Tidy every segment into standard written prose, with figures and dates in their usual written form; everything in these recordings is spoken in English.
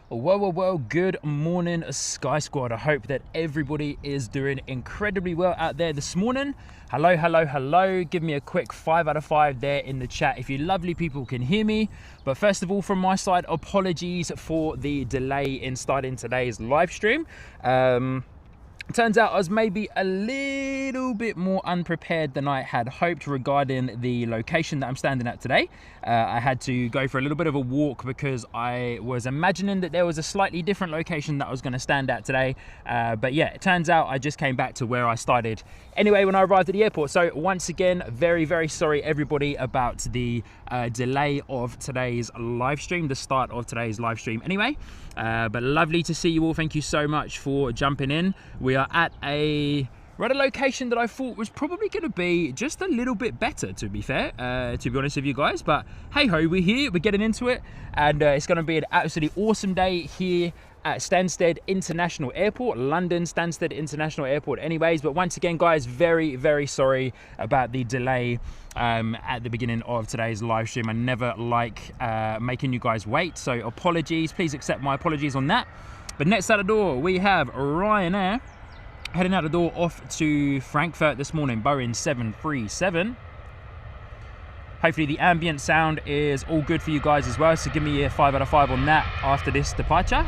Well, good morning, Sky Squad. I hope that everybody is doing incredibly well out there this morning. Hello. Give me a quick 5 out of 5 there in the chat if you lovely people can hear me. But first of all, from my side, apologies for the delay in starting today's live stream. Turns out I was maybe a little bit more unprepared than I had hoped regarding the location that I'm standing at today. I had to go for a little bit of a walk because I was imagining that there was a slightly different location that I was going to stand at today. But yeah, it turns out I just came back to where I started anyway when I arrived at the airport. So once again, very sorry everybody about the delay of today's live stream, the start of today's live stream anyway. But lovely to see you all. Thank you so much for jumping in. We are at a location that I thought was probably going to be just a little bit better, to be fair, to be honest with you guys. But hey ho, we're here, we're getting into it, and it's going to be an absolutely awesome day here at Stansted International Airport, London Stansted International Airport anyways. But once again, guys, very sorry about the delay at the beginning of today's live stream. I never like making you guys wait, so apologies. Please accept my apologies on that. But next out the door, we have Ryanair heading out the door off to Frankfurt this morning, Boeing 737. Hopefully the ambient sound is all good for you guys as well, so give me a 5 out of 5 on that after this departure.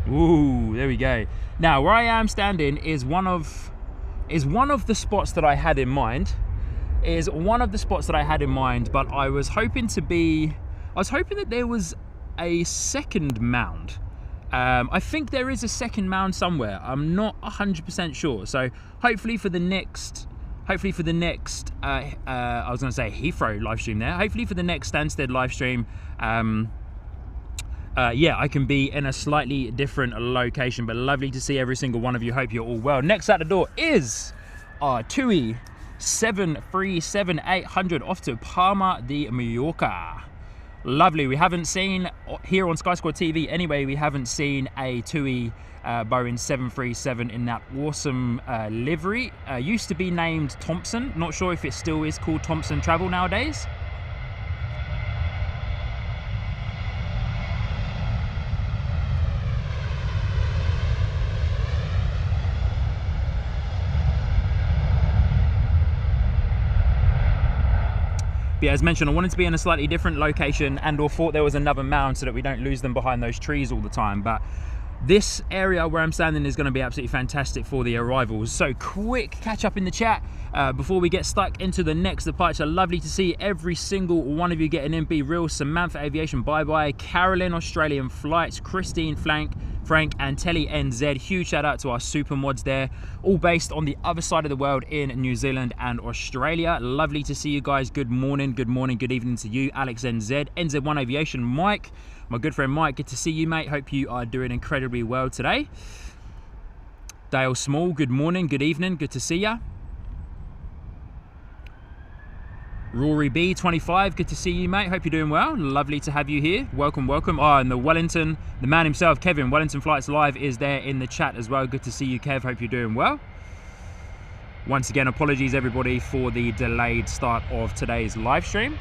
Ooh, there we go. Now, where I am standing is one of the spots that I had in mind. But I was hoping that there was a second mound. I think there is a second mound somewhere. I'm not 100% sure. So hopefully for the next I was going to say Heathrow live stream there. Hopefully for the next Stansted live stream, yeah, I can be in a slightly different location, but lovely to see every single one of you. Hope you're all well. Next out the door is our TUI 737-800 off to Palma de Mallorca. Lovely. We haven't seen, here on Sky Squad TV anyway, we haven't seen a TUI Boeing 737 in that awesome livery. Used to be named Thompson. Not sure if it still is called Thompson Travel nowadays. Yeah, as mentioned, I wanted to be in a slightly different location and or thought there was another mound so that we don't lose them behind those trees all the time. But this area where I'm standing is going to be absolutely fantastic for the arrivals. So quick catch up in the chat before we get stuck into the next departure. Lovely to see every single one of you getting in. Be Real, Samantha Aviation, bye, Carolyn Australian Flights, Christine Frank and Telly NZ. Huge shout out to our super mods there, all based on the other side of the world in New Zealand and Australia. Lovely to see you guys. Good morning, good evening to you, Alex NZ, NZ1 Aviation, Mike, my good friend Mike, good to see you, mate. Hope you are doing incredibly well today. Dale Small, good morning, good evening, good to see ya. Rory B 25, good to see you, mate. Hope you're doing well. Lovely to have you here. Welcome. Oh, and the Wellington, the man himself, Kevin, Wellington Flights Live is there in the chat as well. Good to see you, Kev. Hope you're doing well. Once again, apologies everybody for the delayed start of today's live stream.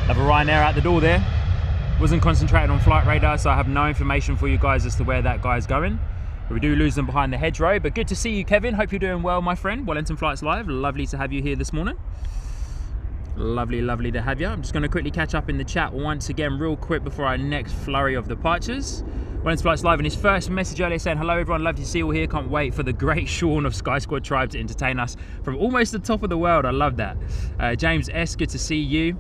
Have a Ryanair out the door there. Wasn't concentrated on flight radar, so I have no information for you guys as to where that guy's going. We do lose them behind the hedgerow, but good to see you, Kevin. Hope you're doing well, my friend. Wellington Flights Live, lovely to have you here this morning. Lovely to have you. I'm just going to quickly catch up in the chat once again real quick before our next flurry of departures. Wellington Flights Live in his first message earlier saying, hello everyone, lovely to see you all here. Can't wait for the great Sean of Sky Squad Tribe to entertain us from almost the top of the world. I love that. James S, good to see you.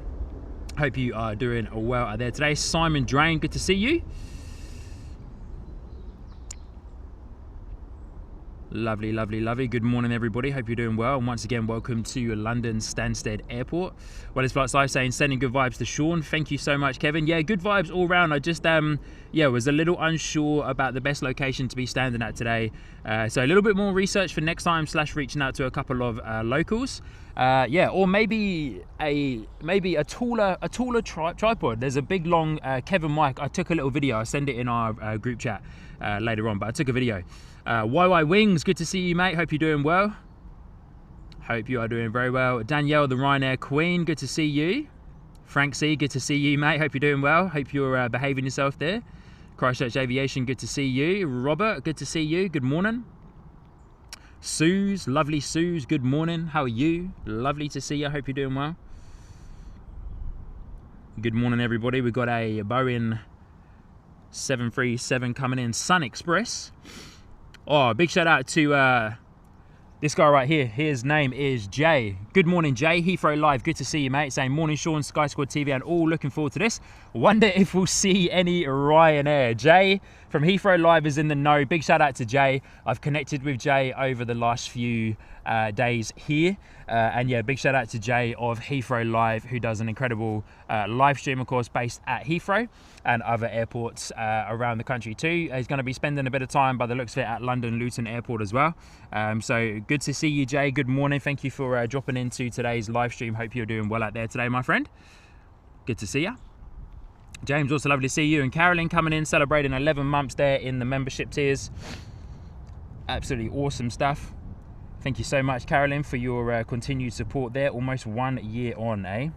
Hope you are doing well out there today. Simon Drain, good to see you. Lovely. Good morning, everybody. Hope you're doing well. And once again, welcome to London Stansted Airport. Well, it's Flights Live saying, sending good vibes to Sean. Thank you so much, Kevin. Yeah, good vibes all round. I just, was a little unsure about the best location to be standing at today. So a little bit more research for next time / reaching out to a couple of locals. Yeah, or maybe a taller tripod. There's a big long Kevin Mike. I took a little video. I send it in our group chat later on, but I took a video. YY Wings, good to see you, mate. Hope you're doing well. Hope you are doing very well. Danielle, the Ryanair Queen, good to see you. Frank C, good to see you, mate. Hope you're doing well. Hope you're behaving yourself there. Christchurch Aviation, good to see you. Robert, good to see you. Good morning. Suze, lovely Suze, good morning. How are you? Lovely to see you. I hope you're doing well. Good morning, everybody. We've got a Boeing 737 coming in, Sun Express. Oh, big shout out to this guy right here. His name is Jay. Good morning, Jay. Heathrow Live. Good to see you, mate. Saying morning, Sean, Sky Squad TV, and all looking forward to this. Wonder if we'll see any Ryanair. Jay from Heathrow Live is in the know. Big shout out to Jay. I've connected with Jay over the last few days here. And yeah, big shout out to Jay of Heathrow Live, who does an incredible live stream, of course, based at Heathrow and other airports around the country too. He's going to be spending a bit of time, by the looks of it, at London Luton Airport as well. So good to see you, Jay. Good morning. Thank you for dropping into today's live stream. Hope you're doing well out there today, my friend. Good to see you. James, also lovely to see you. And Carolyn coming in, celebrating 11 months there in the membership tiers. Absolutely awesome stuff. Thank you so much, Carolyn, for your continued support there. Almost 1 year on, eh?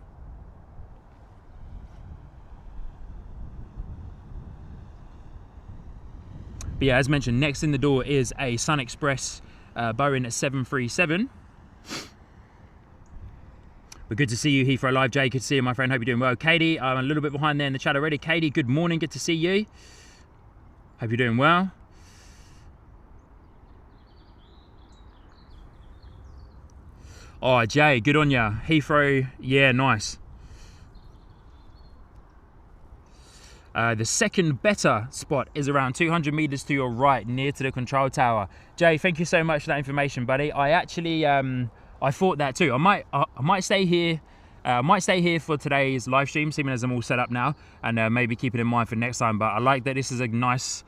But yeah, as mentioned, next in the door is a Sun Express Boeing 737. But good to see you, Heathrow Live. Jay, good to see you, my friend. Hope you're doing well. Katie, I'm a little bit behind there in the chat already. Katie, good morning. Good to see you. Hope you're doing well. Oh, Jay, good on ya. Heathrow, yeah, nice. The second better spot is around 200 meters to your right, near to the control tower. Jay, thank you so much for that information, buddy. I actually, I thought that too. I might stay here. Might stay here for today's live stream, seeing as I'm all set up now, and maybe keep it in mind for next time. But I like that this is a nice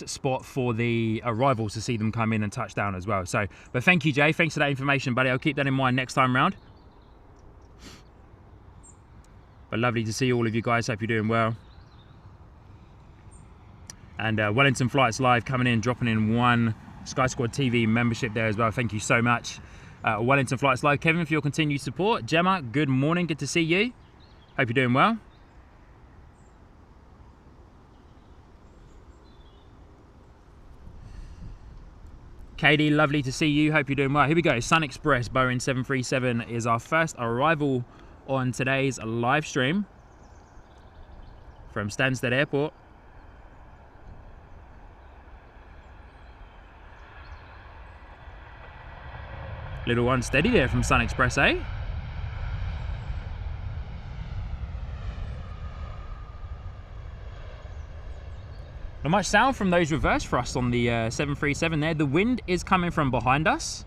spot for the arrivals to see them come in and touch down as well. So, but thank you, Jay. Thanks for that information, buddy. I'll keep that in mind next time round. But lovely to see all of you guys. Hope you're doing well. And Wellington Flights Live coming in, dropping in 1 Sky Squad TV membership there as well. Thank you so much. Wellington Flights Live, Kevin, for your continued support. Gemma, good morning. Good to see you. Hope you're doing well. Katie, lovely to see you. Hope you're doing well. Here we go. Sun Express Boeing 737 is our first arrival on today's live stream from Stansted Airport. Little unsteady there from Sun Express, eh? Not much sound from those reverse thrusts on the 737 there. The wind is coming from behind us.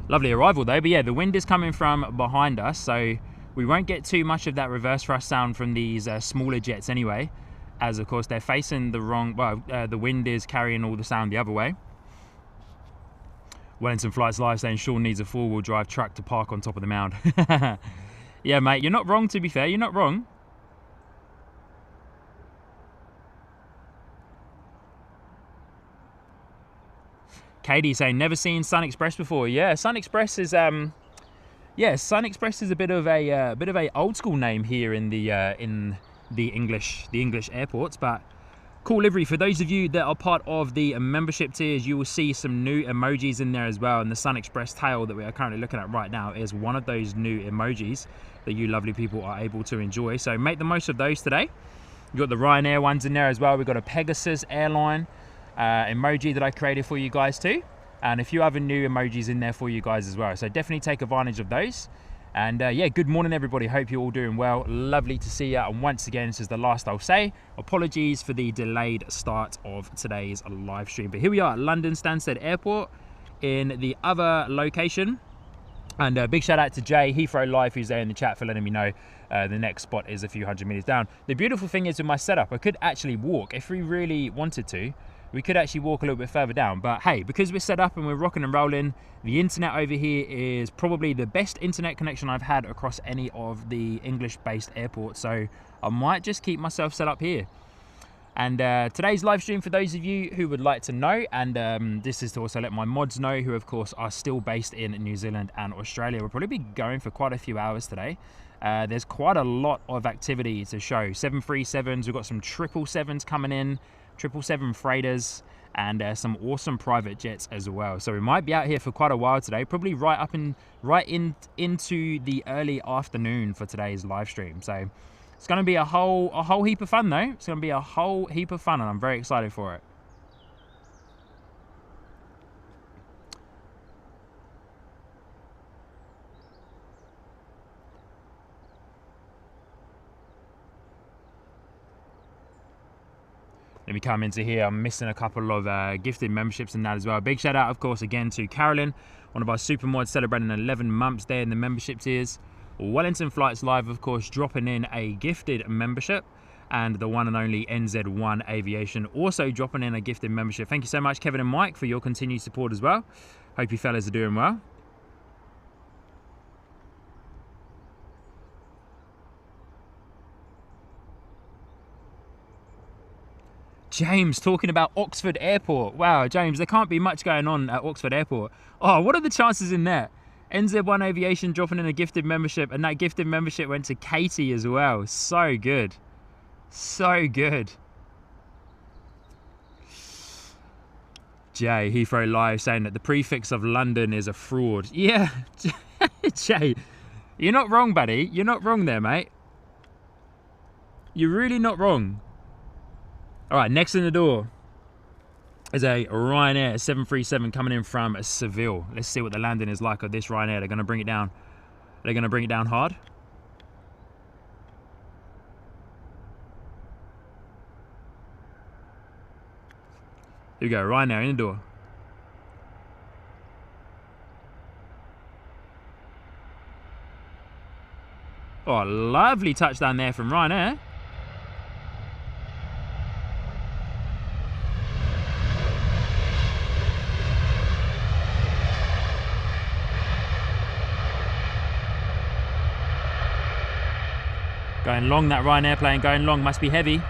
Lovely arrival though, but yeah, the wind is coming from behind us, so we won't get too much of that reverse thrust sound from these smaller jets anyway, as of course they're facing the wrong, well, the wind is carrying all the sound the other way. Wellington Flights Live saying Sean needs a four-wheel drive truck to park on top of the mound. Yeah, mate, you're not wrong, to be fair, you're not wrong. Katie saying never seen Sun Express before. Yeah, Sun Express is Sun Express is a bit of a old school name here in the English airports, but cool livery. For those of you that are part of the membership tiers, you will see some new emojis in there as well, and the Sun Express tail that we are currently looking at right now is one of those new emojis that you lovely people are able to enjoy, so make the most of those today. You've got the Ryanair ones in there as well. We've got a Pegasus airline emoji that I created for you guys too, and a few other new emojis in there for you guys as well, so definitely take advantage of those. And yeah, good morning everybody, hope you're all doing well. Lovely to see you, and once again, this is the last I'll say. Apologies for the delayed start of today's live stream, but here we are at London Stansted Airport. In the other location, And a big shout out to Jay, Heathrow Live, who's there in the chat, for letting me know the next spot is a few hundred meters down. The beautiful thing is with my setup, I could actually walk. If we really wanted to, we could actually walk a little bit further down. But hey, because we're set up and we're rocking and rolling, the internet over here is probably the best internet connection I've had across any of the English-based airports. So I might just keep myself set up here. And today's live stream, for those of you who would like to know, and this is to also let my mods know, who of course are still based in New Zealand and Australia. We'll probably be going for quite a few hours today. There's quite a lot of activity to show. 737s, we've got some 777s coming in, 777 freighters, and some awesome private jets as well. So we might be out here for quite a while today, probably into the early afternoon for today's live stream. So it's going to be a whole heap of fun, though. It's going to be a whole heap of fun, and I'm very excited for it. Let me come into here. I'm missing a couple of gifted memberships and that as well. Big shout out, of course, again to Carolyn, one of our super mods, celebrating 11 months there in the membership tiers. Wellington Flights Live, of course, dropping in a gifted membership, and the one and only NZ1 Aviation also dropping in a gifted membership. Thank you so much, Kevin and Mike, for your continued support as well. Hope you fellas are doing well. James talking about Oxford Airport. Wow, James, there can't be much going on at Oxford Airport. Oh, what are the chances in that? NZ1 Aviation dropping in a gifted membership, and that gifted membership went to Katie as well. So good. So good. Jay, Heathrow Live, saying that the prefix of London is a fraud. Yeah, Jay, you're not wrong, buddy. You're not wrong there, mate. You're really not wrong. All right, next in the door is a Ryanair 737 coming in from Seville. Let's see what the landing is like of this Ryanair. They're going to bring it down. They're going to bring it down hard. Here we go, Ryanair in the door. Oh, lovely touchdown there from Ryanair. Going long, that Ryanair plane going long. Must be heavy.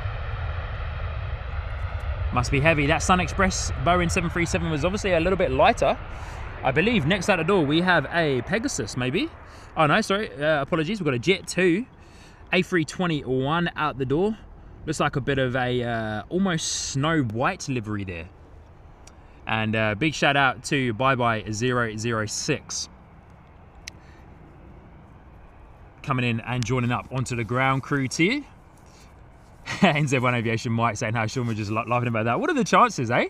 Must be heavy. That Sun Express Boeing 737 was obviously a little bit lighter. I believe next out the door we have a Pegasus, maybe. Oh no, sorry. Apologies. We've got a Jet 2 A321 out the door. Looks like a bit of a almost snow white livery there. And big shout out to Bye Bye 006. Coming in and joining up onto the ground crew tier. NZ1 Aviation Mike saying how Sean was just laughing about that. What are the chances, eh?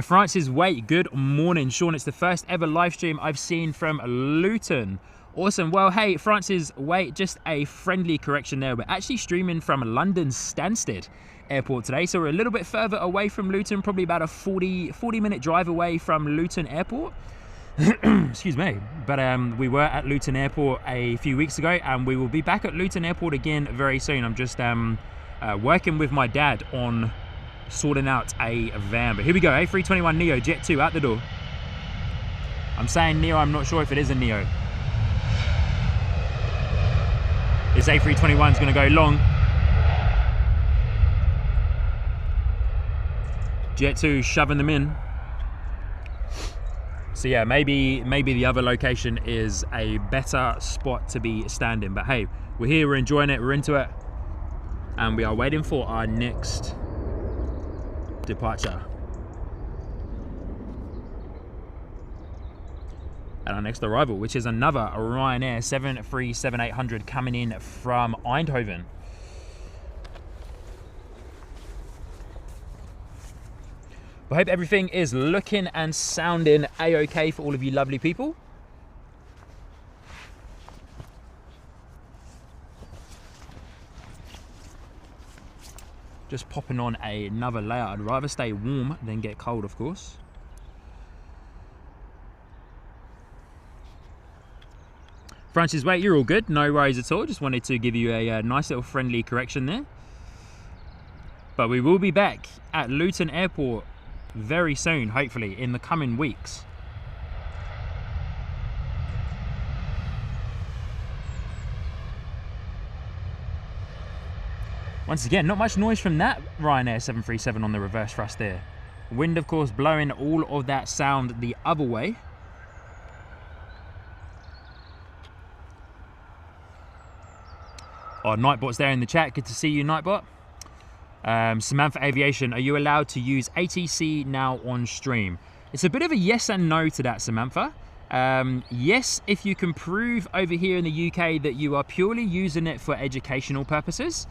Francis Wait, good morning, Sean. It's the first ever live stream I've seen from Luton. Awesome. Well, hey, Francis Wait, just a friendly correction there. We're actually streaming from London Stansted Airport today. So we're a little bit further away from Luton, probably about a 40-minute drive away from Luton Airport. Excuse me, but we were at Luton Airport a few weeks ago, and we will be back at Luton Airport again very soon. I'm just working with my dad on sorting out a van, but here we go. A321 Neo Jet 2 out the door. I'm saying Neo, I'm not sure if it is a Neo. This A321 is going to go long. Jet 2 shoving them in. So yeah, maybe the other location is a better spot to be standing. But hey, we're here, we're enjoying it, we're into it. And we are waiting for our next departure. And our next arrival, which is another Ryanair 737-800 coming in from Eindhoven. I hope everything is looking and sounding a-okay for all of you lovely people. Just popping on another layer. I'd rather stay warm than get cold, of course. Francis, wait, you're all good. No worries at all. Just wanted to give you a nice little friendly correction there. But we will be back at Luton Airport very soon, hopefully, in the coming weeks. Once again, not much noise from that Ryanair 737 on the reverse thrust there. Wind, of course, blowing all of that sound the other way. Oh, Nightbot's there in the chat. Good to see you, Nightbot. Samantha Aviation, are you allowed to use ATC now on stream? It's a bit of a yes and no to that, Samantha. Yes, if you can prove over here in the UK that you are purely using it for educational purposes,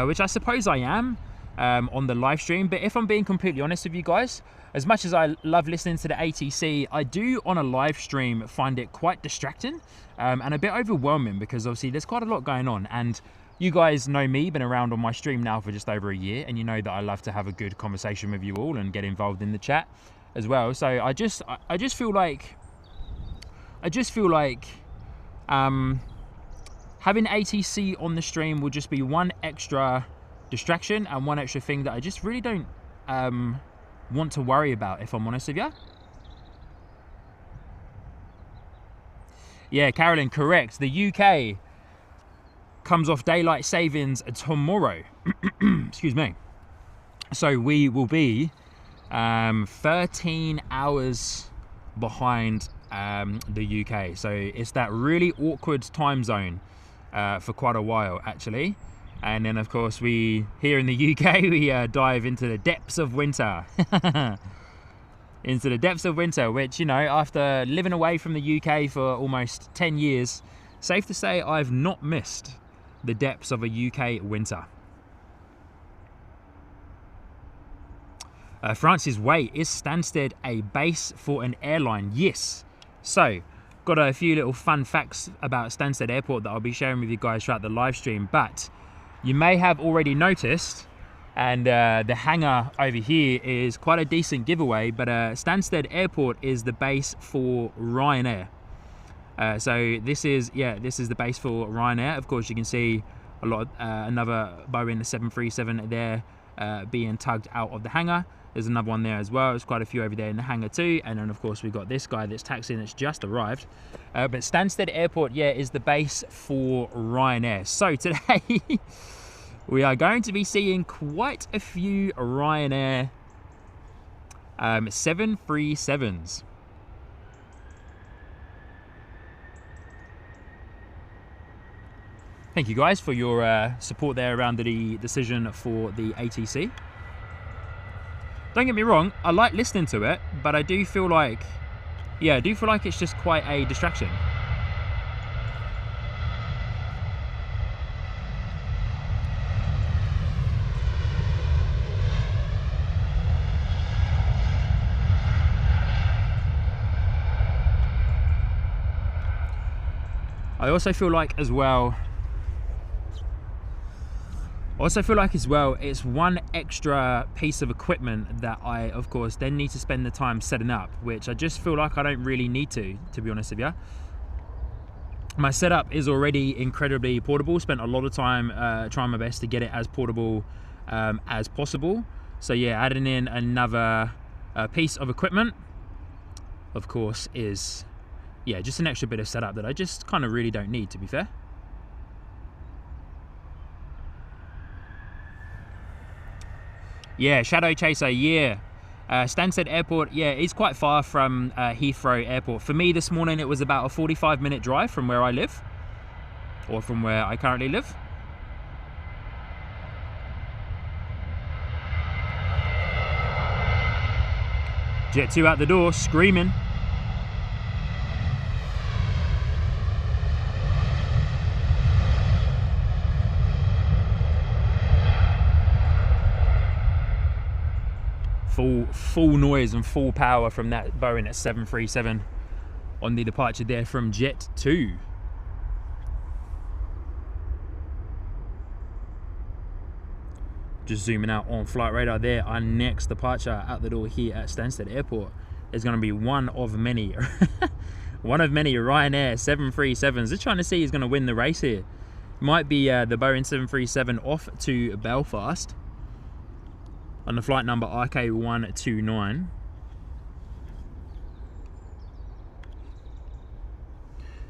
which I suppose I am on the live stream. But if I'm being completely honest with you guys, as much as I love listening to the ATC, I do on a live stream find it quite distracting and a bit overwhelming, because obviously there's quite a lot going on. And you guys know me, been around on my stream now for just over a year, and you know that I love to have a good conversation with you all and get involved in the chat as well. So I just feel like having ATC on the stream will just be one extra distraction and one extra thing that I just really don't want to worry about, if I'm honest with you. Yeah, Carolyn, correct. The UK comes off daylight savings tomorrow. Excuse me. So we will be 13 hours behind the UK. So it's that really awkward time zone for quite a while, actually. And then, of course, we here in the UK, we dive into the depths of winter. Into the depths of winter, which, you know, after living away from the UK for almost 10 years, safe to say I've not missed the depths of a UK winter. Francis, wait, is Stansted a base for an airline? Yes. So, got a few little fun facts about Stansted Airport that I'll be sharing with you guys throughout the live stream, but you may have already noticed, and the hangar over here is quite a decent giveaway, but Stansted Airport is the base for Ryanair. So this is the base for Ryanair. Of course, you can see a lot of, another Boeing 737 there being tugged out of the hangar. There's another one there as well. There's quite a few over there in the hangar too. And then, of course, we've got this guy that's taxiing that's just arrived. But Stansted Airport, yeah, is the base for Ryanair. So today, we are going to be seeing quite a few Ryanair 737s. Thank you guys for your support there around the decision for the ATC. Don't get me wrong, I like listening to it, but I do feel like, yeah, I do feel like it's just quite a distraction. I also feel like as well, it's one extra piece of equipment that I, of course, then need to spend the time setting up, which I just feel like I don't really need to be honest with you. My setup is already incredibly portable. Spent a lot of time trying my best to get it as portable as possible. So yeah, adding in another piece of equipment, of course, is, yeah, just an extra bit of setup that I just kind of really don't need, to be fair. Yeah, Shadow Chaser, yeah. Stansted Airport, yeah, is quite far from Heathrow Airport. For me this morning, it was about a 45-minute drive from where I live, or from where I currently live. Jet 2 out the door, screaming. Full noise and full power from that Boeing at 737 on the departure there from Jet 2. Just zooming out on flight radar there. Our next departure out the door here at Stansted Airport is going to be one of many One of many Ryanair 737s. Just trying to see who's going to win the race here. Might be the Boeing 737 off to Belfast on the flight number RK129.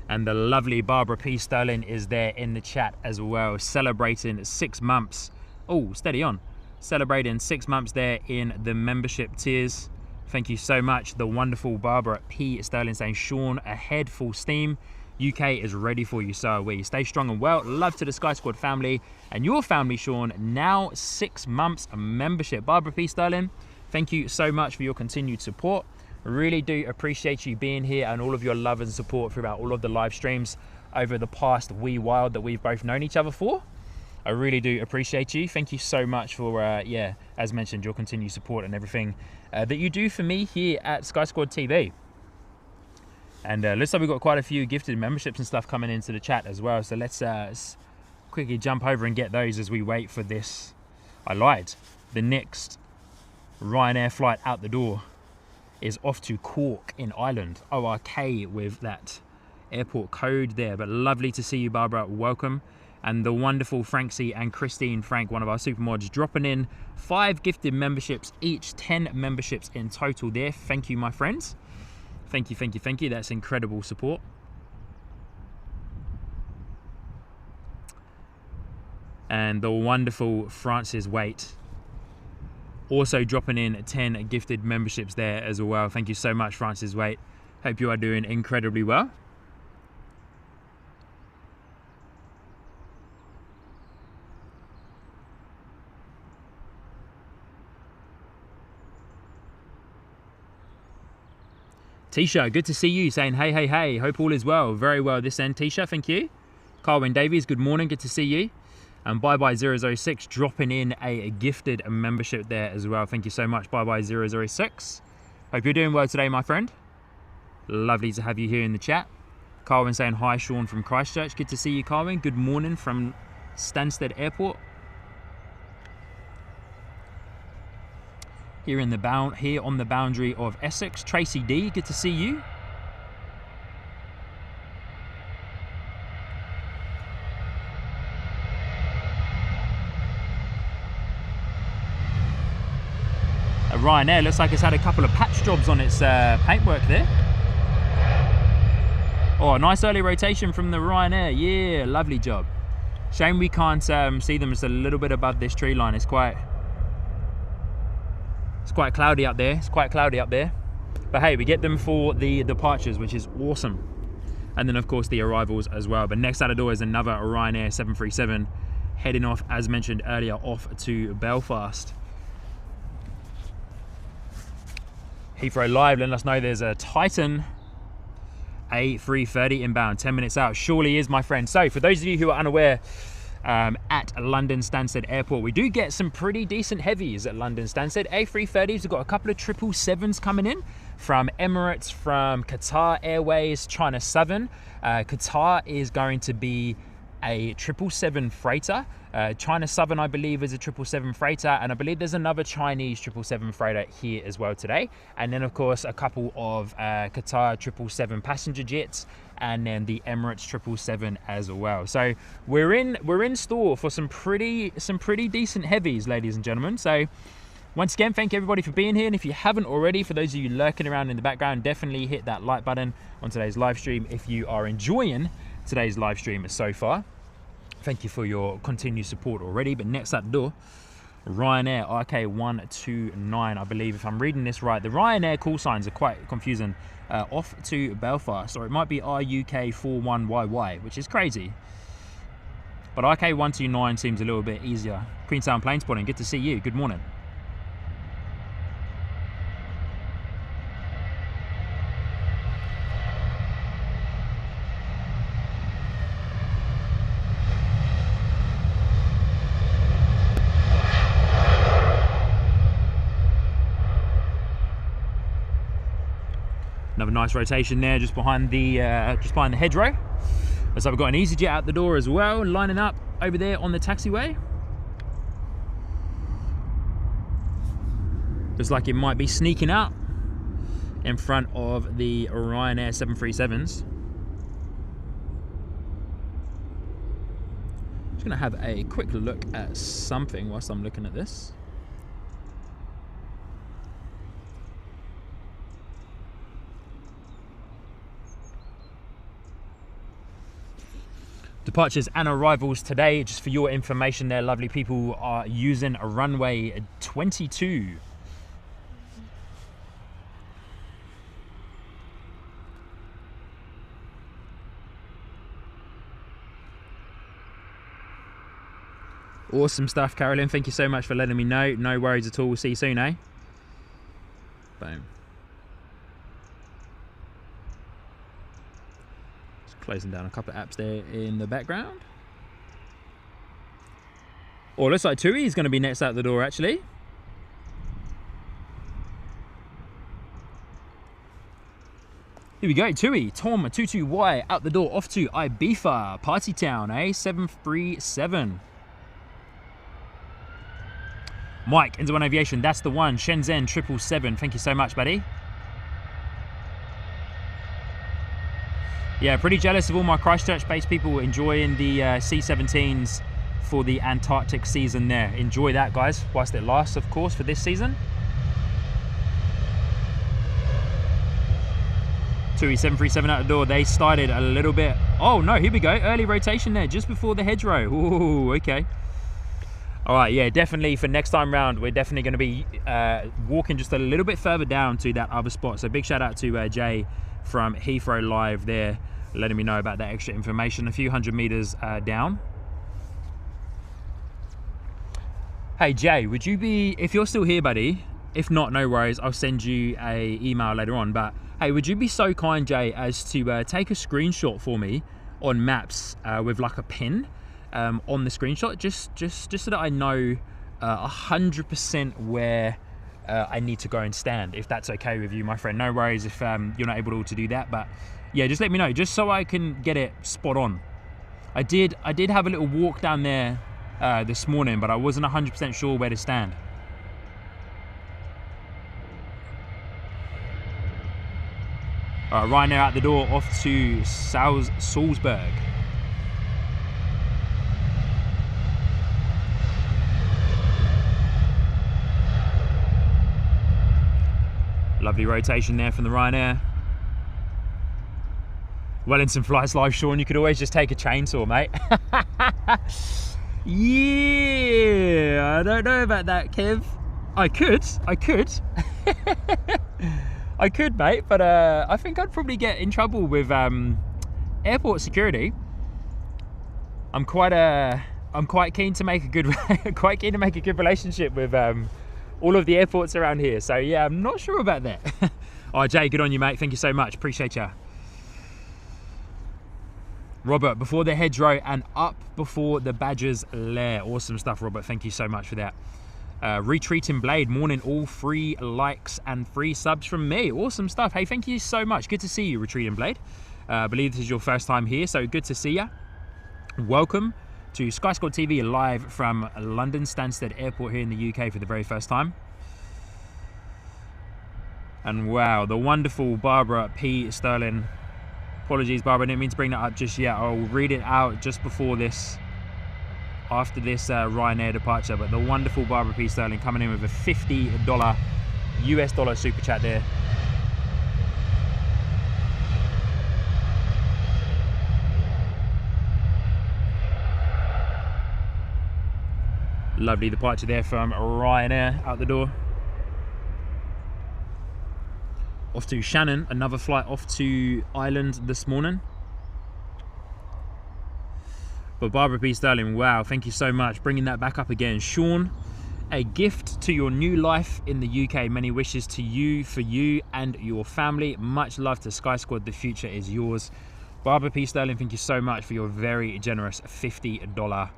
And the lovely Barbara P. Sterling is there in the chat as well, celebrating 6 months. Oh, steady on. Celebrating 6 months there in the membership tiers. Thank you so much. The wonderful Barbara P. Sterling saying, Sean, ahead full steam. UK is ready for you, so are we. Stay strong and well. Love to the Sky Squad family and your family, Sean. Now 6 months membership. Barbara P. Sterling, thank you so much for your continued support. Really do appreciate you being here and all of your love and support throughout all of the live streams over the past wee while that we've both known each other for. I really do appreciate you. Thank you so much for, yeah, as mentioned, your continued support and everything that you do for me here at Sky Squad TV. And looks like we've got quite a few gifted memberships and stuff coming into the chat as well. So let's quickly jump over and get those as we wait for this. I lied. The next Ryanair flight out the door is off to Cork in Ireland. ORK with that airport code there. But lovely to see you, Barbara. Welcome. And the wonderful Frank C and Christine Frank, one of our super mods, dropping in 5 gifted memberships each, 10 memberships in total there. Thank you, my friends. Thank you, thank you, thank you. That's incredible support. And the wonderful Francis Waite also dropping in 10 gifted memberships there as well. Thank you so much, Francis Waite. Hope you are doing incredibly well. Tisha, good to see you, saying hey, hey, hey. Hope all is well. Very well this end, Tisha, thank you. Carwin Davies, good morning, good to see you. And Bye-Bye006 dropping in a gifted membership there as well. Thank you so much, Bye-Bye006. Hope you're doing well today, my friend. Lovely to have you here in the chat. Carwin saying hi, Sean from Christchurch. Good to see you, Carwin. Good morning from Stansted Airport. Here on the boundary of Essex. Tracy D, good to see you. Ryanair looks like it's had a couple of patch jobs on its paintwork there. Oh, a nice early rotation from the Ryanair. Yeah, lovely job. Shame we can't see them just a little bit above this tree line. It's quite cloudy up there. It's quite cloudy up there. But hey, we get them for the departures, which is awesome. And then of course the arrivals as well. But next out the door is another Ryanair 737 heading off, as mentioned earlier, off to Belfast. Heathrow Live letting us know there's a Titan A330 inbound, 10 minutes out. Surely is, my friend. So for those of you who are unaware, at London Stansted Airport, we do get some pretty decent heavies at London Stansted. A330s, we've got a couple of 777s coming in from Emirates, from Qatar Airways, China Southern. Qatar is going to be a 777 freighter. China Southern, I believe, is a 777 freighter, and I believe there's another Chinese 777 freighter here as well today. And then, of course, a couple of Qatar 777 passenger jets, and then the Emirates 777 as well. So we're in store for some pretty decent heavies, ladies and gentlemen. So once again, thank you everybody for being here. And if you haven't already, for those of you lurking around in the background, definitely hit that like button on today's live stream if you are enjoying today's live stream so far. Thank you for your continued support already. But next at the door, Ryanair RK129, I believe, if I'm reading this right. The Ryanair call signs are quite confusing. Off to Belfast, or it might be RUK41YY, which is crazy. But RK129 seems a little bit easier. Queenstown Plane Spotting, good to see you. Good morning. Another nice rotation there, just behind the hedgerow. So we've got an EasyJet out the door as well, lining up over there on the taxiway. Looks like it might be sneaking out. in front of the Ryanair 737s. Just going to have a quick look at something whilst I'm looking at this. Departures and arrivals today, just for your information there, lovely people, are using a runway 22. Awesome stuff, Carolyn. Thank you so much for letting me know. No worries at all. We'll see you soon, eh? Boom. Just closing down a couple of apps there in the background. Oh, looks like Tui is going to be next out the door, actually. Here we go, Tui, Tom 22Y out the door, off to Ibiza, Party Town, eh? 737. Mike, Into One Aviation, that's the one. Shenzhen 777, thank you so much, buddy. Yeah, pretty jealous of all my Christchurch-based people enjoying the C-17s for the Antarctic season there. Enjoy that, guys, whilst it lasts, of course, for this season. Tui 737 out the door. They started a little bit. Oh, no, here we go. Early rotation there, just before the hedgerow. Ooh, okay. All right, yeah, definitely for next time round, we're definitely going to be walking just a little bit further down to that other spot. So big shout out to Jay from Heathrow Live there, letting me know about that extra information, a few hundred meters down. Hey, Jay, would you be, if you're still here, buddy, if not, no worries, I'll send you a email later on. But hey, would you be so kind, Jay, as to take a screenshot for me on maps with like a pin on the screenshot, just so that I know 100% where I need to go and stand, if that's okay with you, my friend. No worries if you're not able to do that, but yeah, just let me know, just so I can get it spot on. I did have a little walk down there this morning, but I wasn't 100% sure where to stand. All right, Ryanair out the door, off to Salzburg. Lovely rotation there from the Ryanair. Wellington Flights Live, Sean, you could always just take a chainsaw, mate. Yeah, I don't know about that, Kev. I could. I could, mate, but I think I'd probably get in trouble with airport security. I'm quite keen to make a good relationship with all of the airports around here. So yeah, I'm not sure about that. All right, Jay, good on you, mate. Thank you so much. Appreciate you. Robert, before the hedgerow and up before the badger's lair. Awesome stuff, Robert. Thank you so much for that. Retreating Blade, morning, all free likes and free subs from me. Awesome stuff. Hey, thank you so much. Good to see you, Retreating Blade. I believe this is your first time here, so good to see you. Welcome to Sky Squad TV live from London Stansted Airport here in the UK for the very first time. And wow, the wonderful Barbara P. Sterling. Apologies, Barbara, I didn't mean to bring that up just yet. I'll read it out just before this, after this Ryanair departure. But the wonderful Barbara P. Sterling coming in with a $50 US dollar super chat there. Lovely departure there from Ryanair out the door. Off to Shannon, another flight off to Ireland this morning. But Barbara P. Sterling, wow, thank you so much. Bringing that back up again. Sean, a gift to your new life in the UK. Many wishes to you, for you and your family. Much love to Sky Squad. The future is yours. Barbara P. Sterling, thank you so much for your very generous $50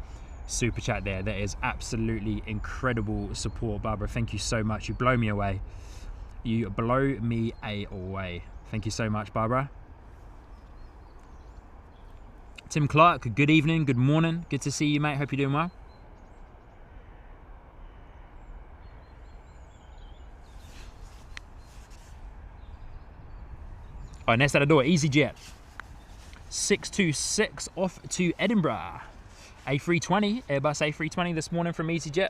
super chat there. That is absolutely incredible support, Barbara. Thank you so much. You blow me away. You blow me away. Thank you so much, Barbara. Tim Clark, good evening, good morning. Good to see you, mate. Hope you're doing well. All right, next out the door, EasyJet. 626 off to Edinburgh. A320, Airbus A320 this morning from EasyJet.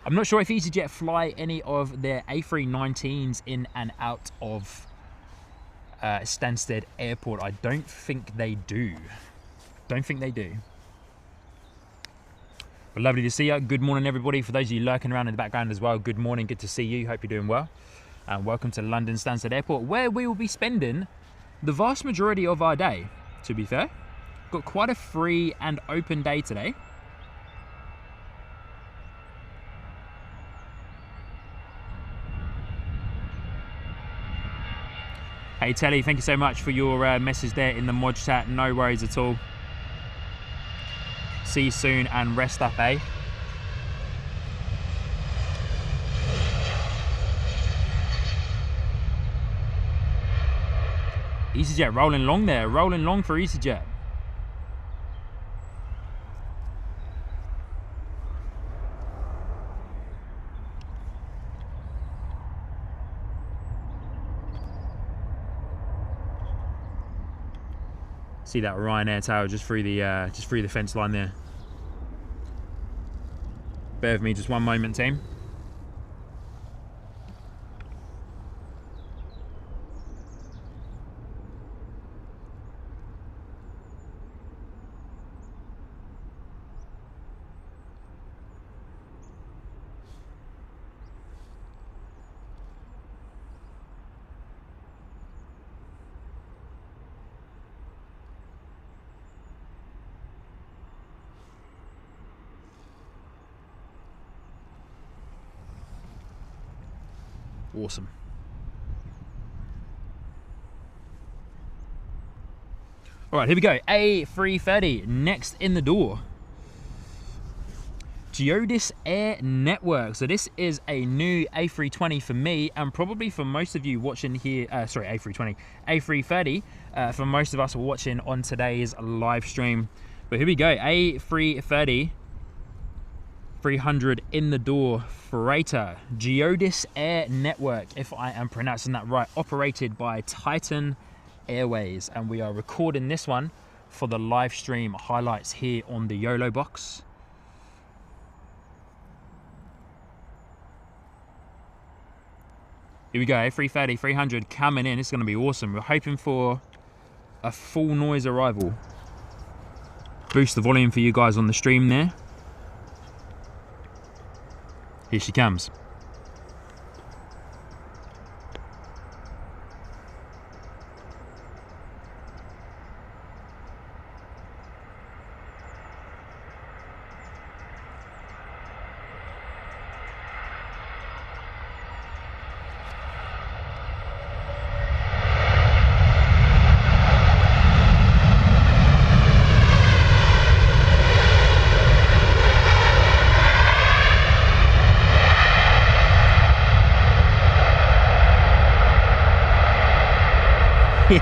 I'm not sure if EasyJet fly any of their A319s in and out of Stansted Airport. I don't think they do. Don't think they do. But lovely to see you. Good morning, everybody. For those of you lurking around in the background as well, good morning. Good to see you. Hope you're doing well. And welcome to London Stansted Airport, where we will be spending the vast majority of our day, to be fair. Got quite a free and open day today. Hey Telly, thank you so much for your message there in the mod chat. No worries at all. See you soon and rest up, eh? EasyJet rolling long there, rolling long for EasyJet. See that Ryanair tower just through the fence line there. Bear with me just one moment, team. Awesome. All right, here we go. A330 next in the door. Geodis Air Network. So this is a new A320 for me, and probably for most of you watching here. Sorry, A320, A330. For most of us watching on today's live stream. But here we go. A330. 300 in the door freighter, Geodis Air Network, if I am pronouncing that right, operated by Titan Airways, and we are recording this one for the live stream highlights here on the YOLO box. Here we go, A330, 300 coming in. It's going to be awesome. We're hoping for a full noise arrival. Boost the volume for you guys on the stream there. Here she comes.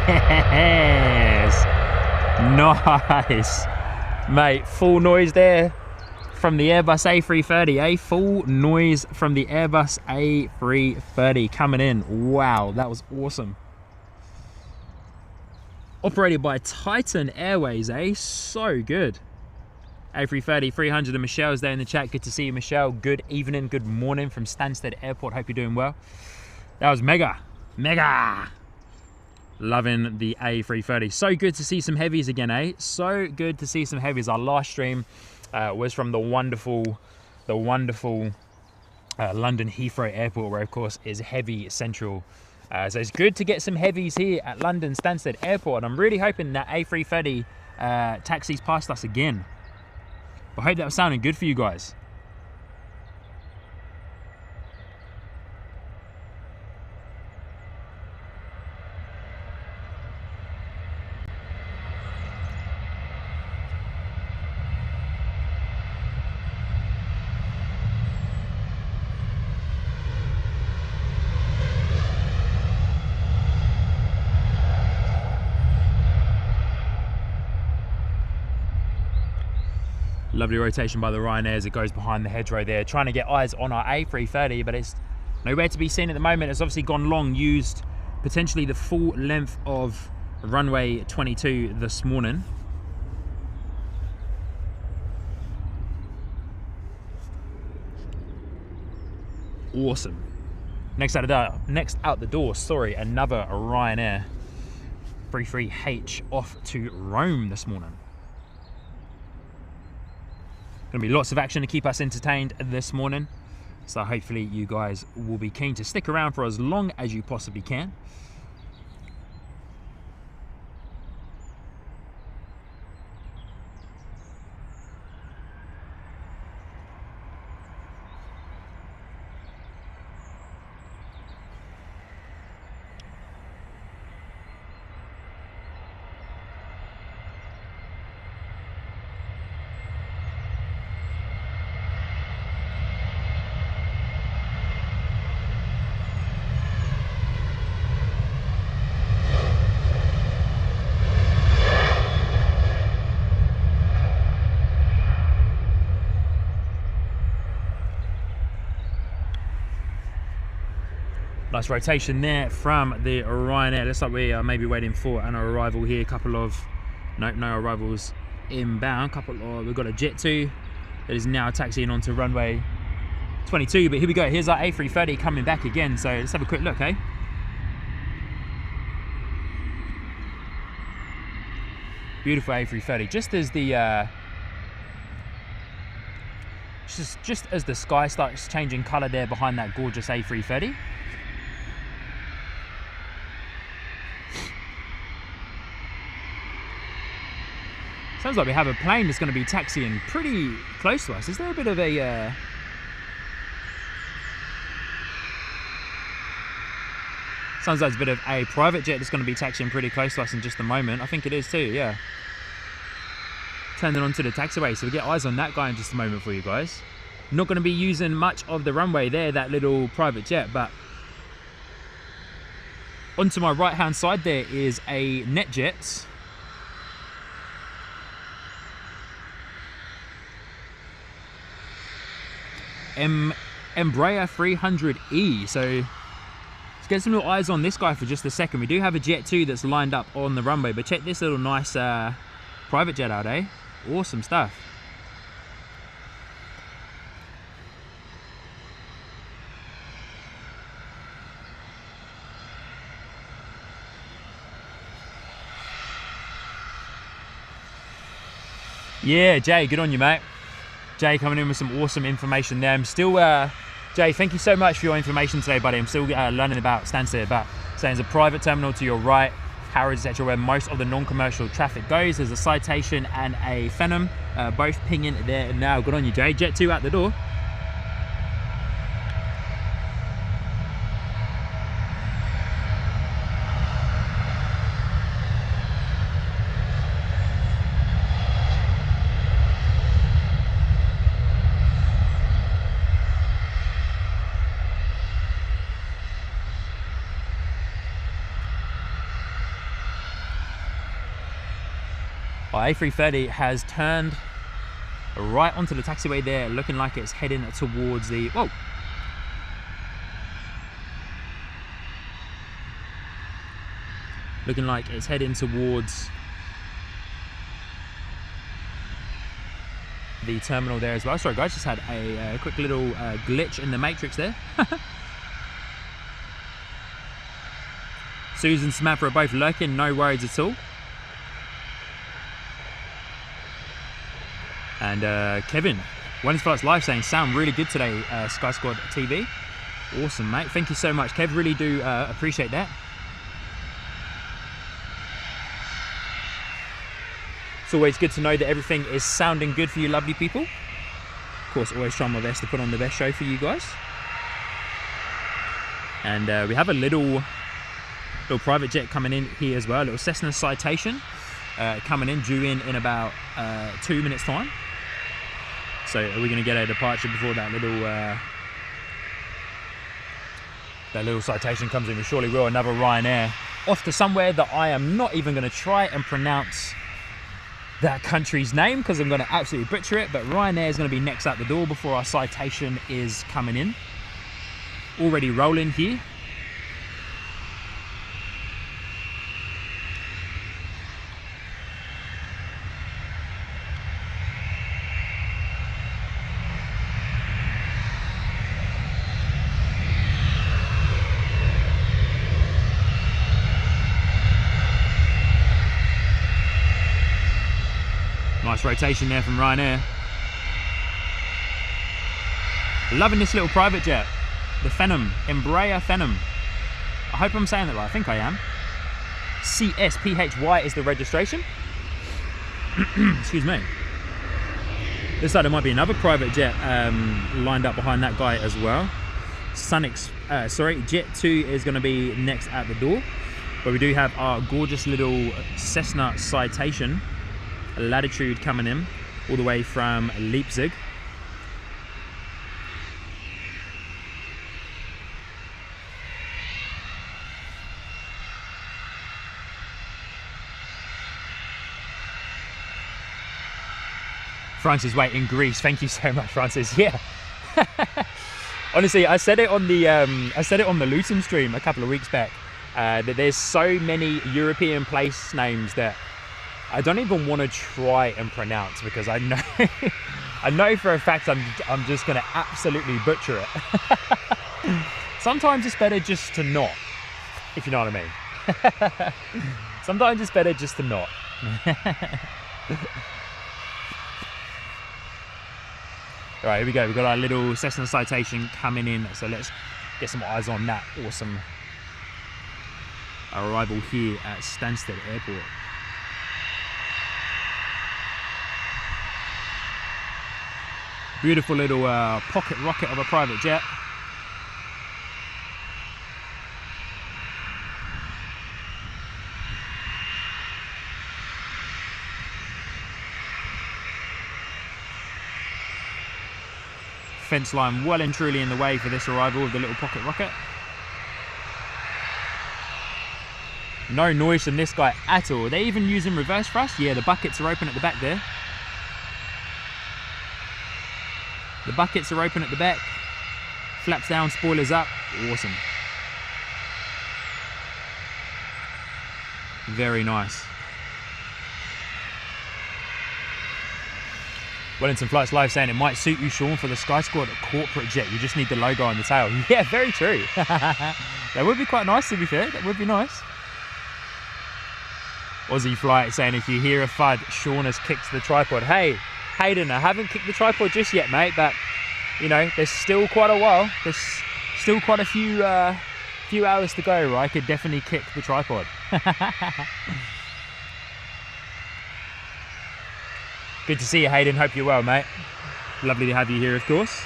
Yes, nice, mate. Full noise there from the Airbus A330, full noise from the Airbus A330 coming in. Wow, that was awesome. Operated by Titan Airways, so good. A330, 300, and Michelle's there in the chat. Good to see you, Michelle. Good evening, good morning from Stansted Airport. Hope you're doing well. That was mega. Loving the A330. So good to see some heavies again, So good to see some heavies. Our last stream was from the wonderful London Heathrow Airport, where of course is heavy central. So it's good to get some heavies here at London Stansted Airport. And I'm really hoping that A330 taxis past us again. I hope that was sounding good for you guys. Lovely rotation by the Ryanair as it goes behind the hedgerow there. Trying to get eyes on our A330, but it's nowhere to be seen at the moment. It's obviously gone long, used potentially the full length of runway 22 this morning. Awesome. Next out the door, sorry, another Ryanair 33H off to Rome this morning. Gonna be lots of action to keep us entertained this morning, so hopefully you guys will be keen to stick around for as long as you possibly can. Nice rotation there from the Ryanair. Looks like we are maybe waiting for an arrival here. No arrivals inbound. We've got a Jet 2 that is now taxiing onto runway 22. But here we go. Here's our A330 coming back again. So let's have a quick look, eh? Beautiful A330. Just as the just as the sky starts changing colour there behind that gorgeous A330. Sounds like we have a plane that's going to be taxiing pretty close to us. Is there a bit of a... Sounds like it's a bit of a private jet that's going to be taxiing pretty close to us in just a moment. I think it is too, yeah. Turning onto the taxiway, so we get eyes on that guy in just a moment for you guys. Not going to be using much of the runway there, that little private jet, but... Onto my right-hand side there is a NetJets. Embraer 300E. So let's get some little eyes on this guy for just a second. We do have a Jet 2 that's lined up on the runway, but check this little nice private jet out, eh? Awesome stuff. Yeah, Jay, good on you, mate. Jay coming in with some awesome information there. I'm still, Jay, thank you so much for your information today, buddy. I'm still learning about Stansted, but saying there's a private terminal to your right, Harrods, etc., where most of the non-commercial traffic goes. There's a Citation and a Phenom, both pinging there now. Good on you, Jay. Jet 2 out the door. Our A330 has turned right onto the taxiway there, looking like it's heading towards the... Whoa! Looking like it's heading towards the terminal there as well. Sorry guys, just had a quick little glitch in the matrix there. Susan and Samantha are both lurking, no worries at all. And Kevin, Wellness Flights Live saying, sound really good today, Sky Squad TV. Awesome, mate. Thank you so much, Kev. Really do appreciate that. It's always good to know that everything is sounding good for you lovely people. Of course, always trying my best to put on the best show for you guys. And we have a little private jet coming in here as well, a little Cessna Citation coming in, due in about 2 minutes time. So are we going to get a departure before that little Citation comes in? We surely will. Another Ryanair off to somewhere that I am not even going to try and pronounce that country's name, because I'm going to absolutely butcher it. But Ryanair is going to be next out the door before our Citation is coming in. Already rolling here. Nice rotation there from Ryanair. Loving this little private jet. The Phenom, Embraer Phenom. I hope I'm saying that right, I think I am. CSPHY is the registration. Excuse me. This side there might be another private jet lined up behind that guy as well. Jet 2 is going to be next at the door. But we do have our gorgeous little Cessna Citation Latitude coming in all the way from Leipzig. Francis, wait, in Greece. Thank you so much, Francis. Yeah. Honestly, I said it on the Luton stream a couple of weeks back that there's so many European place names that I don't even want to try and pronounce, because I know I know for a fact I'm just going to absolutely butcher it. Sometimes it's better just to not, if you know what I mean. Sometimes it's better just to not. All right, here we go. We've got our little Cessna Citation coming in, so let's get some eyes on that awesome arrival here at Stansted Airport. Beautiful little pocket rocket of a private jet. Fence line well and truly in the way for this arrival of the little pocket rocket. No noise from this guy at all. Are they even using reverse thrust? Yeah, the buckets are open at the back there. The buckets are open at the back. Flaps down, spoilers up. Awesome. Very nice. Wellington Flights Live saying it might suit you, Sean, for the Sky Squad corporate jet. You just need the logo on the tail. Yeah, very true. That would be quite nice, to be fair. That would be nice. Aussie Flight saying if you hear a thud, Sean has kicked the tripod. Hey, Hayden, I haven't kicked the tripod just yet, mate, but you know, there's still quite a while. There's still quite a few hours to go where I could definitely kick the tripod. Good to see you, Hayden. Hope you're well, mate. Lovely to have you here, of course.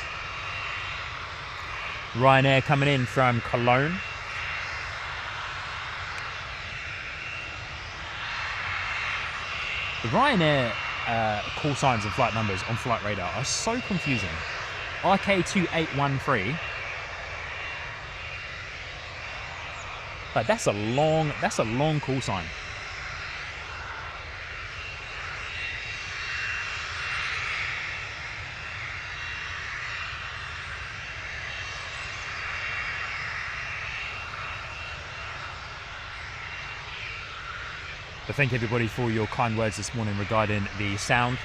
Ryanair coming in from Cologne. The Ryanair call signs and flight numbers on Flight Radar are so confusing. RK2813. Like that's a long call sign. But thank everybody for your kind words this morning regarding the sound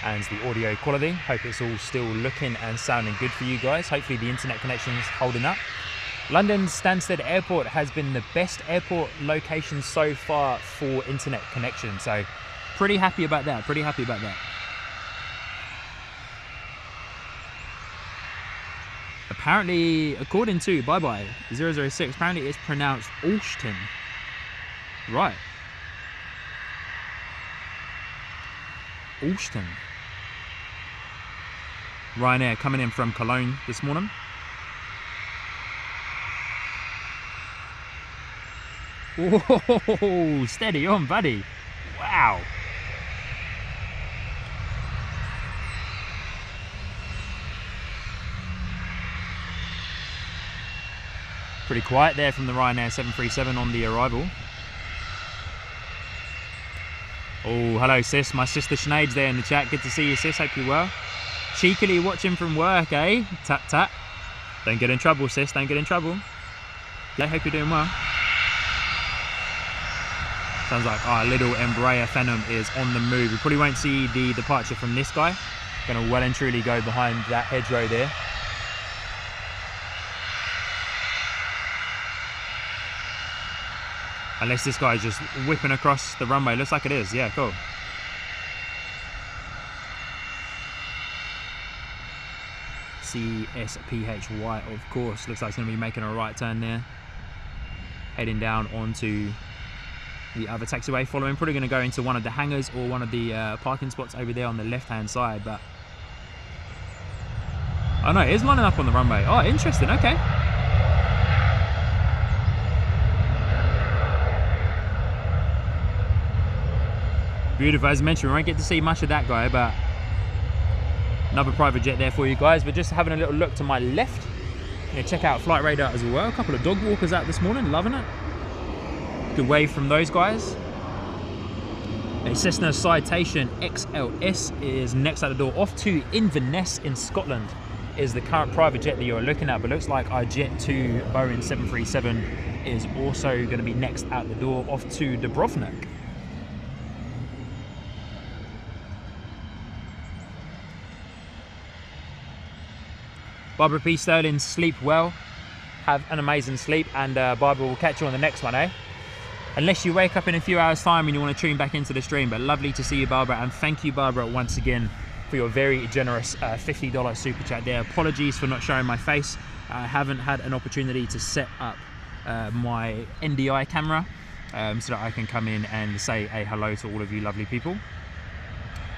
and the audio quality. Hope it's all still looking and sounding good for you guys. Hopefully the internet connection is holding up. London Stansted Airport has been the best airport location so far for internet connection. So pretty happy about that, Apparently, according to Bye 006, apparently it's pronounced Alston. Right. Alston. Ryanair coming in from Cologne this morning. Whoa, steady on, buddy. Wow. Pretty quiet there from the Ryanair 737 on the arrival. Oh, hello sis, my sister Sinead's there in the chat. Good to see you, sis, hope you're well. Cheekily watching from work, eh? Tap tap. Don't get in trouble, sis, don't get in trouble. Yeah, hope you're doing well. Sounds like our little Embraer Phenom is on the move. We probably won't see the departure from this guy. Gonna well and truly go behind that hedgerow there. Unless this guy's just whipping across the runway. Looks like it is. Yeah, cool. CSPHY, of course. Looks like it's going to be making a right turn there. Heading down onto the other taxiway following. Probably going to go into one of the hangars or one of the parking spots over there on the left-hand side. But oh no, it is lining up on the runway. Oh, interesting. Okay. Beautiful. As mentioned, we won't get to see much of that guy, but another private jet there for you guys. We're just having a little look to my left. Check out Flight Radar as well. A couple of dog walkers out this morning, loving it. Good wave from those guys. A Cessna Citation XLS is next out the door. Off to Inverness in Scotland is the current private jet that you're looking at, but looks like our Jet 2 Boeing 737 is also going to be next out the door, off to Dubrovnik. Barbara P. Sterling, sleep well, have an amazing sleep, and Barbara will catch you on the next one, eh? Unless you wake up in a few hours time and you want to tune back into the stream. But lovely to see you, Barbara, and thank you, Barbara, once again for your very generous $50 super chat there. Apologies for not showing my face. I haven't had an opportunity to set up my NDI camera so that I can come in and say a hello to all of you lovely people.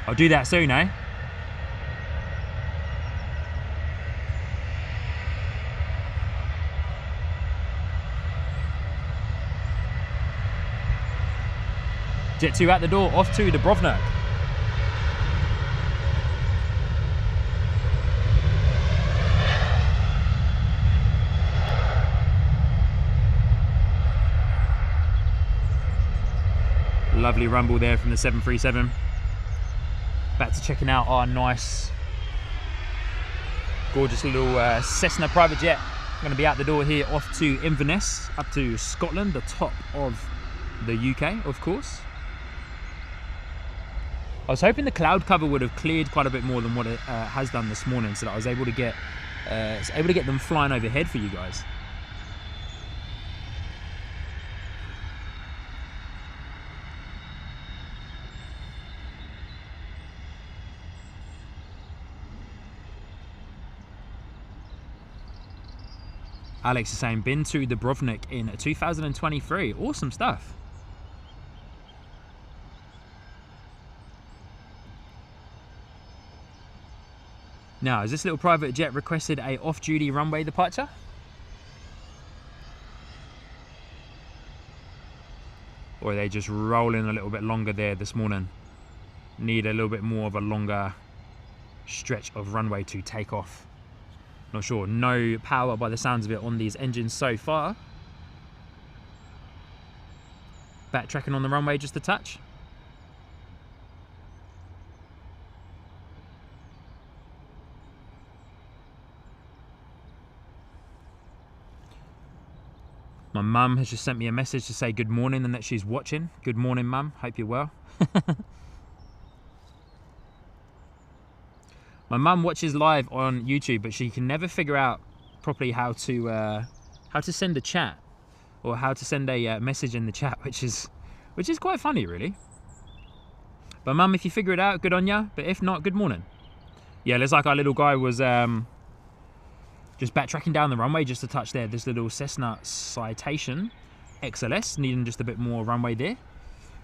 I'll do that soon, eh? Jet 2 at the door, off to Dubrovnik. Lovely rumble there from the 737. Back to checking out our nice, gorgeous little Cessna private jet. Going to be out the door here, off to Inverness, up to Scotland, the top of the UK, of course. I was hoping the cloud cover would have cleared quite a bit more than what it has done this morning, so that I was able to get them flying overhead for you guys. Alex is saying, been to Dubrovnik in 2023. Awesome stuff. Now, has this little private jet requested a off-duty runway departure? Or are they just rolling a little bit longer there this morning? Need a little bit more of a longer stretch of runway to take off. Not sure. No power by the sounds of it on these engines so far. Backtracking on the runway just a touch. My mum has just sent me a message to say good morning and that she's watching. Good morning, mum. Hope you're well. My mum watches live on YouTube, but she can never figure out properly how to send a chat or how to send a message in the chat, which is quite funny, really. But mum, if you figure it out, good on ya. But if not, good morning. Yeah, looks like our little guy was just backtracking down the runway just a touch there. This little Cessna Citation XLS needing just a bit more runway there.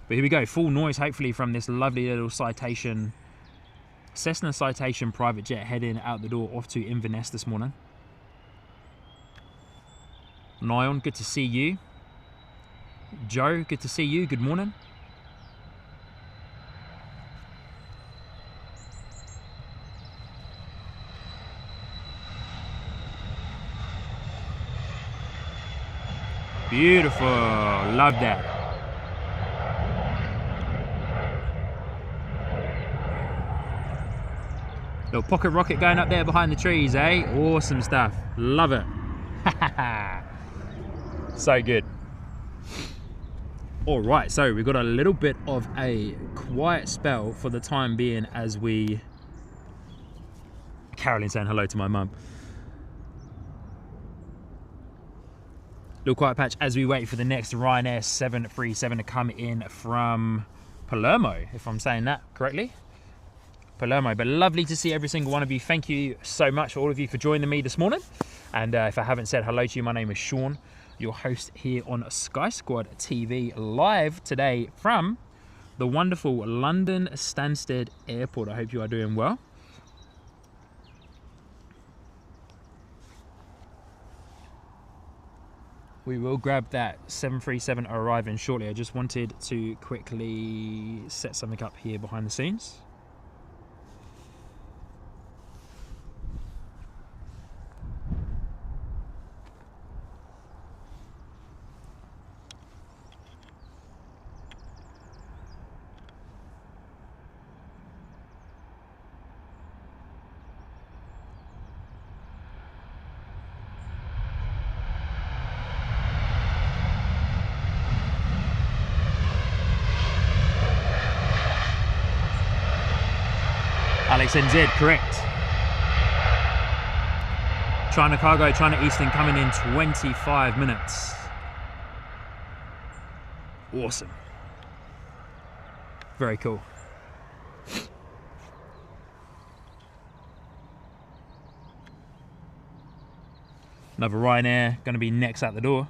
But here we go, full noise hopefully from this lovely little Cessna Citation private jet heading out the door, off to Inverness this morning. Nyon, good to see you. Joe, good to see you. Good morning. Beautiful, love that. Little pocket rocket going up there behind the trees, eh? Awesome stuff, love it. So good. All right, so we've got a little bit of a quiet spell for the time being as we... Carolyn saying hello to my mum. Little quiet patch as we wait for the next Ryanair 737 to come in from Palermo, if I'm saying that correctly. Palermo. But lovely to see every single one of you. Thank you so much, all of you, for joining me this morning. And if I haven't said hello to you, my name is Sean, your host here on Sky Squad TV, live today from the wonderful London Stansted Airport. I hope you are doing well. We will grab that 737 arriving shortly. I just wanted to quickly set something up here behind the scenes. Alex NZ, correct. China Cargo, China Eastern coming in 25 minutes. Awesome. Very cool. Another Ryanair going to be next out the door.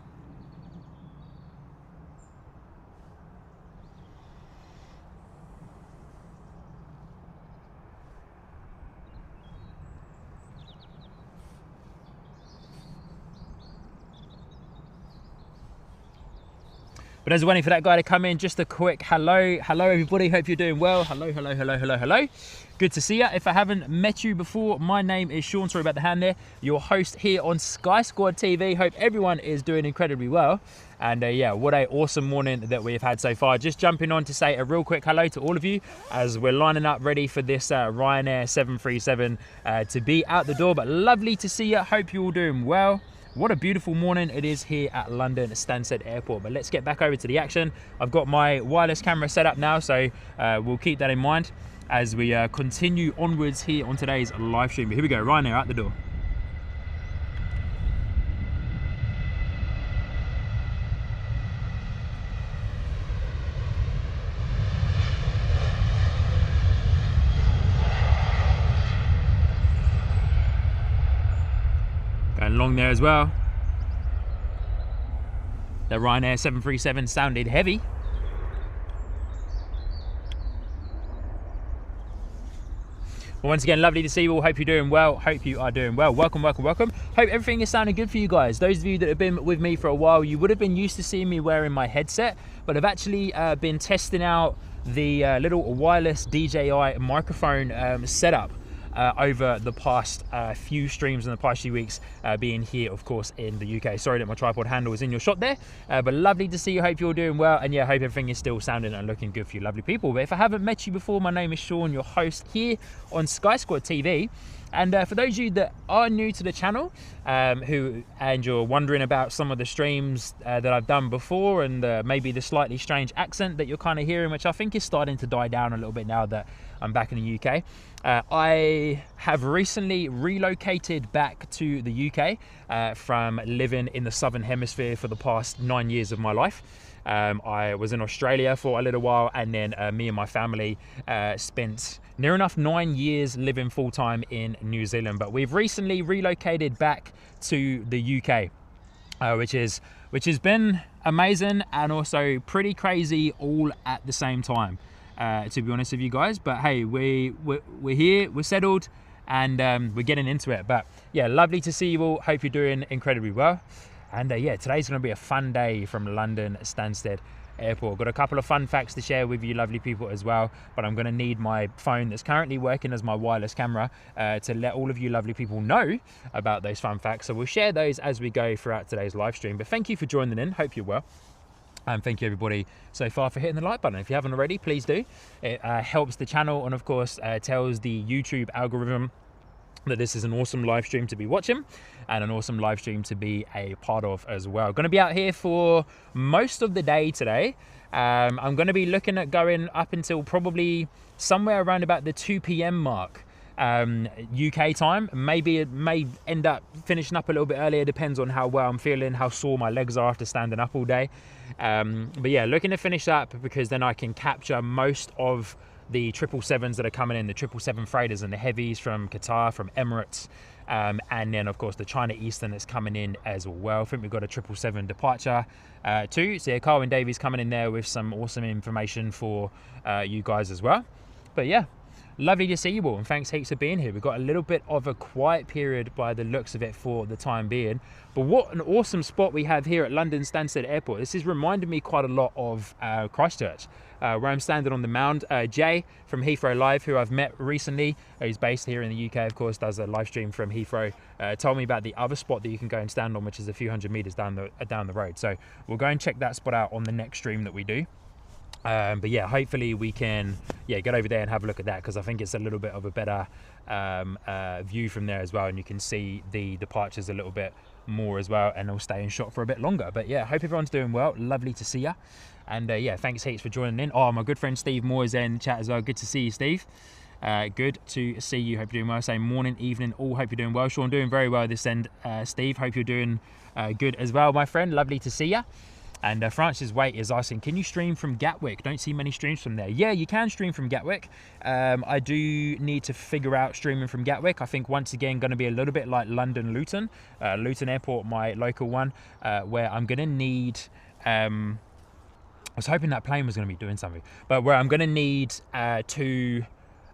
But as we're waiting for that guy to come in, just a quick hello. Hello, everybody. Hope you're doing well. Hello, hello, hello, hello, hello. Good to see you. If I haven't met you before, my name is Sean. Sorry about the hand there. Your host here on Sky Squad TV. Hope everyone is doing incredibly well. And yeah, what a awesome morning that we've had so far. Just jumping on to say a real quick hello to all of you as we're lining up ready for this Ryanair 737 to be out the door. But lovely to see you. Hope you're all doing well. What a beautiful morning it is here at London Stansted Airport. But let's get back over to the action. I've got my wireless camera set up now, so we'll keep that in mind as we continue onwards here on today's live stream. But here we go, Ryanair out the door. Going long there as well. The Ryanair 737 sounded heavy. Well, once again, lovely to see you all. Hope you're doing well. Hope you are doing well. Welcome, welcome, welcome. Hope everything is sounding good for you guys. Those of you that have been with me for a while, you would have been used to seeing me wearing my headset, but I've actually been testing out the little wireless DJI microphone setup over the past few streams in the past few weeks, being here, of course, in the UK. Sorry that my tripod handle is in your shot there, but lovely to see you. Hope you're doing well, and yeah, hope everything is still sounding and looking good for you lovely people. But if I haven't met you before, my name is Sean, your host here on Sky Squad TV. And for those of you that are new to the channel, and you're wondering about some of the streams that I've done before, and maybe the slightly strange accent that you're kind of hearing, which I think is starting to die down a little bit now that I'm back in the UK. I have recently relocated back to the UK from living in the Southern Hemisphere for the past 9 years of my life. I was in Australia for a little while, and then me and my family spent near enough 9 years living full-time in New Zealand. But we've recently relocated back to the UK, which has been amazing and also pretty crazy all at the same time, to be honest with you guys. But hey, we're here, we're settled, and we're getting into it. But yeah, lovely to see you all. Hope you're doing incredibly well. And yeah, today's going to be a fun day from London Stansted Airport. Got a couple of fun facts to share with you lovely people as well, but I'm going to need my phone that's currently working as my wireless camera to let all of you lovely people know about those fun facts. So we'll share those as we go throughout today's live stream. But thank you for joining in. Hope you're well. And thank you everybody so far for hitting the like button. If you haven't already, please do. It helps the channel, and of course tells the YouTube algorithm that this is an awesome live stream to be watching and an awesome live stream to be a part of as well. Going to be out here for most of the day today. I'm going to be looking at going up until probably somewhere around about the 2 p.m. mark, UK time. Maybe it may end up finishing up a little bit earlier, depends on how well I'm feeling, how sore my legs are after standing up all day. But yeah, looking to finish up because then I can capture most of the 777s that are coming in, the 777 freighters and the heavies from Qatar, from Emirates, and then of course the China Eastern that's coming in as well. I think we've got a 777 departure too. So yeah, Carwyn Davies coming in there with some awesome information for you guys as well. But yeah, lovely to see you all, and thanks heaps for being here. We've got a little bit of a quiet period by the looks of it for the time being, but what an awesome spot we have here at London Stansted Airport. This is reminding me quite a lot of Christchurch, where I'm standing on the mound. Jay from Heathrow Live, who I've met recently, he's based here in the UK, of course, does a live stream from Heathrow, told me about the other spot that you can go and stand on, which is a few hundred meters down the road. So we'll go and check that spot out on the next stream that we do. But yeah, hopefully we can get over there and have a look at that, because I think it's a little bit of a better view from there as well, and you can see the departures a little bit more as well, and they'll stay in shot for a bit longer. But yeah, hope everyone's doing well. Lovely to see you, and yeah, thanks heaps for joining in. Oh, my good friend Steve Moore is there in the chat as well. Good to see you, Steve. Good to see you. Hope you're doing well. Say morning, evening, all hope you're doing well. Sean, doing very well this end. Steve, hope you're doing good as well, my friend. Lovely to see you. And Francis Waite is asking, can you stream from Gatwick? Don't see many streams from there. Yeah, you can stream from Gatwick. I do need to figure out streaming from Gatwick. I think once again going to be a little bit like London Luton. Luton Airport, my local one, where I'm going to need... I was hoping that plane was going to be doing something, but where I'm going to need to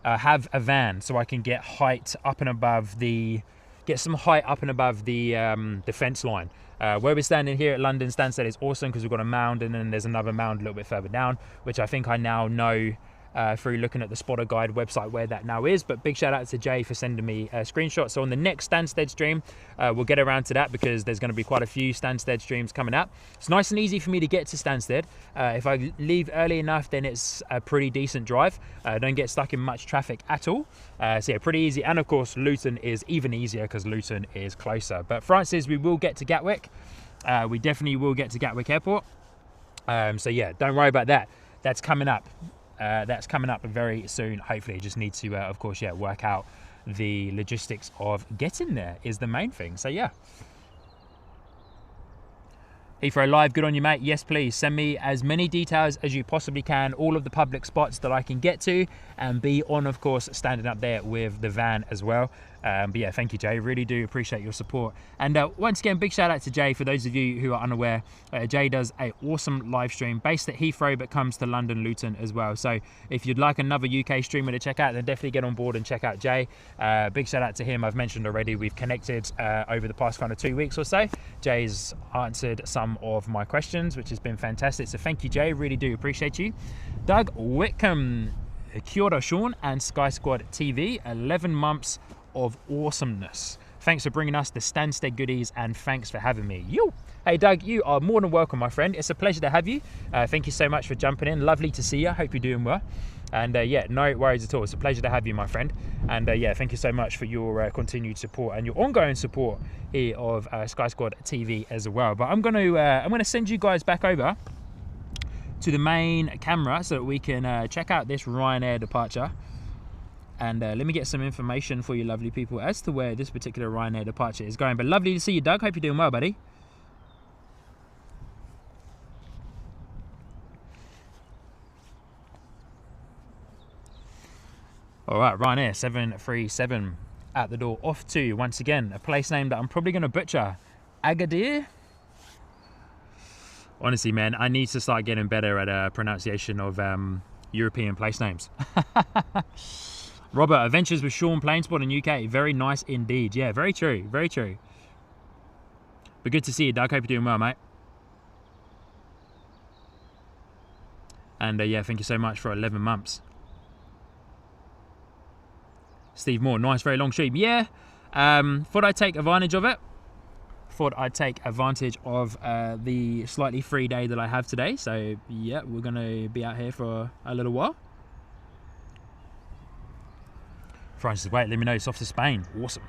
have a van so I can get height up and above the... get some height up and above the fence line. Where we're standing here at London Stansted is awesome, because we've got a mound, and then there's another mound a little bit further down, which I think I now know through looking at the Spotter Guide website where that now is. But big shout out to Jay for sending me a screenshot. So on the next Stansted stream, we'll get around to that, because there's going to be quite a few Stansted streams coming up. It's nice and easy for me to get to Stansted. If I leave early enough, then it's a pretty decent drive. Don't get stuck in much traffic at all. So yeah, pretty easy. And of course, Luton is even easier because Luton is closer. But Francis, we will get to Gatwick. We definitely will get to Gatwick Airport. So yeah, don't worry about that. That's coming up. That's coming up very soon. Hopefully, just need to, of course, yeah, work out the logistics of getting there is the main thing. So yeah. Heathrow Live, good on you, mate. Yes, please send me as many details as you possibly can, all of the public spots that I can get to, and be on, of course, standing up there with the van as well. But yeah, thank you, Jay. Really do appreciate your support. And once again, big shout out to Jay. For those of you who are unaware, Jay does an awesome live stream based at Heathrow, but comes to London Luton as well. So if you'd like another UK streamer to check out, then definitely get on board and check out Jay. Big shout out to him. I've mentioned already, we've connected over the past kind of 2 weeks or so. Jay's answered some of my questions, which has been fantastic. So thank you, Jay. Really do appreciate you. Doug Whitcomb, kia ora, Sean, and Sky Squad TV. 11 months of awesomeness. Thanks for bringing us the Stansted goodies, and thanks for having me. Yo! Hey Doug, you are more than welcome, my friend. It's a pleasure to have you. Thank you so much for jumping in. Lovely to see you. Hope you're doing well. And yeah, no worries at all. It's a pleasure to have you, my friend. And yeah, thank you so much for your continued support and your ongoing support here of Sky Squad TV as well. But I'm gonna send you guys back over to the main camera so that we can check out this Ryanair departure. And let me get some information for you lovely people as to where this particular Ryanair departure is going. But lovely to see you, Doug. Hope you're doing well, buddy. All right, Ryanair 737 at the door, off to, once again, a place name that I'm probably going to butcher. Agadir? Honestly, man, I need to start getting better at pronunciation of European place names. Robert, Adventures with Sean, Planespot in UK. Very nice indeed. Yeah, very true. Very true. But good to see you, Doug. Hope you're doing well, mate. And yeah, thank you so much for 11 months. Steve Moore, nice, very long stream. Yeah, thought I'd take advantage of it. Thought I'd take advantage of the slightly free day that I have today. So yeah, we're going to be out here for a little while. Francis, wait, let me know it's off to Spain. Awesome.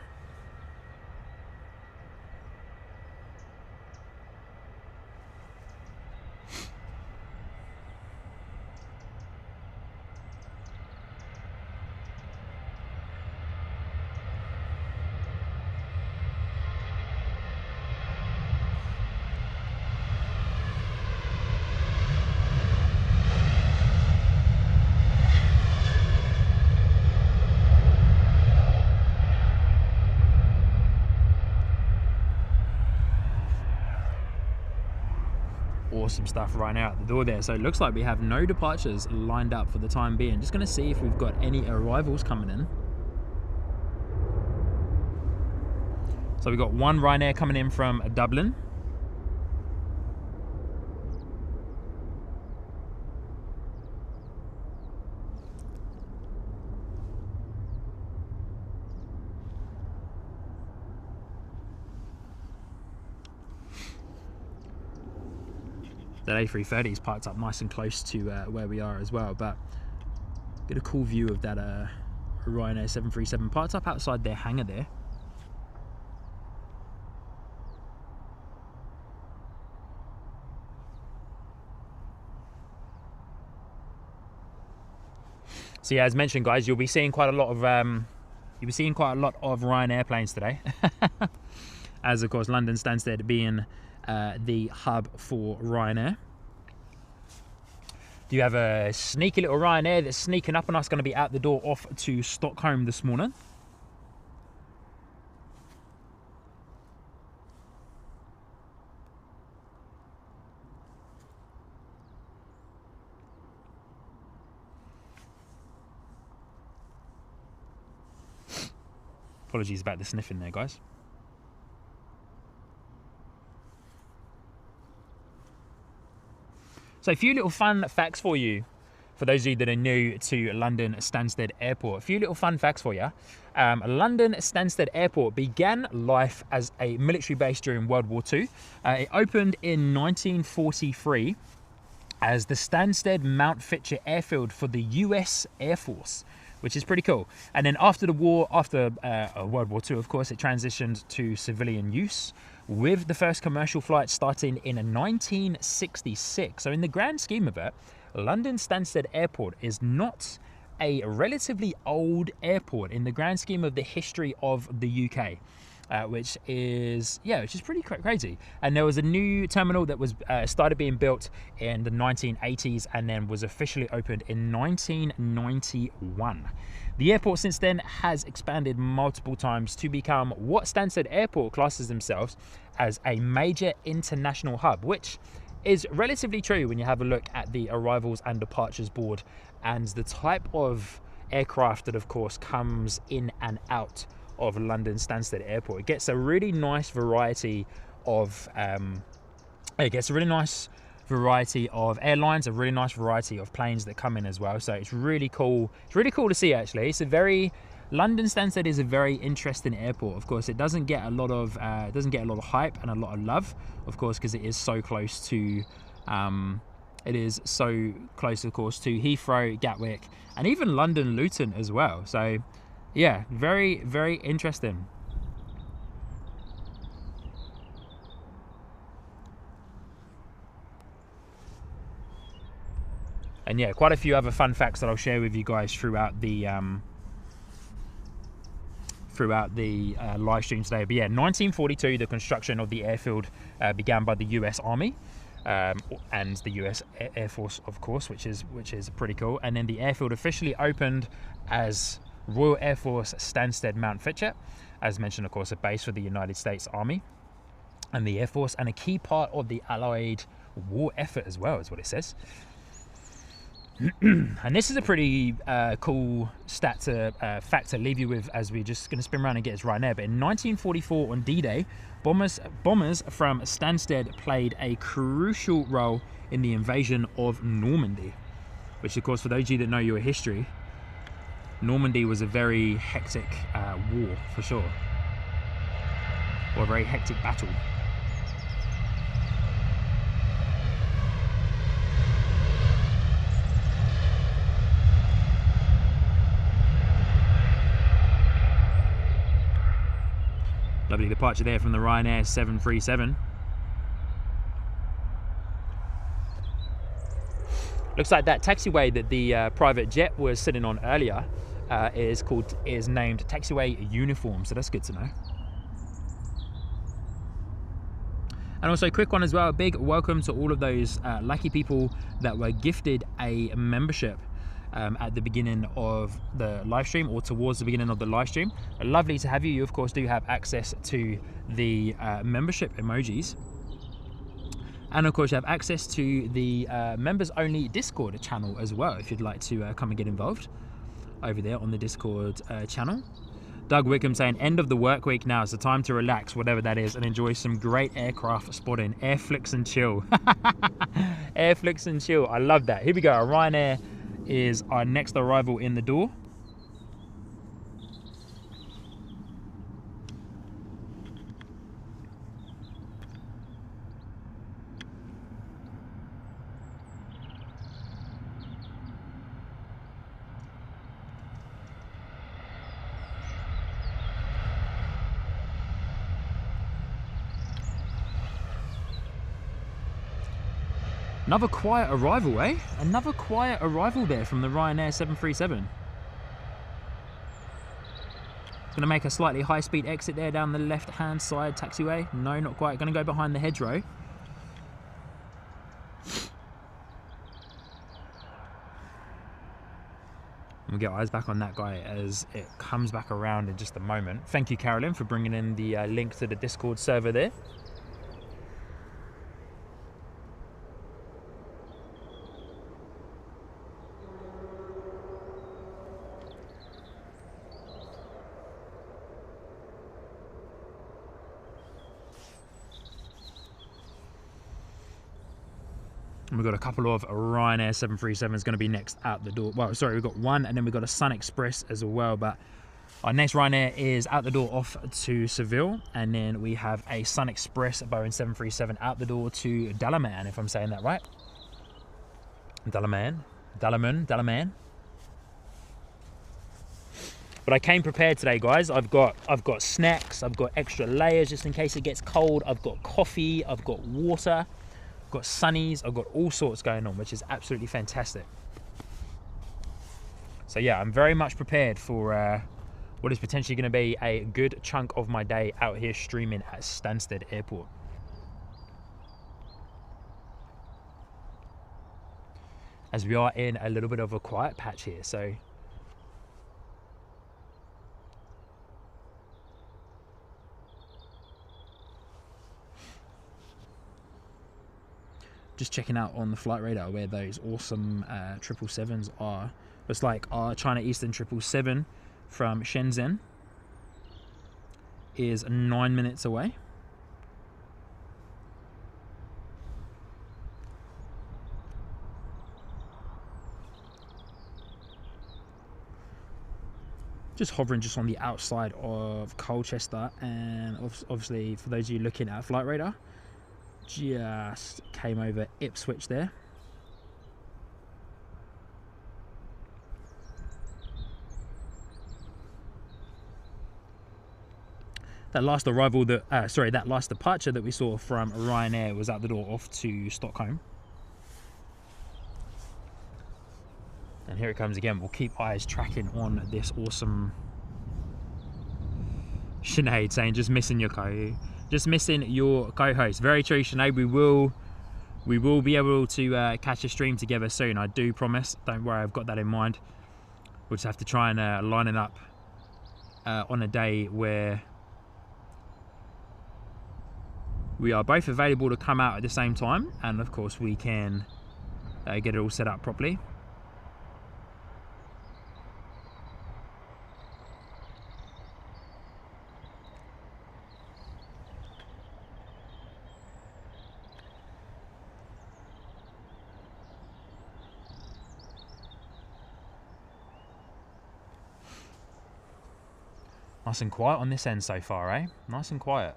awesome stuff right now at the door there. So it looks like we have no departures lined up for the time being. Just going to see if we've got any arrivals coming in. So we've got one Ryanair coming in from Dublin. That A330 is parked up nice and close to where we are as well, but get a cool view of that Ryanair 737 parked up outside their hangar there. So yeah, as mentioned, guys, you'll be seeing quite a lot of Ryanair airplanes today, as of course London Stansted being the hub for Ryanair. Do you have a sneaky little Ryanair that's sneaking up on us, going to be out the door off to Stockholm this morning? Apologies about the sniffing there, guys. So a few little fun facts for you, for those of you that are new to London Stansted Airport. A few little fun facts for you. London Stansted Airport began life as a military base during World War II. It opened in 1943 as the Stansted Mount Fitcher Airfield for the US Air Force, which is pretty cool. And then after the war, after World War II, of course, it transitioned to civilian use, with the first commercial flight starting in 1966. So in the grand scheme of it, London Stansted Airport is not a relatively old airport in the grand scheme of the history of the UK. Which is pretty crazy. And there was a new terminal that was started being built in the 1980s and then was officially opened in 1991. The airport since then has expanded multiple times to become what Stansted Airport classes themselves as a major international hub, which is relatively true when you have a look at the arrivals and departures board and the type of aircraft that of course comes in and out of London Stansted Airport. It gets a really nice variety of airlines, a really nice variety of planes that come in as well. So it's really cool. It's really cool to see, actually. London Stansted is a very interesting airport. Of course, it doesn't get a lot of hype and a lot of love, of course, because it is so close to of course, to Heathrow, Gatwick, and even London Luton as well. So yeah, very, very interesting. And yeah, quite a few other fun facts that I'll share with you guys throughout the live stream today. But yeah, 1942, the construction of the airfield began by the US Army and the US Air Force, of course, which is pretty cool. And then the airfield officially opened as Royal Air Force Stansted Mount Fitcher, as mentioned, of course, a base for the United States Army and the Air Force, and a key part of the Allied war effort as well, is what it says. And this is a pretty cool fact to leave you with, as we're just going to spin around and get us right now. But in 1944 on D-Day, bombers from Stansted played a crucial role in the invasion of Normandy, which, of course, for those of you that know your history, Normandy was a very hectic war, for sure, or a very hectic battle. Lovely departure there from the Ryanair 737. Looks like that taxiway that the private jet was sitting on earlier is named Taxiway Uniform, so that's good to know. And also, a quick one as well, a big welcome to all of those lucky people that were gifted a membership at the beginning of the live stream, or towards the beginning of the live stream. Lovely to have you. You, of course, do have access to the membership emojis. And of course, you have access to the members only Discord channel as well, if you'd like to come and get involved over there on the Discord channel. Doug Wickham saying, end of the work week now, so time to relax, whatever that is, and enjoy some great aircraft spotting. Air flicks and chill. Air flicks and chill. I love that. Here we go. Ryanair is our next arrival in the door. Another quiet arrival, eh? Another quiet arrival there from the Ryanair 737. Gonna make a slightly high-speed exit there down the left-hand side taxiway. No, not quite. Gonna go behind the hedgerow. We'll get eyes back on that guy as it comes back around in just a moment. Thank you, Carolyn, for bringing in the link to the Discord server there. And we've got a couple of Ryanair 737s going to be next out the door. Well, sorry, we've got one, and then we've got a Sun Express as well. But our next Ryanair is out the door off to Seville. And then we have a Sun Express, a Boeing 737 out the door to Dalaman, if I'm saying that right. Dalaman. But I came prepared today, guys. I've got snacks, I've got extra layers just in case it gets cold. I've got coffee, I've got water. I've got sunnies, I've got all sorts going on, which is absolutely fantastic. So yeah, I'm very much prepared for what is potentially going to be a good chunk of my day out here streaming at Stansted Airport. As we are in a little bit of a quiet patch here, so just checking out on the flight radar where those awesome 777s are. It's like our China Eastern 777 from Shenzhen is 9 minutes away. Just hovering just on the outside of Colchester, and obviously for those of you looking at flight radar, just came over Ipswich there. That last arrival that that last departure that we saw from Ryanair was out the door off to Stockholm. And here it comes again. We'll keep eyes tracking on this awesome Sinead saying just missing your co-host. Very true, Sinead. We will be able to catch a stream together soon. I do promise. Don't worry, I've got that in mind. We'll just have to try and line it up on a day where we are both available to come out at the same time, and of course we can get it all set up properly. Nice and quiet on this end so far, eh? Nice and quiet.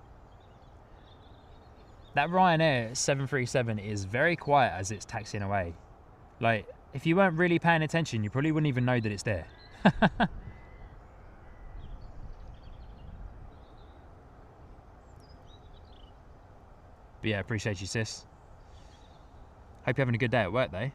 That Ryanair 737 is very quiet as it's taxiing away. Like, if you weren't really paying attention, you probably wouldn't even know that it's there. But yeah, appreciate you, sis. Hope you're having a good day at work, though.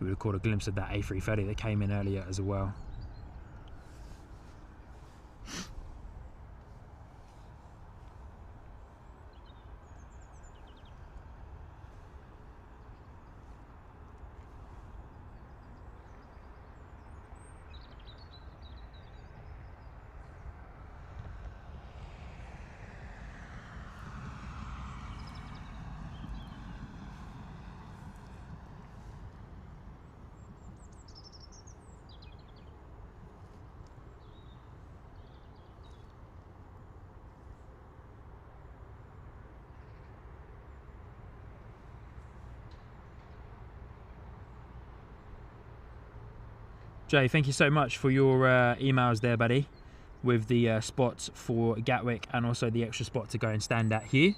we would have caught a glimpse of that A330 that came in earlier as well. Jay, thank you so much for your emails there, buddy, with the spots for Gatwick and also the extra spot to go and stand at here.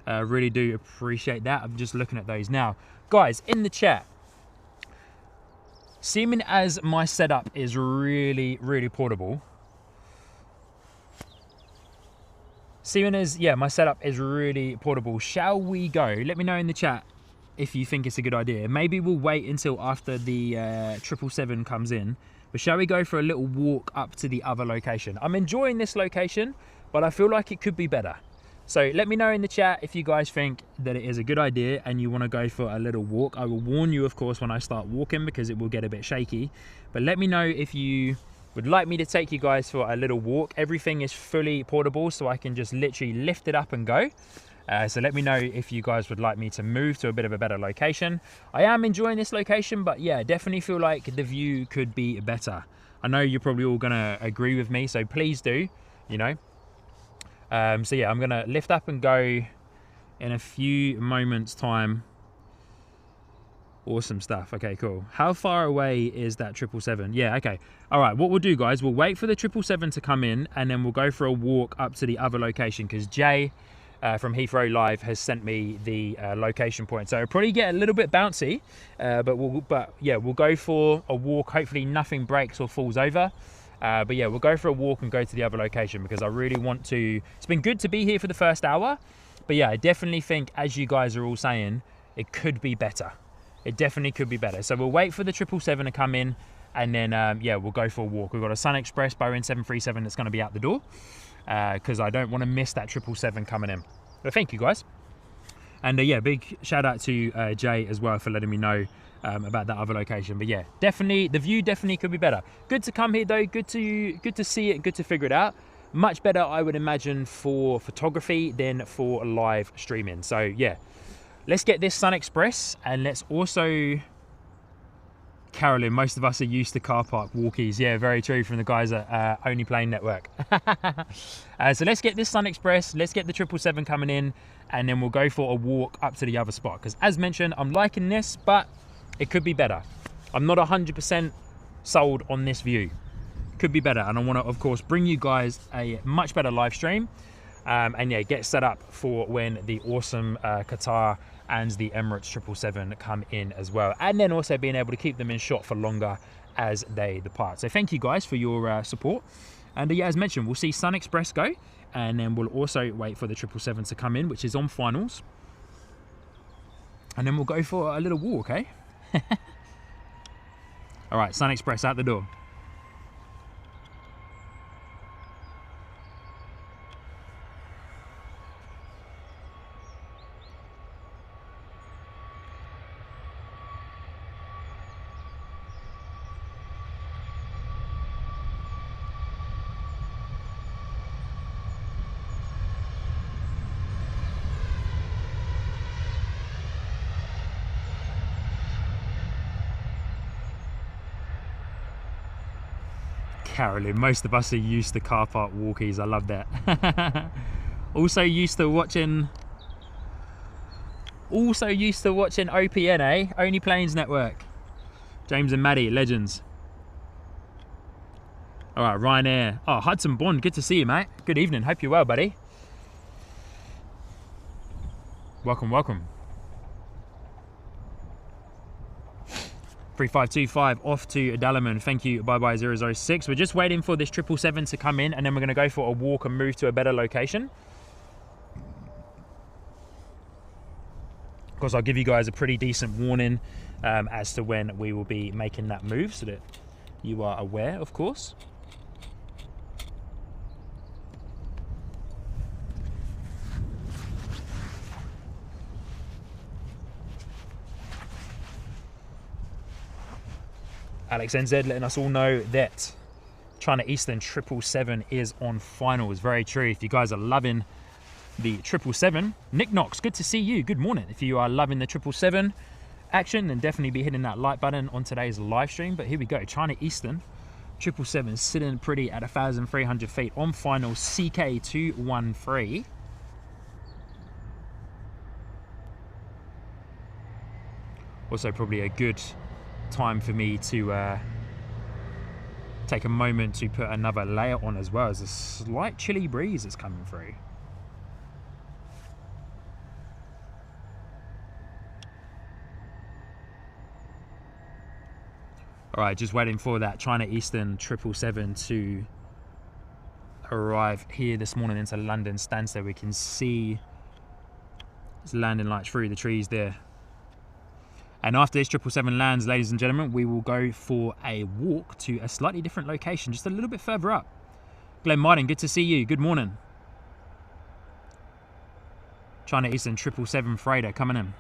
Really do appreciate that. I'm just looking at those now. Guys, in the chat, seeming as my setup is really, really portable, my setup is really portable, shall we go? Let me know in the chat if you think it's a good idea. Maybe we'll wait until after the 777 comes in, but shall we go for a little walk up to the other location? I'm enjoying this location, but I feel like it could be better. So let me know in the chat if you guys think that it is a good idea and you want to go for a little walk. I will warn you, of course, when I start walking, because it will get a bit shaky, but let me know if you would like me to take you guys for a little walk. Everything is fully portable, so I can just literally lift it up and go. So let me know if you guys would like me to move to a bit of a better location. I am enjoying this location, but yeah, definitely feel like the view could be better. I know you're probably all gonna agree with me, so please do, you know. So yeah, I'm gonna lift up and go in a few moments time. Awesome stuff. Okay, cool. How far away is that 777? Yeah, okay. All right, what we'll do, guys, we'll wait for the 777 to come in, and then we'll go for a walk up to the other location, because Jay from Heathrow Live has sent me the location point. So it'll probably get a little bit bouncy, but yeah, we'll go for a walk. Hopefully nothing breaks or falls over. But yeah, we'll go for a walk and go to the other location, because I really want to. It's been good to be here for the first hour, but yeah, I definitely think, as you guys are all saying, it could be better. It definitely could be better. So we'll wait for the 777 to come in, and then yeah, we'll go for a walk. We've got a Sun Express Boeing 737 that's going to be out the door, because I don't want to miss that 777 coming in. But thank you, guys. And yeah, big shout out to Jay as well for letting me know about that other location. But yeah, definitely the view definitely could be better. Good to come here though. Good to see it. Good to figure it out. Much better, I would imagine, for photography than for live streaming. So yeah, let's get this Sun Express, and let's also. Carolyn, most of us are used to car park walkies. Yeah, very true, from the guys at Only Plane Network. So let's get this Sun Express, let's get the 777 coming in, and then we'll go for a walk up to the other spot. Because as mentioned, I'm liking this, but it could be better. I'm not 100% sold on this view. Could be better, and I want to, of course, bring you guys a much better live stream, and yeah, get set up for when the awesome Qatar and the Emirates 777 come in as well, and then also being able to keep them in shot for longer as they depart. So thank you guys for your support, and yeah, as mentioned, we'll see Sun Express go, and then we'll also wait for the 777 to come in, which is on finals, and then we'll go for a little walk, okay? All right, Sun Express out the door. Carolyn, most of us are used to car park walkies. I love that. Also used to watching OPN, eh? Only Planes Network. James and Maddie, legends. All right, Ryanair. Oh, Hudson Bond, good to see you, mate. Good evening, hope you're well, buddy. Welcome, welcome. 3525 off to Dalaman. Thank you, bye-bye 006. We're just waiting for this 777 to come in, and then we're going to go for a walk and move to a better location. Of course, I'll give you guys a pretty decent warning as to when we will be making that move, so that you are aware, of course. Alex NZ letting us all know that China Eastern 777 is on finals. Very true. If you guys are loving the 777, Nick Knox, good to see you. Good morning. If you are loving the 777 action, then definitely be hitting that like button on today's live stream. But here we go. China Eastern 777 sitting pretty at 1,300 feet on finals, CK213. Also probably a good time for me to take a moment to put another layer on as well, as a slight chilly breeze is coming through. All right, just waiting for that China Eastern 777 to arrive here this morning into London Stansted. We can see it's landing lights through the trees there. And after this 777 lands, ladies and gentlemen, we will go for a walk to a slightly different location, just a little bit further up. Glenn Martin, good to see you. Good morning. China Eastern 777 freighter coming in.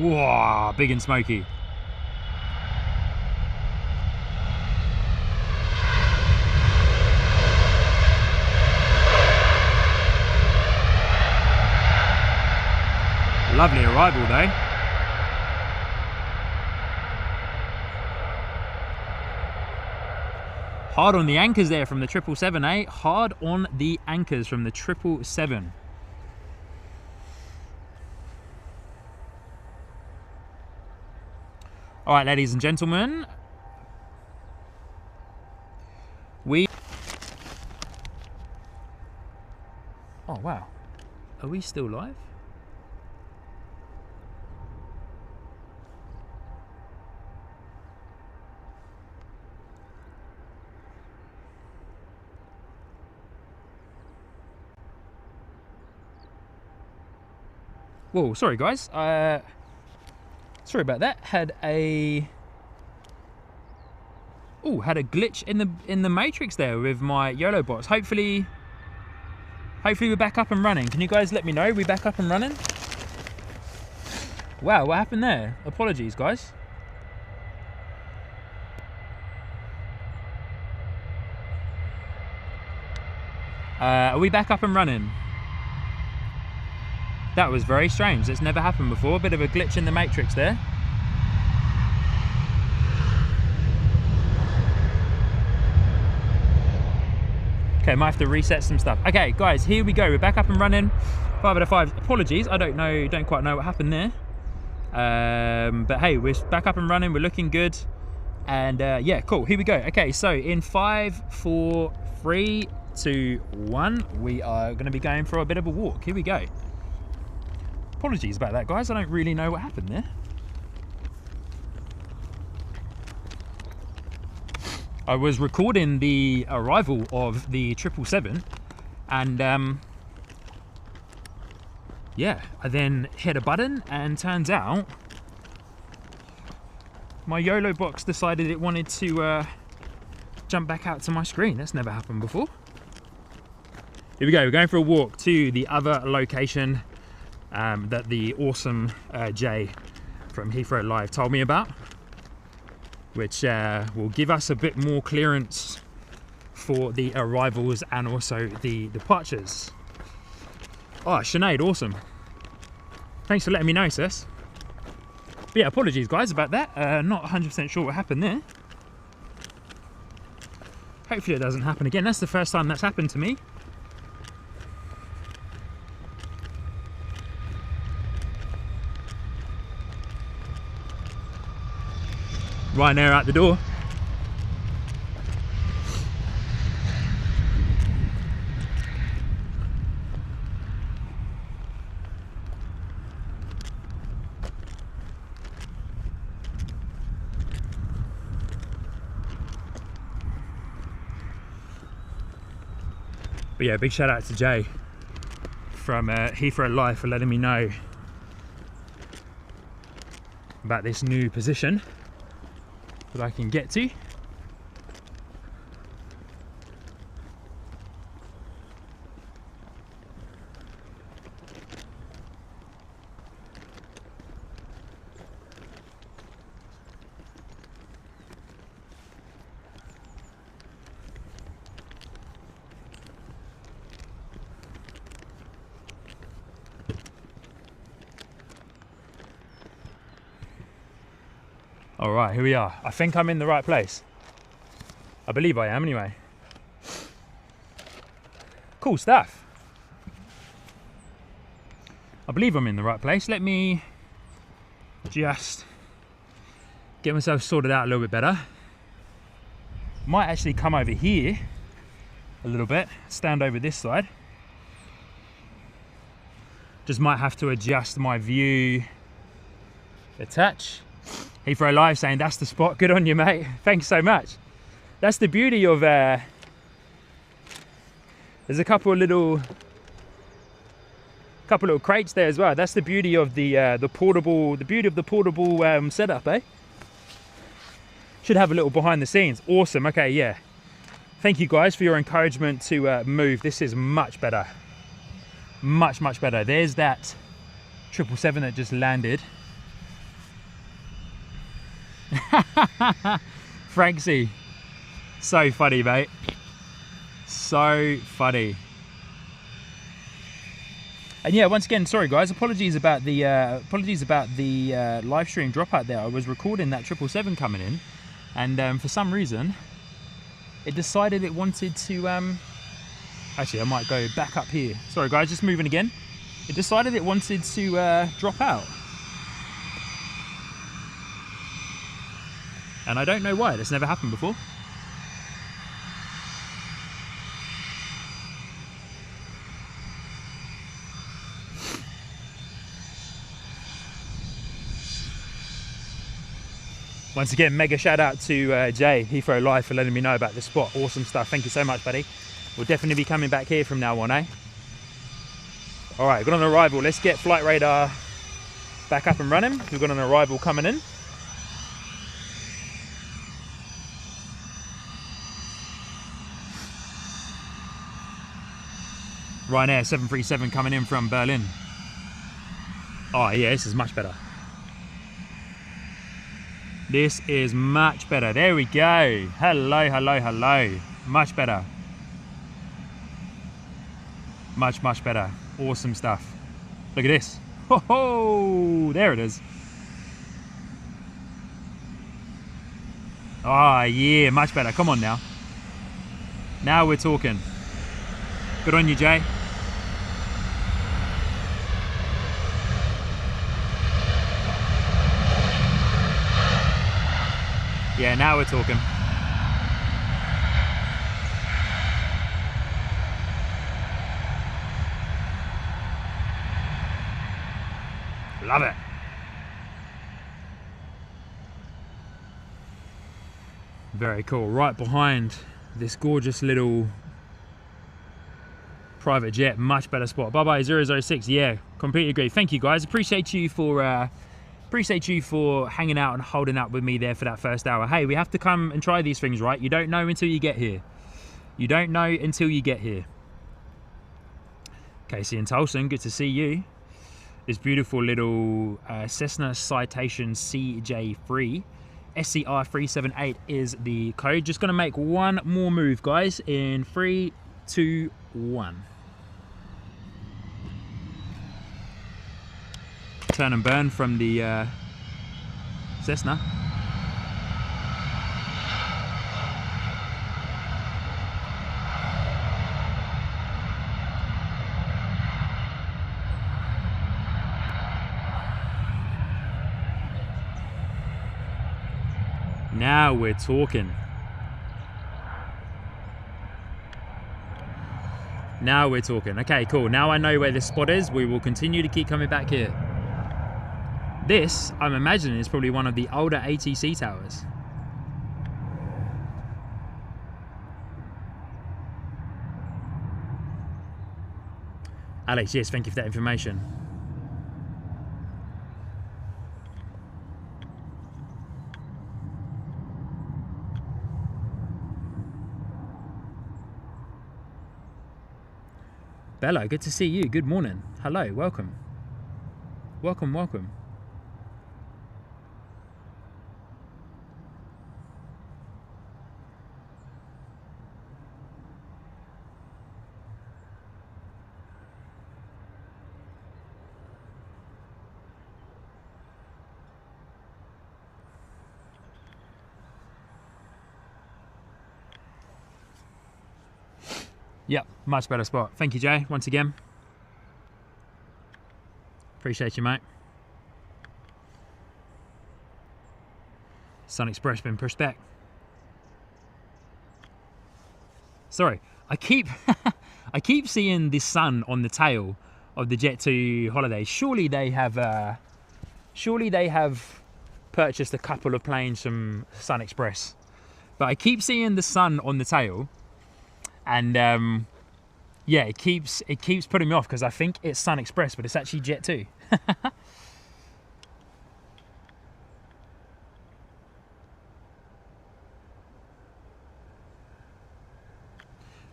Whoa, big and smoky. Lovely arrival though. Hard on the anchors there from the 777, eh? Hard on the anchors from the 777. All right, ladies and gentlemen. Oh, wow. Are we still live? Whoa, sorry guys. Sorry about that. Had a glitch in the matrix there with my YOLO box. Hopefully we're back up and running. Can you guys let me know we're back up and running? Wow, what happened there? Apologies, guys. Are we back up and running? That was very strange. It's never happened before. A bit of a glitch in the matrix there. Okay, might have to reset some stuff. Okay, guys, here we go. We're back up and running. 5 out of 5. Apologies, I don't quite know what happened there. But hey, we're back up and running. We're looking good. And yeah, cool. Here we go. Okay, so in 5, 4, 3, 2, 1, we are going to be going for a bit of a walk. Here we go. Apologies about that, guys. I don't really know what happened there. I was recording the arrival of the 777 and yeah, I then hit a button and turns out my YOLO box decided it wanted to jump back out to my screen. That's never happened before. Here we go. We're going for a walk to the other location that the awesome Jay from Heathrow Live told me about, which will give us a bit more clearance for the arrivals and also the departures. Oh, Sinead, awesome. Thanks for letting me know, sis. But yeah, apologies guys about that. Not 100% sure what happened there. Hopefully it doesn't happen again. That's the first time that's happened to me. Ryanair out the door. But yeah, big shout out to Jay from Heathrow Live for letting me know about this new position that I can get to. All right, here we are. I think I'm in the right place. I believe I am anyway. Cool stuff. I believe I'm in the right place. Let me just get myself sorted out a little bit better. Might actually come over here a little bit, stand over this side. Just might have to adjust my view a touch. Heathrow Live saying that's the spot. Good on you, mate. Thanks so much. That's the beauty of there's a couple of little crates there as well. That's the beauty of the portable setup, eh? Should have a little behind the scenes. Awesome. Okay, yeah. Thank you guys for your encouragement to move. This is much better. Much better. There's that 777 that just landed. Franksy, so funny, mate. So funny. And yeah, once again, sorry guys, apologies about the live stream dropout there. I was recording that 777 coming in, and for some reason, it decided it wanted to. Actually, I might go back up here. Sorry guys, just moving again. It decided it wanted to drop out. And I don't know why, that's never happened before. Once again, mega shout out to Jay, Heathrow Live, for letting me know about this spot. Awesome stuff, thank you so much, buddy. We'll definitely be coming back here from now on, eh? All right, got an arrival. Let's get flight radar back up and running. We've got an arrival coming in. Ryanair 737 coming in from Berlin. Oh yeah, this is much better. This is much better. There we go. Hello, hello, hello. Much better. Much better. Awesome stuff. Look at this. Ho ho! There it is. Ah, yeah, much better. Come on now. Now we're talking. Good on you, Jay. Yeah, now we're talking. Love it. Very cool. Right behind this gorgeous little private jet, much better spot. Bye bye 006. Yeah, completely agree. Thank you guys. Appreciate you for hanging out and holding up with me there for that first hour. Hey, we have to come and try these things, right? You don't know until you get here. You don't know until you get here. Casey and Tolson, good to see you. This beautiful little Cessna Citation CJ3 SCR378 is the code. Just gonna make one more move, guys, in 3, 2, 1. Turn and burn from the Cessna. Now we're talking. Now we're talking. Okay, cool. Now I know where this spot is. We will continue to keep coming back here. This, I'm imagining, is probably one of the older ATC towers. Alex, yes, thank you for that information. Bella, good to see you. Good morning. Hello, welcome. Welcome, welcome. Yep, much better spot. Thank you, Jay, once again. Appreciate you, mate. Sun Express been pushed back. Sorry, I keep I keep seeing the sun on the tail of the Jet2 holiday. Surely they have purchased a couple of planes from Sun Express. But I keep seeing the sun on the tail, and yeah, it keeps putting me off because I think it's Sun Express, but it's actually Jet2.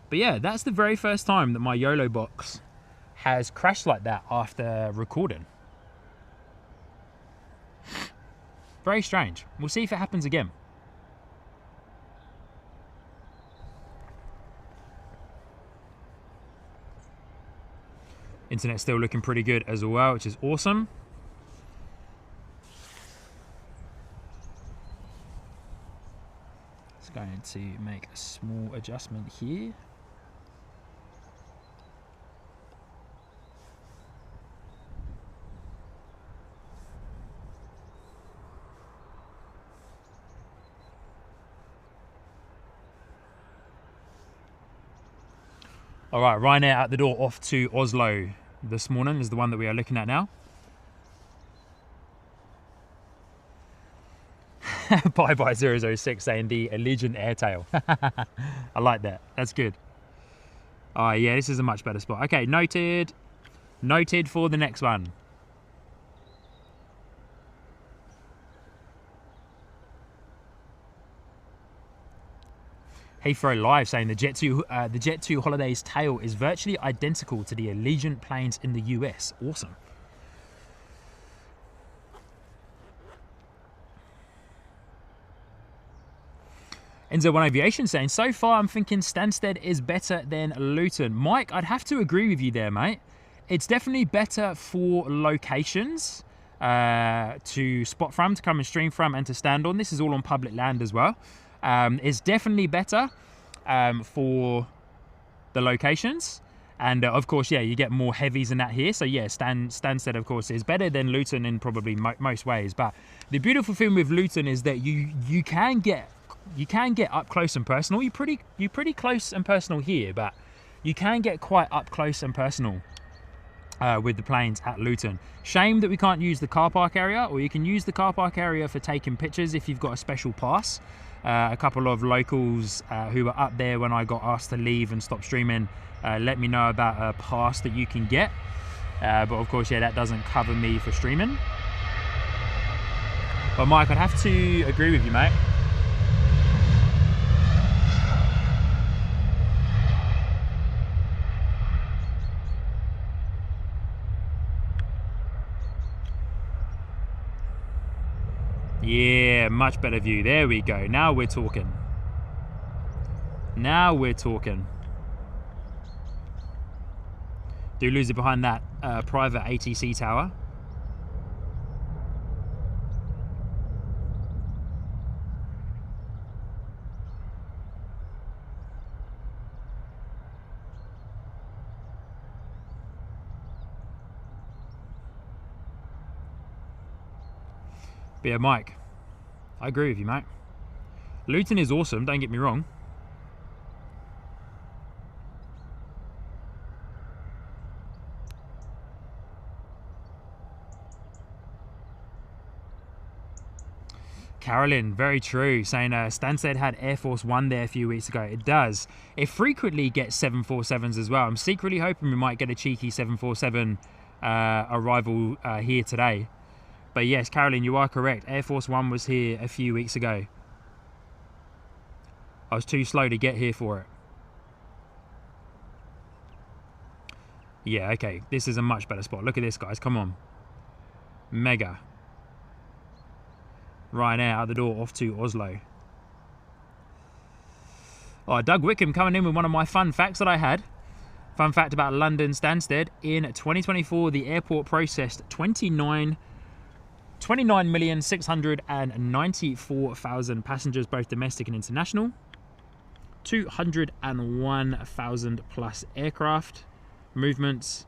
But yeah, that's the very first time that my YOLO box has crashed like that after recording. Very strange. We'll see if it happens again. Internet's still looking pretty good as well, which is awesome. Just going to make a small adjustment here. All right, Ryanair out the door, off to Oslo this morning is the one that we are looking at now. Bye bye 006 saying the Allegiant Airtail. I like that. That's good. Oh yeah, this is a much better spot. Okay, noted. Noted for the next one. Heathrow Live saying the Jet2 Holidays tail is virtually identical to the Allegiant planes in the US. Awesome. Enzo One Aviation saying, so far I'm thinking Stansted is better than Luton. Mike, I'd have to agree with you there, mate. It's definitely better for locations to spot from, to come and stream from, and to stand on. This is all on public land as well. It's definitely better for the locations, and of course, yeah, you get more heavies and that here. So yeah, Stansted of course is better than Luton in probably most ways. But the beautiful thing with Luton is that you can get up close and personal. You're pretty close and personal here, but you can get quite up close and personal with the planes at Luton. Shame that we can't use the car park area, or you can use the car park area for taking pictures if you've got a special pass. A couple of locals who were up there when I got asked to leave and stop streaming let me know about a pass that you can get. But of course, yeah, that doesn't cover me for streaming. But Mike, I'd have to agree with you, mate. Yeah, much better view. There we go. Now we're talking. Now we're talking. Do lose it behind that private ATC tower. But yeah, Mike, I agree with you, mate. Luton is awesome, don't get me wrong. Carolyn, very true, saying Stansted had Air Force One there a few weeks ago. It does. It frequently gets 747s as well. I'm secretly hoping we might get a cheeky 747 arrival here today. But yes, Carolyn, you are correct. Air Force One was here a few weeks ago. I was too slow to get here for it. Yeah, okay. This is a much better spot. Look at this, guys. Come on. Mega. Ryanair out the door, off to Oslo. Oh, Doug Wickham coming in with one of my fun facts that I had. Fun fact about London Stansted. In 2024, the airport processed 29,694,000 passengers, both domestic and international. 201,000 plus aircraft movements,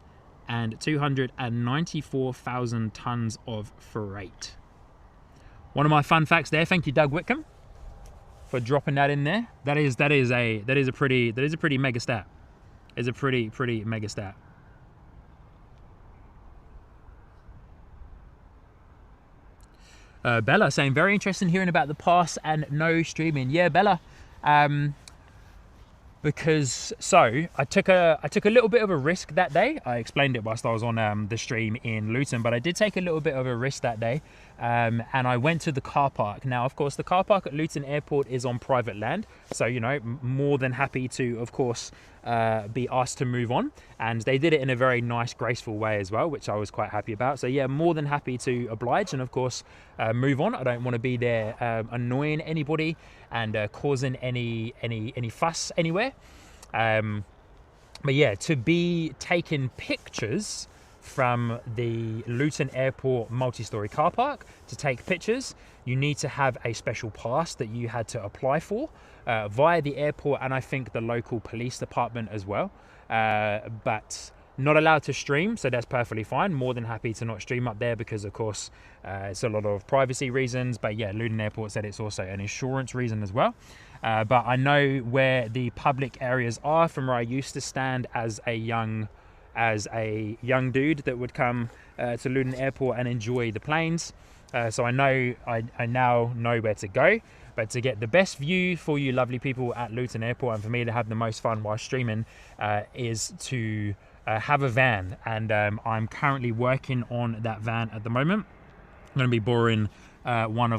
and 294,000 tons of freight. One of my fun facts there. Thank you, Doug Whitcomb, for dropping that in there. That is a pretty mega stat. It's a pretty mega stat. Bella saying very interesting hearing about the pass and no streaming. Yeah, Bella. Because I took a little bit of a risk that day. I explained it whilst I was on the stream in Luton, but I did take a little bit of a risk that day, and I went to the car park. Now, of course, the car park at Luton Airport is on private land, so you know, more than happy to, of course, be asked to move on, and they did it in a very nice, graceful way as well, which I was quite happy about. So yeah, more than happy to oblige and of course move on. I don't want to be there annoying anybody and causing any fuss anywhere. But yeah, to be taking pictures from the Luton Airport multi-storey car park, to take pictures, you need to have a special pass that you had to apply for via the airport and I think the local police department as well. But not allowed to stream, so that's perfectly fine. More than happy to not stream up there because, of course, it's a lot of privacy reasons. But yeah, Luton Airport said it's also an insurance reason as well. But I know where the public areas are from where I used to stand as a young dude that would come to Luton Airport and enjoy the planes. So I now know where to go. But to get the best view for you lovely people at Luton Airport and for me to have the most fun while streaming is to have a van. And I'm currently working on that van at the moment. I'm going to be borrowing one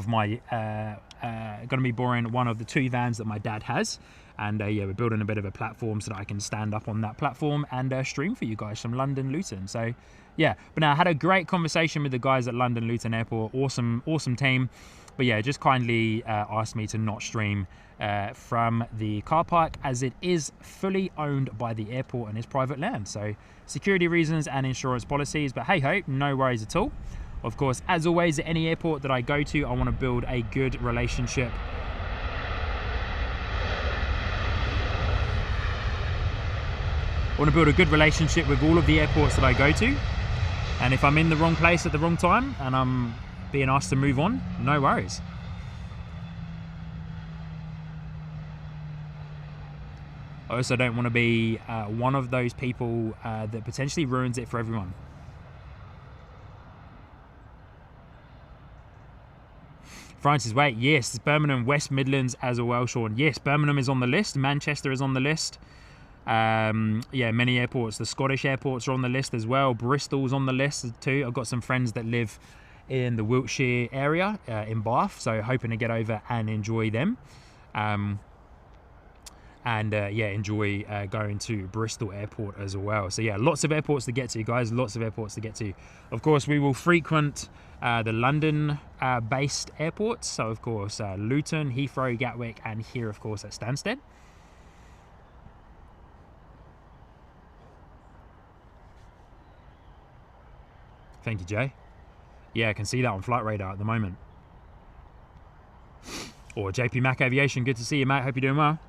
of the two vans that my dad has. And yeah, we're building a bit of a platform so that I can stand up on that platform and stream for you guys from London Luton. So yeah, but now I had a great conversation with the guys at London Luton Airport. Awesome team. But yeah, just kindly asked me to not stream from the car park as it is fully owned by the airport and is private land. So security reasons and insurance policies, but hey ho, no worries at all. Of course, as always, at any airport that I go to, I want to build a good relationship. I want to build a good relationship with all of the airports that I go to. And if I'm in the wrong place at the wrong time and I'm being asked to move on, no worries. I also don't want to be one of those people that potentially ruins it for everyone. Francis, wait, yes, Birmingham, West Midlands as well, Sean. Yes, Birmingham is on the list. Manchester is on the list. Yeah, many airports. The Scottish airports are on the list as well. Bristol's on the list too. I've got some friends that live in the Wiltshire area, in Bath, so hoping to get over and enjoy them. Yeah, enjoy going to Bristol Airport as well. So yeah, lots of airports to get to, guys. Lots of airports to get to. Of course, we will frequent the London-based airports. So of course, Luton, Heathrow, Gatwick, and here, of course, at Stansted. Thank you, Jay. Yeah, I can see that on Flight Radar at the moment. Or JP Mac Aviation, good to see you, mate. Hope you're doing well.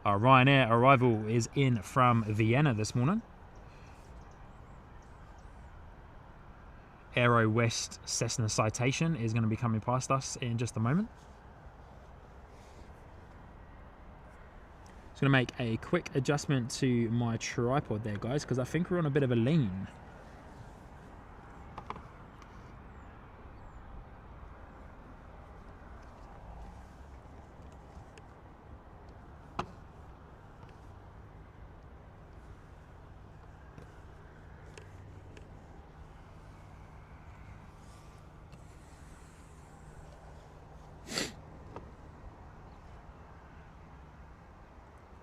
Our Ryanair arrival is in from Vienna this morning. Aero West Cessna Citation is going to be coming past us in just a moment. Just going to make a quick adjustment to my tripod there, guys, because I think we're on a bit of a lean.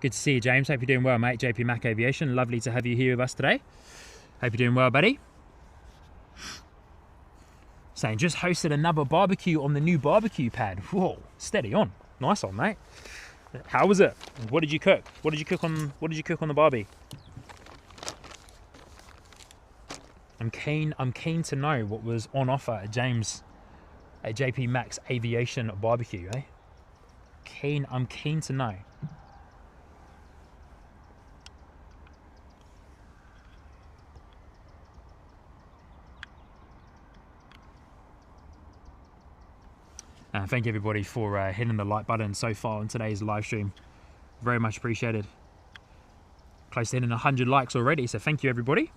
Good to see you, James. Hope you're doing well, mate. JP Mac Aviation. Lovely to have you here with us today. Hope you're doing well, buddy. Saying just hosted another barbecue on the new barbecue pad. Whoa, steady on. Nice one, mate. How was it? What did you cook? What did you cook on the barbie? I'm keen to know what was on offer at JP Mac's Aviation barbecue, eh? I'm keen to know. Thank you everybody for hitting the like button so far on today's live stream. Very much appreciated. Close to hitting 100 likes already, so thank you everybody.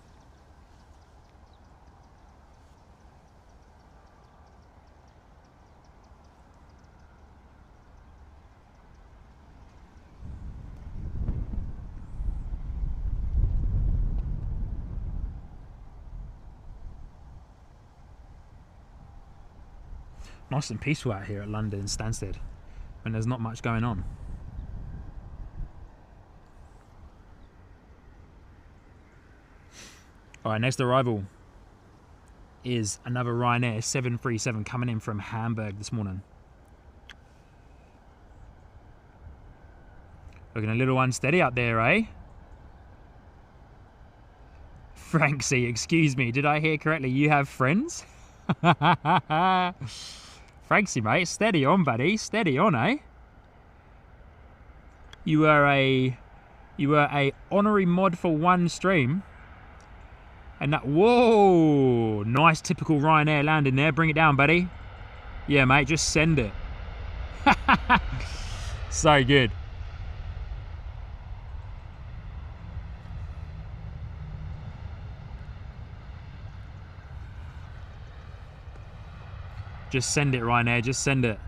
Nice and peaceful out here at London Stansted when there's not much going on. Alright, next arrival is another Ryanair 737 coming in from Hamburg this morning. Looking a little unsteady out there, eh? Franksy, excuse me, did I hear correctly? You have friends? Franksy, mate, steady on, buddy. Steady on, eh? You were a honorary mod for one stream. And that, whoa, nice typical Ryanair landing there. Bring it down, buddy. Yeah, mate, just send it. So good. Just send it, Ryanair, just send it.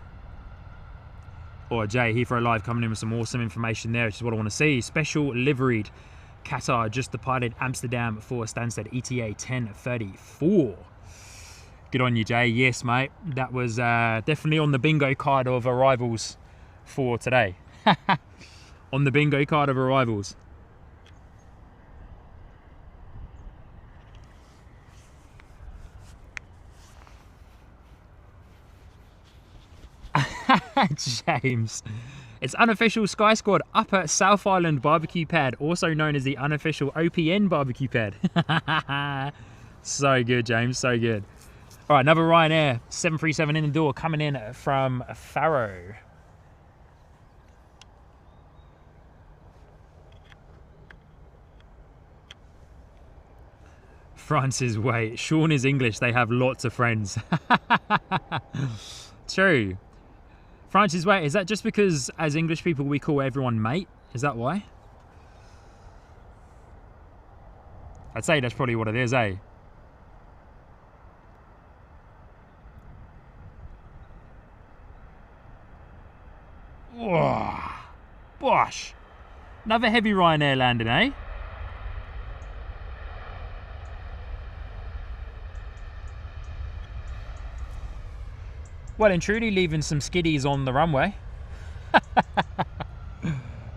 Or Jay, Heathrow Live coming in with some awesome information there, which is what I want to see. Special liveried Qatar just departed Amsterdam for Stansted, ETA 10:34. Good on you, Jay. Yes, mate. That was definitely on the bingo card of arrivals for today. On the bingo card of arrivals. James, it's unofficial Sky Squad Upper South Island barbecue pad, also known as the unofficial OPN barbecue pad. So good, James, so good. All right, another Ryanair 737 in the door coming in from Faro. France's way. Sean is English. They have lots of friends. True. France's way. Is that just because as English people we call everyone mate? Is that why? I'd say that's probably what it is, eh? Whoa. Bosh. Another heavy Ryanair landing, eh? Well and truly leaving some skiddies on the runway.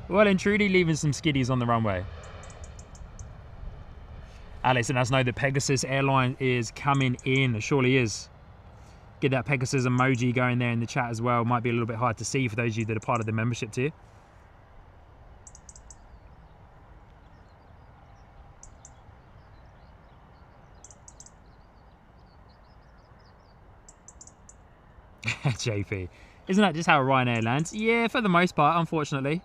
Well and truly leaving some skiddies on the runway. Alex, and us know that Pegasus Airline is coming in. It surely is. Get that Pegasus emoji going there in the chat as well. Might be a little bit hard to see for those of you that are part of the membership tier. JP, isn't that just how Ryanair lands? Yeah, for the most part, unfortunately.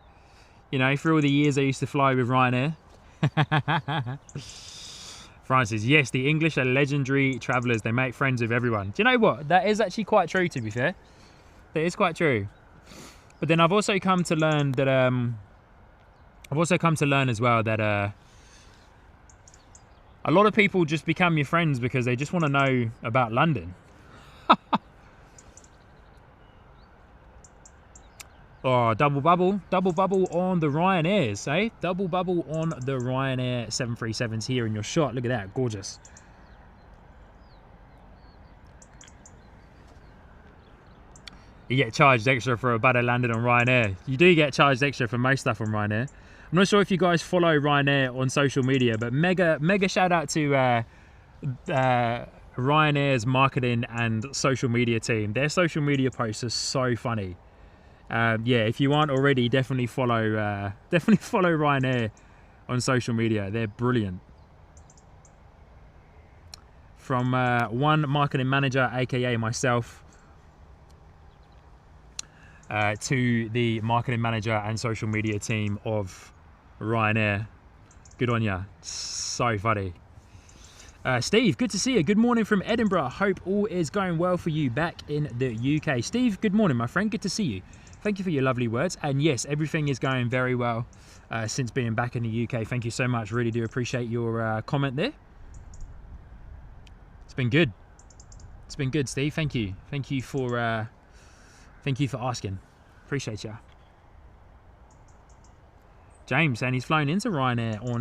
You know, for all the years I used to fly with Ryanair. Francis, yes, the English are legendary travellers. They make friends with everyone. Do you know what? That is actually quite true, to be fair. That is quite true. But then I've also come to learn that as well that a lot of people just become your friends because they just want to know about London. Oh, double bubble on the Ryanairs, eh? Double bubble on the Ryanair 737s here in your shot. Look at that, gorgeous. You get charged extra for a butter landed on Ryanair. You do get charged extra for most stuff on Ryanair. I'm not sure if you guys follow Ryanair on social media, but mega shout out to Ryanair's marketing and social media team. Their social media posts are so funny. Yeah, if you aren't already, definitely follow Ryanair on social media. They're brilliant. From one marketing manager, aka myself, to the marketing manager and social media team of Ryanair. Good on ya. So funny. Steve, good to see you. Good morning from Edinburgh. Hope all is going well for you back in the UK. Steve, good morning, my friend. Good to see you. Thank you for your lovely words. And yes, everything is going very well since being back in the UK. Thank you so much. Really do appreciate your comment there. It's been good. It's been good, Steve. Thank you. Thank you for asking. Appreciate you. James saying he's flown into Ryanair on,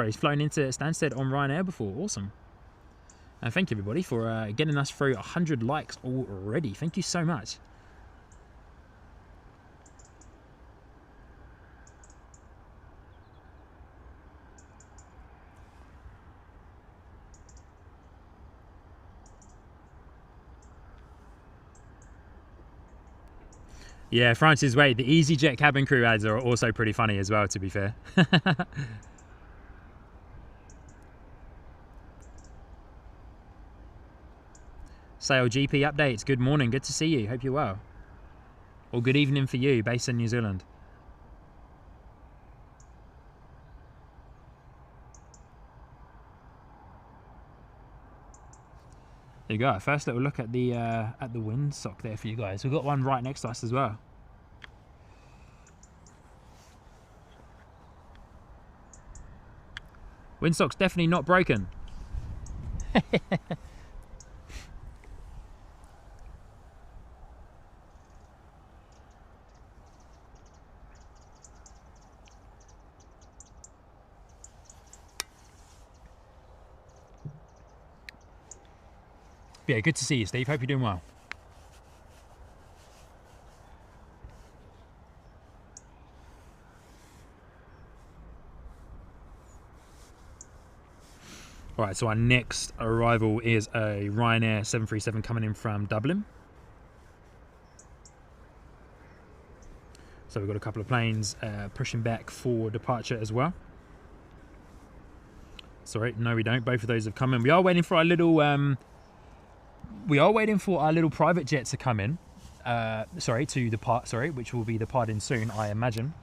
he's flown into Stansted on Ryanair before. Awesome. And thank you everybody for getting us through 100 likes already. Thank you so much. Yeah, Francis, wait, the EasyJet cabin crew ads are also pretty funny as well, to be fair. Sale GP updates, good morning, good to see you, hope you're well. Or good evening for you, based in New Zealand. There you go, first little look at the windsock there for you guys. We've got one right next to us as well. Windsock's definitely not broken. Yeah, good to see you, Steve. Hope you're doing well. All right, so our next arrival is a Ryanair 737 coming in from Dublin. So we've got a couple of planes pushing back for departure as well. Sorry, no, we don't. Both of those have come in. We are waiting for our little private jet to come in. To depart. Sorry, which will be departing soon, I imagine.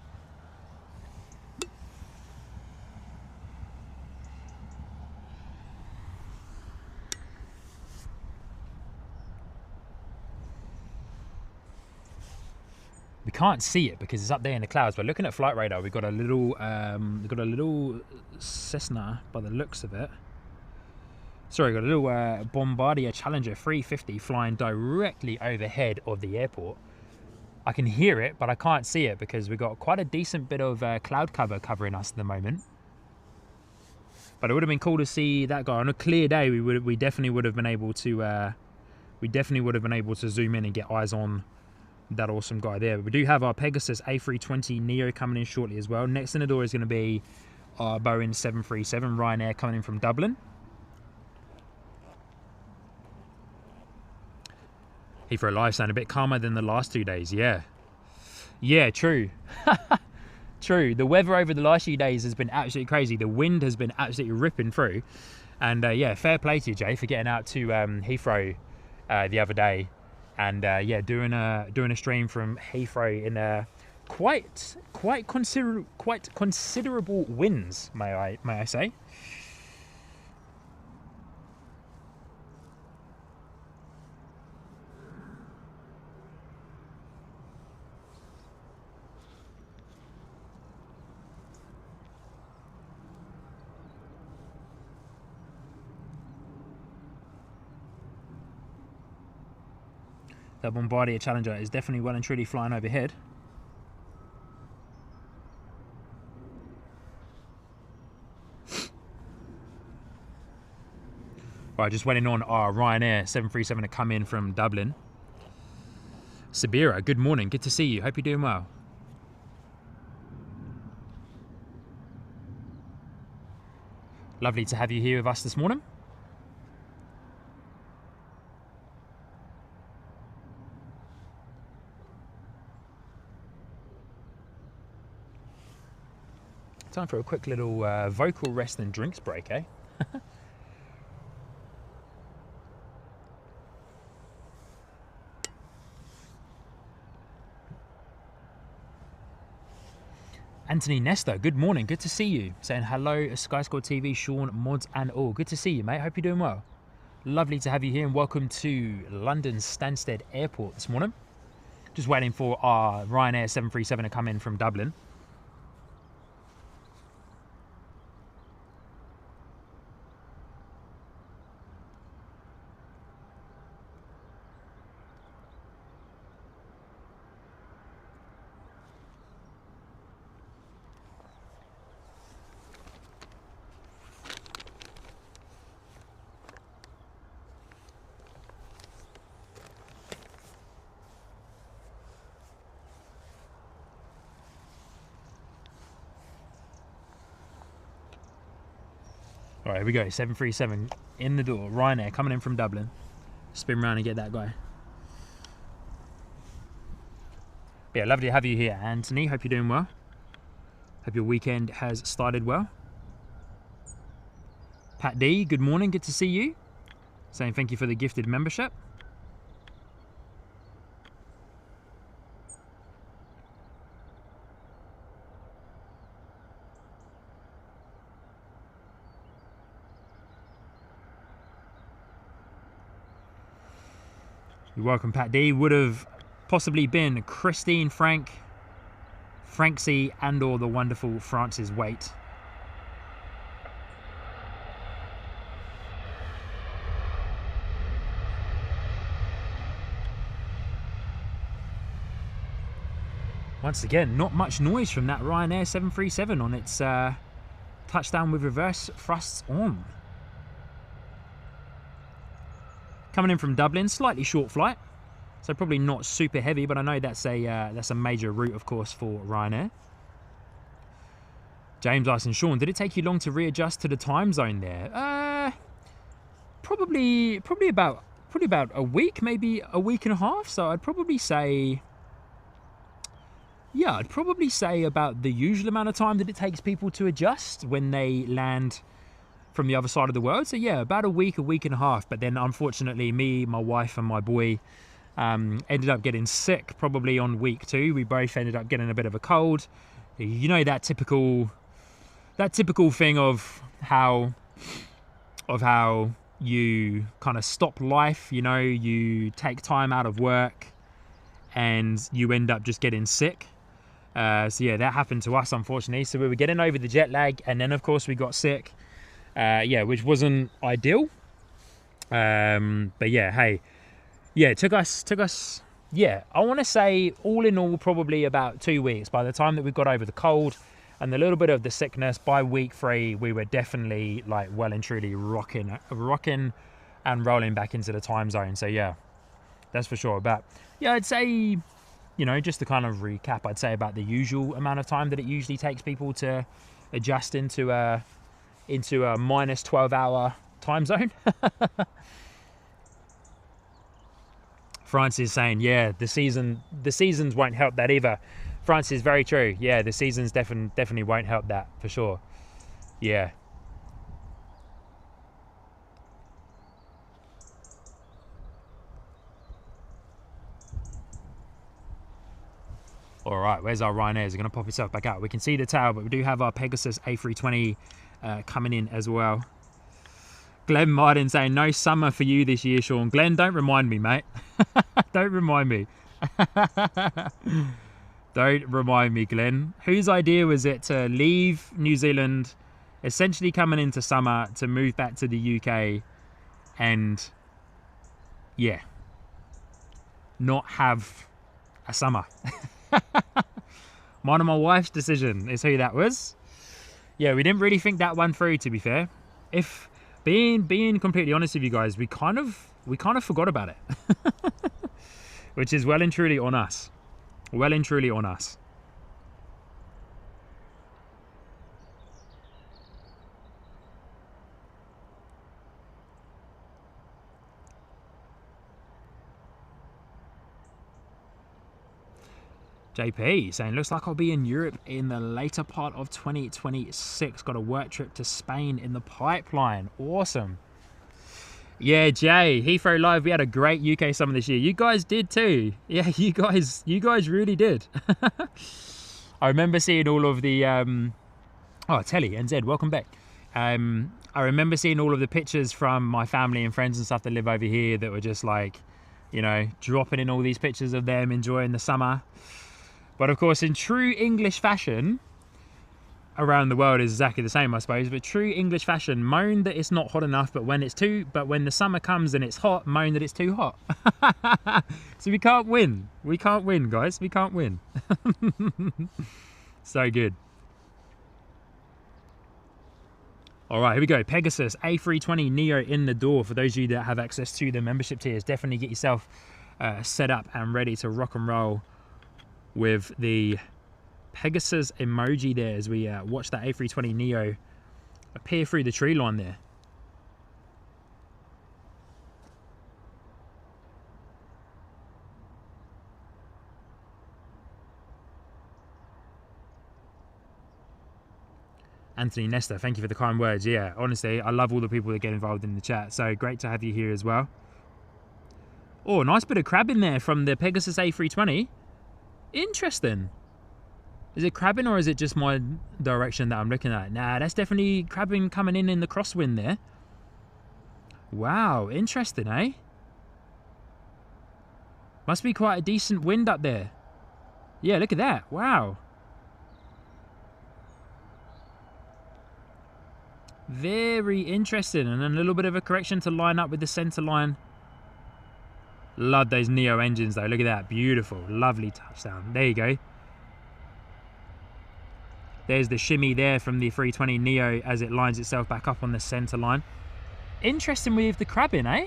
We can't see it because it's up there in the clouds. But looking at flight radar, we've got a little Cessna by the looks of it. Sorry, got a little Bombardier Challenger 350 flying directly overhead of the airport. I can hear it, but I can't see it because we've got quite a decent bit of cloud cover covering us at the moment. But it would have been cool to see that guy on a clear day. We definitely would have been able to zoom in and get eyes on that awesome guy there. But we do have our Pegasus A320 Neo coming in shortly as well. Next in the door is going to be our Boeing 737 Ryanair coming in from Dublin. Heathrow Live sound a bit calmer than the last 2 days. Yeah, true. True. The weather over the last few days has been absolutely crazy. The wind has been absolutely ripping through. And yeah, fair play to you, Jay, for getting out to Heathrow the other day. And yeah, doing a stream from Heathrow in quite considerable winds, may I say. That Bombardier Challenger is definitely well and truly flying overhead. Right, just waiting on our Ryanair 737 to come in from Dublin. Sabira, good morning. Good to see you. Hope you're doing well. Lovely to have you here with us this morning. Time for a quick little vocal rest and drinks break, eh? Anthony Nesta, good morning, good to see you. Saying hello, Sky Squad TV, Sean, mods and all. Good to see you, mate. Hope you're doing well. Lovely to have you here and welcome to London Stansted Airport this morning. Just waiting for our Ryanair 737 to come in from Dublin. All right, here we go. 737 in the door. Ryanair coming in from Dublin. Spin round and get that guy. But yeah, lovely to have you here, Anthony. Hope you're doing well. Hope your weekend has started well. Pat D, good morning. Good to see you. Saying thank you for the gifted membership. You're welcome, Pat D. Would have possibly been Christine, Frank, C, and or the wonderful Francis Waite. Once again, not much noise from that Ryanair 737 on its touchdown with reverse thrusts on. Coming in from Dublin, slightly short flight, so probably not super heavy, but I know that's a major route, of course, for Ryanair. James asking, Sean, did it take you long to readjust to the time zone there? Probably about a week, maybe a week and a half. So I'd probably say, yeah, about the usual amount of time that it takes people to adjust when they land from the other side of the world. So yeah, about a week and a half. But then unfortunately me, my wife and my boy ended up getting sick probably on week 2. We both ended up getting a bit of a cold. You know, that typical thing of how you kind of stop life, you know, you take time out of work and you end up just getting sick. So yeah, that happened to us, unfortunately. So we were getting over the jet lag and then of course we got sick. Yeah, which wasn't ideal. But yeah, hey, yeah, it took us, yeah, I want to say all in all, probably about 2 weeks. By the time that we got over the cold and a little bit of the sickness, by week 3, we were definitely like well and truly rocking and rolling back into the time zone. So yeah, that's for sure. But yeah, I'd say, you know, just to kind of recap, I'd say about the usual amount of time that it usually takes people to adjust into a minus 12-hour time zone. Francis saying, yeah, the seasons won't help that either. Francis, very true. Yeah, the seasons definitely won't help that for sure. Yeah. All right, where's our Ryanair? Is it going to pop itself back out? We can see the tail, but we do have our Pegasus A320 coming in as well. Glenn Martin saying, no summer for you this year, Sean. Glenn, don't remind me, mate. Don't remind me. Don't remind me, Glenn. Whose idea was it to leave New Zealand, essentially coming into summer, to move back to the UK and, yeah, not have a summer? Mine and my wife's decision is who that was. Yeah, we didn't really think that one through, to be fair. If being completely honest with you guys, we kind of forgot about it. Which is well and truly on us. Well and truly on us. JP saying, looks like I'll be in Europe in the later part of 2026. Got a work trip to Spain in the pipeline. Awesome. Yeah, Jay, Heathrow Live, we had a great UK summer this year. You guys did too. Yeah, you guys really did. I remember seeing all of the, Telly, NZ, welcome back. I remember seeing all of the pictures from my family and friends and stuff that live over here that were just like, you know, dropping in all these pictures of them enjoying the summer. But of course, in true English fashion, around the world is exactly the same, I suppose, but true English fashion, moan that it's not hot enough, but when the summer comes and it's hot, moan that it's too hot. So we can't win. We can't win, guys. We can't win. So good. All right, here we go. Pegasus A320neo in the door. For those of you that have access to the membership tiers, definitely get yourself set up and ready to rock and roll with the Pegasus emoji there as we watch that A320neo appear through the tree line there. Anthony Nesta, thank you for the kind words. Yeah, honestly, I love all the people that get involved in the chat. So great to have you here as well. Oh, nice bit of crab in there from the Pegasus A320. Interesting. Is it crabbing or is it just my direction that I'm looking at? Nah, that's definitely crabbing coming in the crosswind there. Wow, interesting, eh? Must be quite a decent wind up there. Yeah, look at that. Wow. Very interesting. And then a little bit of a correction to line up with the center line. Love those Neo engines though. Look at that. Beautiful. Lovely touchdown. There you go. There's the shimmy there from the 320 Neo as it lines itself back up on the center line. Interesting with the crabbing, eh?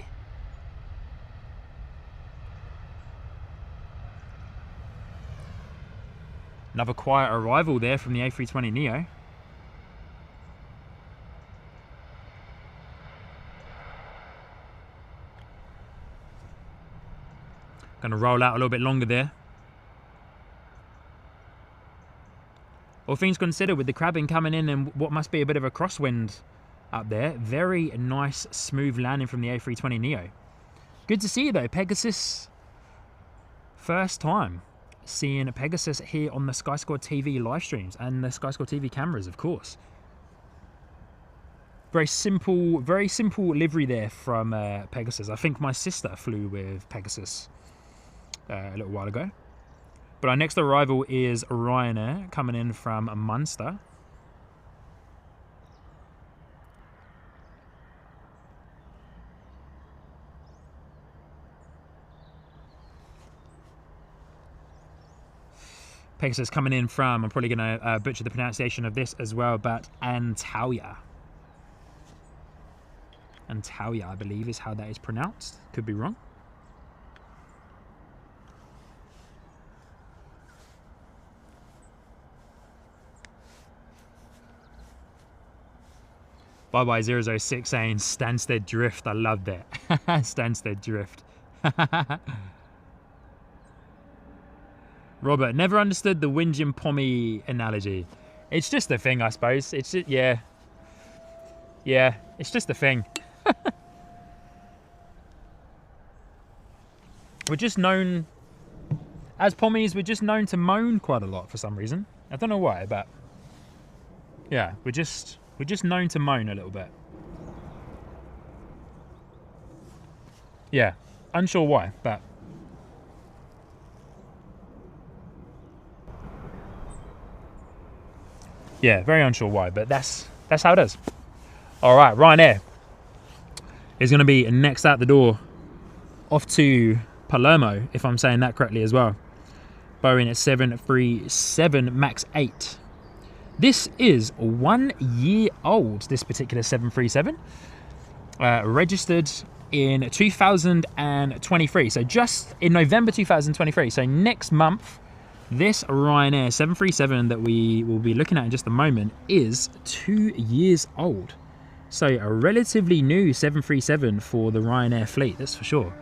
Another quiet arrival there from the A320 Neo. Going to roll out a little bit longer there. All things considered, with the crabbing coming in and what must be a bit of a crosswind up there, very nice smooth landing from the A320 Neo. Good to see you though, Pegasus. First time seeing a Pegasus here on the Sky Squad TV live streams and the Sky Squad TV cameras, of course. Very simple livery there from Pegasus. I think my sister flew with Pegasus a little while ago. But our next arrival is Ryanair coming in from Munster. Pegasus coming in from, I'm probably going to butcher the pronunciation of this as well, but Antalya. Antalya, I believe, is how that is pronounced. Could be wrong. Bye 006 saying Stansted Drift. I love that. Stansted Drift. Robert, never understood the whinging pommy analogy. It's just a thing, I suppose. It's just, yeah. Yeah, it's just a thing. We're just known, as pommies, we're just known to moan quite a lot for some reason. I don't know why, but yeah, we're just known to moan a little bit. Yeah, unsure why, but yeah, very unsure why, but that's how it is. All right, Ryanair is going to be next out the door, off to Palermo, if I'm saying that correctly as well. Boeing at 737 MAX 8. This is 1 year old, this particular 737, registered in 2023, so just in November 2023, so next month, this Ryanair 737 that we will be looking at in just a moment is 2 years old. So a relatively new 737 for the Ryanair fleet, that's for sure.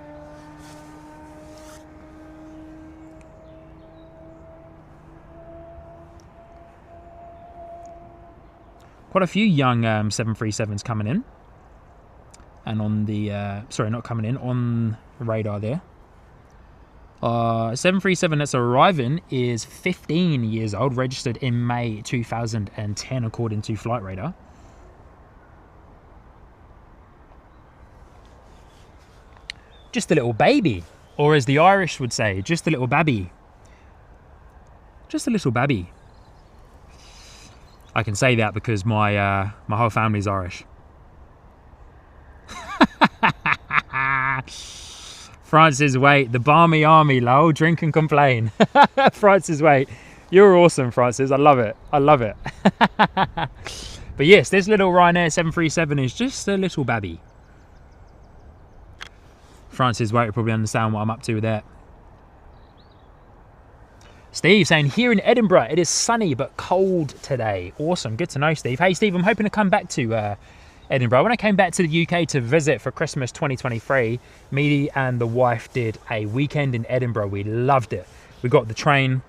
Quite a few young 737s coming in. And on the, sorry, not coming in, on the radar there. 737 that's arriving is 15 years old, registered in May 2010, according to Flight Radar. Just a little baby, or as the Irish would say, just a little babby. Just a little babby. I can say that because my my whole family's Irish. Francis Waite, the balmy army, lol, drink and complain. Francis Waite, you're awesome, Francis. I love it. I love it. But yes, this little Ryanair 737 is just a little babby. Francis Waite will probably understand what I'm up to with that. Steve saying, here in Edinburgh, it is sunny but cold today. Awesome. Good to know, Steve. Hey, Steve, I'm hoping to come back to Edinburgh. When I came back to the UK to visit for Christmas 2023, me and the wife did a weekend in Edinburgh. We loved it. We got the train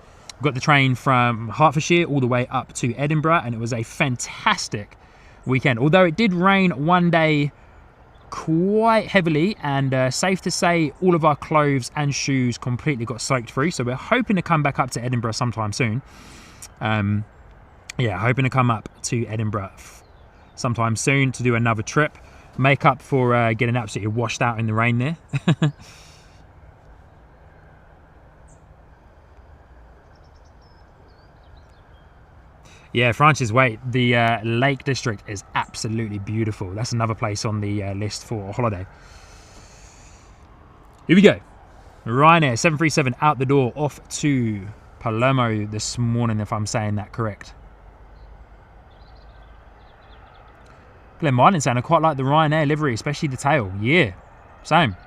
from Hertfordshire all the way up to Edinburgh, and it was a fantastic weekend. Although it did rain one day quite heavily, and safe to say all of our clothes and shoes completely got soaked through. So we're hoping to come back up to Edinburgh sometime soon. Yeah, hoping to come up to Edinburgh sometime soon to do another trip, make up for getting absolutely washed out in the rain there. Yeah, Francis Waite, the Lake District is absolutely beautiful. That's another place on the list for a holiday. Here we go. Ryanair 737 out the door, off to Palermo this morning, if I'm saying that correct. Glenn Martin saying, I quite like the Ryanair livery, especially the tail. Yeah, same.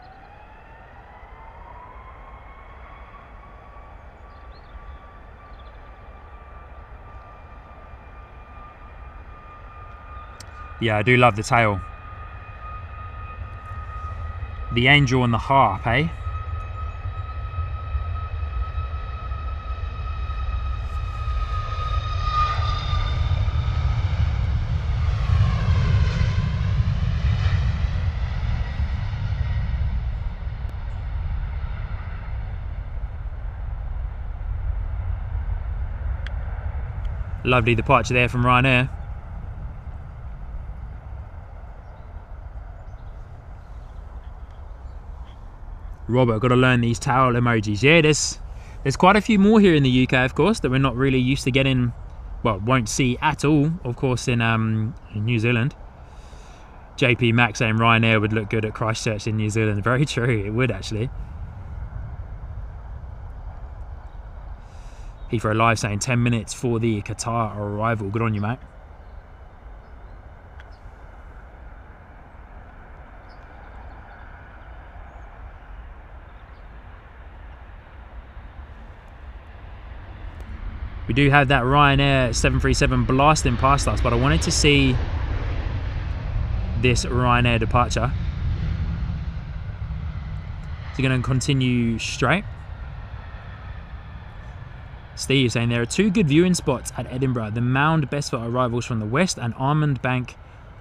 Yeah, I do love the tail. The angel and the harp, eh? Lovely departure there from Ryanair. Robert, got to learn these towel emojis. Yeah, there's quite a few more here in the UK, of course, that we're not really used to getting, well, won't see at all, of course, in New Zealand. JP Max saying Ryanair would look good at Christchurch in New Zealand. Very true, it would actually. Heathrow Live saying 10 minutes for the Qatar arrival. Good on you, mate. We do have that Ryanair 737 blasting past us, but I wanted to see this Ryanair departure. Is he going to continue straight? Steve saying there are two good viewing spots at Edinburgh. The Mound best for arrivals from the west, and Almond Bank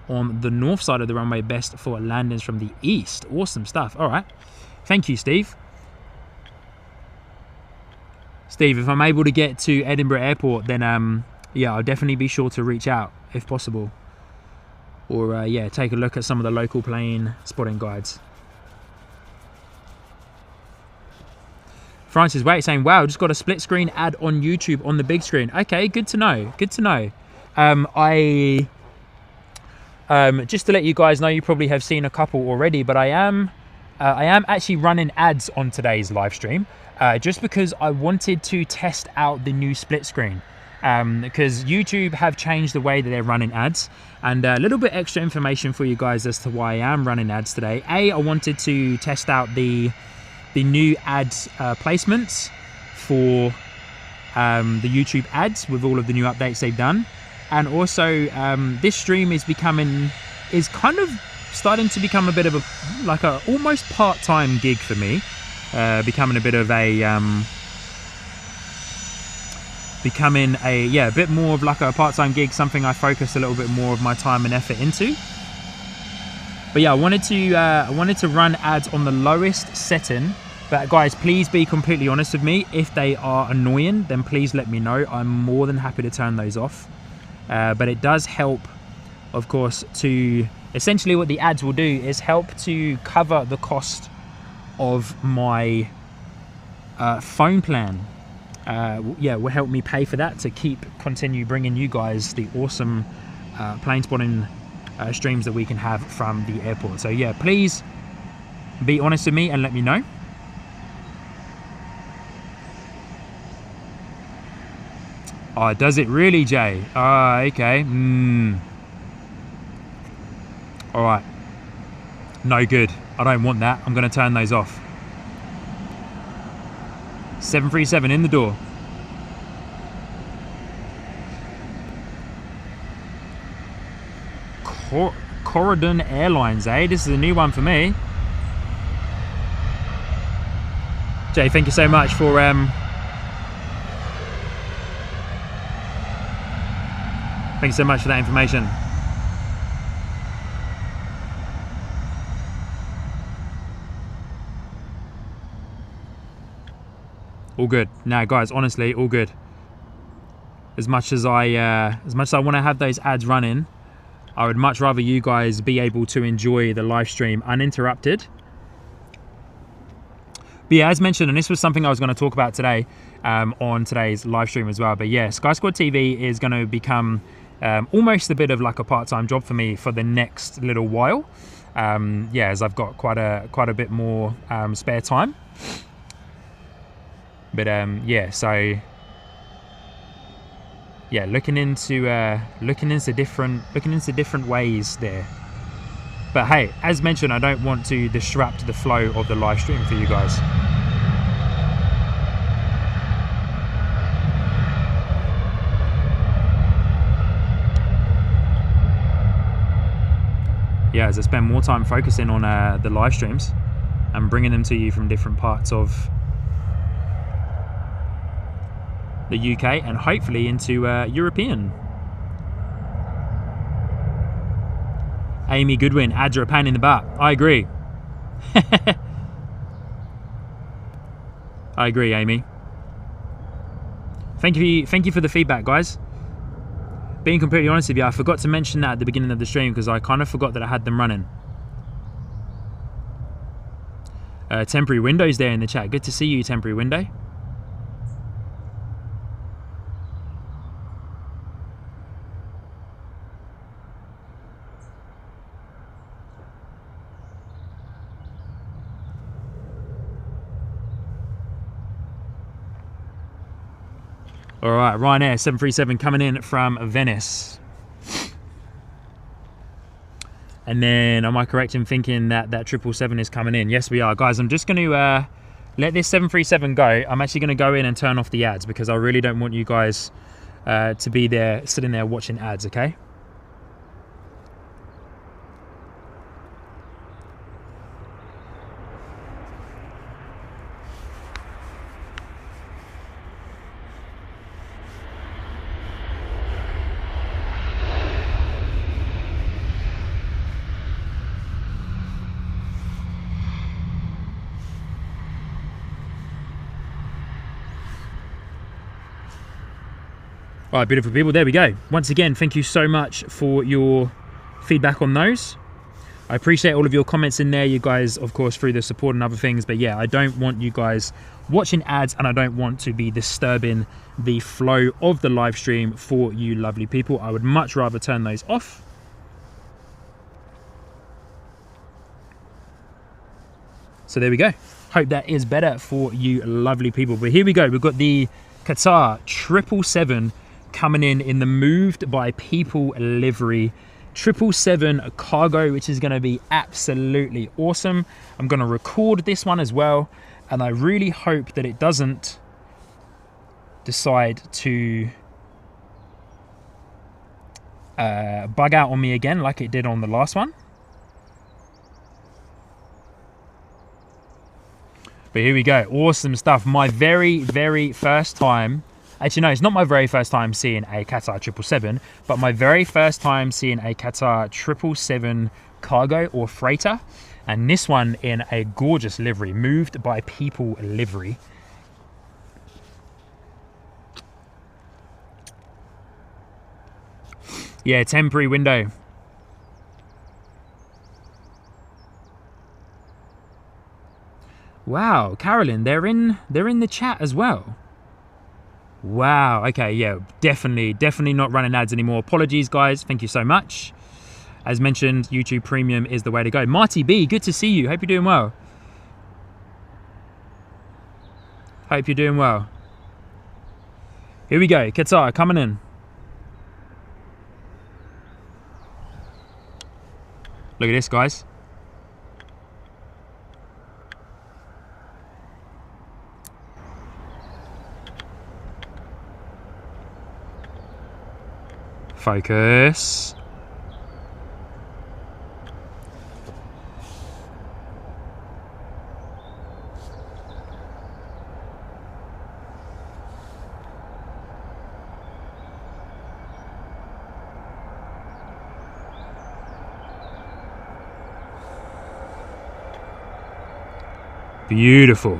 on the north side of the runway best for landings from the east. Awesome stuff. All right. Thank you, Steve. Steve, if I'm able to get to Edinburgh Airport, then yeah, I'll definitely be sure to reach out if possible. Or yeah, take a look at some of the local plane spotting guides. Francis Waite saying, wow, just got a split screen ad on YouTube on the big screen. Okay, good to know. Good to know. Just to let you guys know, you probably have seen a couple already, but I am actually running ads on today's live stream. Just because I wanted to test out the new split screen, because YouTube have changed the way that they're running ads, and a little bit extra information for you guys as to why I am running ads today. I wanted to test out the new ads placements for the YouTube ads with all of the new updates they've done, and also this stream is kind of starting to become a bit of a almost part-time gig for me. Becoming a bit of a becoming a bit more of like a part-time gig, something I focus a little bit more of my time and effort into. But yeah, I wanted to run ads on the lowest setting. But guys, please be completely honest with me. If they are annoying, then please let me know. I'm more than happy to turn those off. But it does help, of course, to essentially what the ads will do is help to cover the cost of my phone plan. Will help me pay for that to continue bringing you guys the awesome plane spotting streams that we can have from the airport. So yeah, please be honest with me and let me know. Oh, does it really, Jay? Okay. All right. No good. I don't want that. I'm going to turn those off. 737 in the door. Corridon Airlines, eh? This is a new one for me. Jay, thank you so much for thanks so much for that information. All good. Now, guys, honestly, all good. As much as I want to have those ads running, I would much rather you guys be able to enjoy the live stream uninterrupted. But yeah, as mentioned, and this was something I was going to talk about today on today's live stream as well. But yeah, Sky Squad TV is going to become almost a bit of like a part-time job for me for the next little while. As I've got quite a bit more spare time. But so yeah, looking into different ways there. But hey, as mentioned, I don't want to disrupt the flow of the live stream for you guys. Yeah, as I spend more time focusing on the live streams and bringing them to you from different parts of the UK and hopefully into European. Amy Goodwin, ads are a pain in the butt. I agree. I agree, Amy. Thank you for the feedback, guys. Being completely honest with you, I forgot to mention that at the beginning of the stream because I kind of forgot that I had them running. Temporary Windows there in the chat. Good to see you, Temporary Window. All right, Ryanair 737 coming in from Venice. And then, am I correct in thinking that 777 is coming in? Yes, we are. Guys, I'm just going to let this 737 go. I'm actually going to go in and turn off the ads because I really don't want you guys to be there, sitting there watching ads, okay? All right, beautiful people, there we go. Once again, thank you so much for your feedback on those. I appreciate all of your comments in there, you guys, of course, through the support and other things. But yeah, I don't want you guys watching ads and I don't want to be disturbing the flow of the live stream for you lovely people. I would much rather turn those off. So there we go. Hope that is better for you lovely people. But here we go. We've got the Qatar 777 coming in the moved by people livery. 777 cargo, which is going to be absolutely awesome. I'm going to record this one as well, and I really hope that it doesn't decide to bug out on me again like it did on the last one. But here we go, awesome stuff. My very, very first time Actually, no, it's not my very first time seeing a Qatar 777, but my very first time seeing a Qatar 777 cargo or freighter. And this one in a gorgeous livery, moved by people livery. Yeah, temporary window. Wow, Carolyn, they're in the chat as well. Wow, okay, yeah, definitely not running ads anymore. Apologies, guys, thank you so much. As mentioned, YouTube Premium is the way to go. Marty B, good to see you. Hope you're doing well. Hope you're doing well. Here we go, Qatar coming in. Look at this, guys. Focus. Beautiful.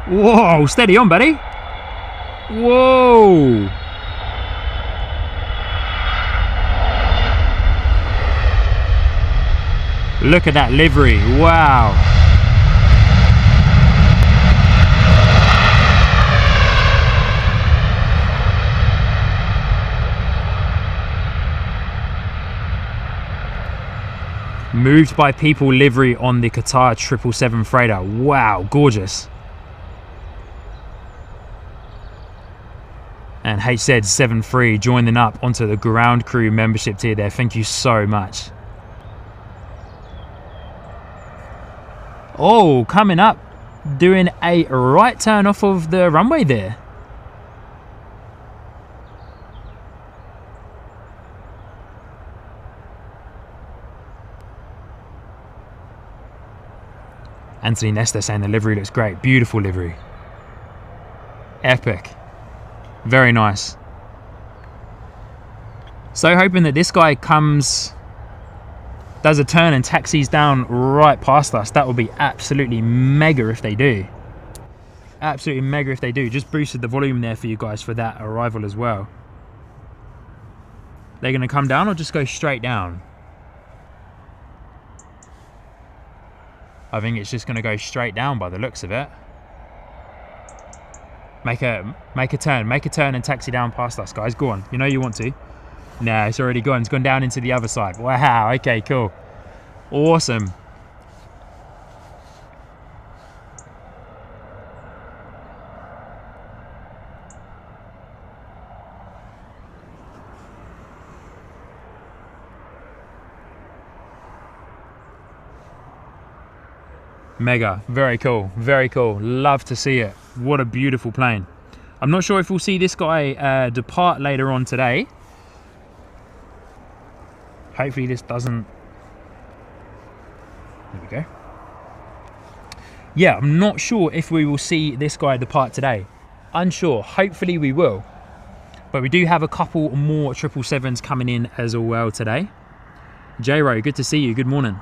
Whoa, steady on, buddy. Whoa. Look at that livery. Wow. Moved by people livery on the Qatar 777 freighter. Wow, gorgeous. And HZ73 joining up onto the ground crew membership tier there. Thank you so much. Oh, coming up, doing a right turn off of the runway there. Anthony Nesta saying the livery looks great. Beautiful livery. Epic. Very nice. So hoping that this guy comes, does a turn and taxis down right past us. That would be absolutely mega if they do. Absolutely mega if they do. Just boosted the volume there for you guys for that arrival as well. They're going to come down or just go straight down? I think it's just going to go straight down by the looks of it. Make a turn and taxi down past us, guys. Go on. You know you want to. Nah, it's already gone. It's gone down into the other side. Wow. Okay, cool. Awesome. Mega. Very cool. Very cool. Love to see it. What a beautiful plane. I'm not sure if we'll see this guy depart later on today. Hopefully this doesn't... There we go. Yeah, I'm not sure if we will see this guy depart today. Unsure. Hopefully we will. But we do have a couple more 777s coming in as well today. J-Ro, good to see you. Good morning.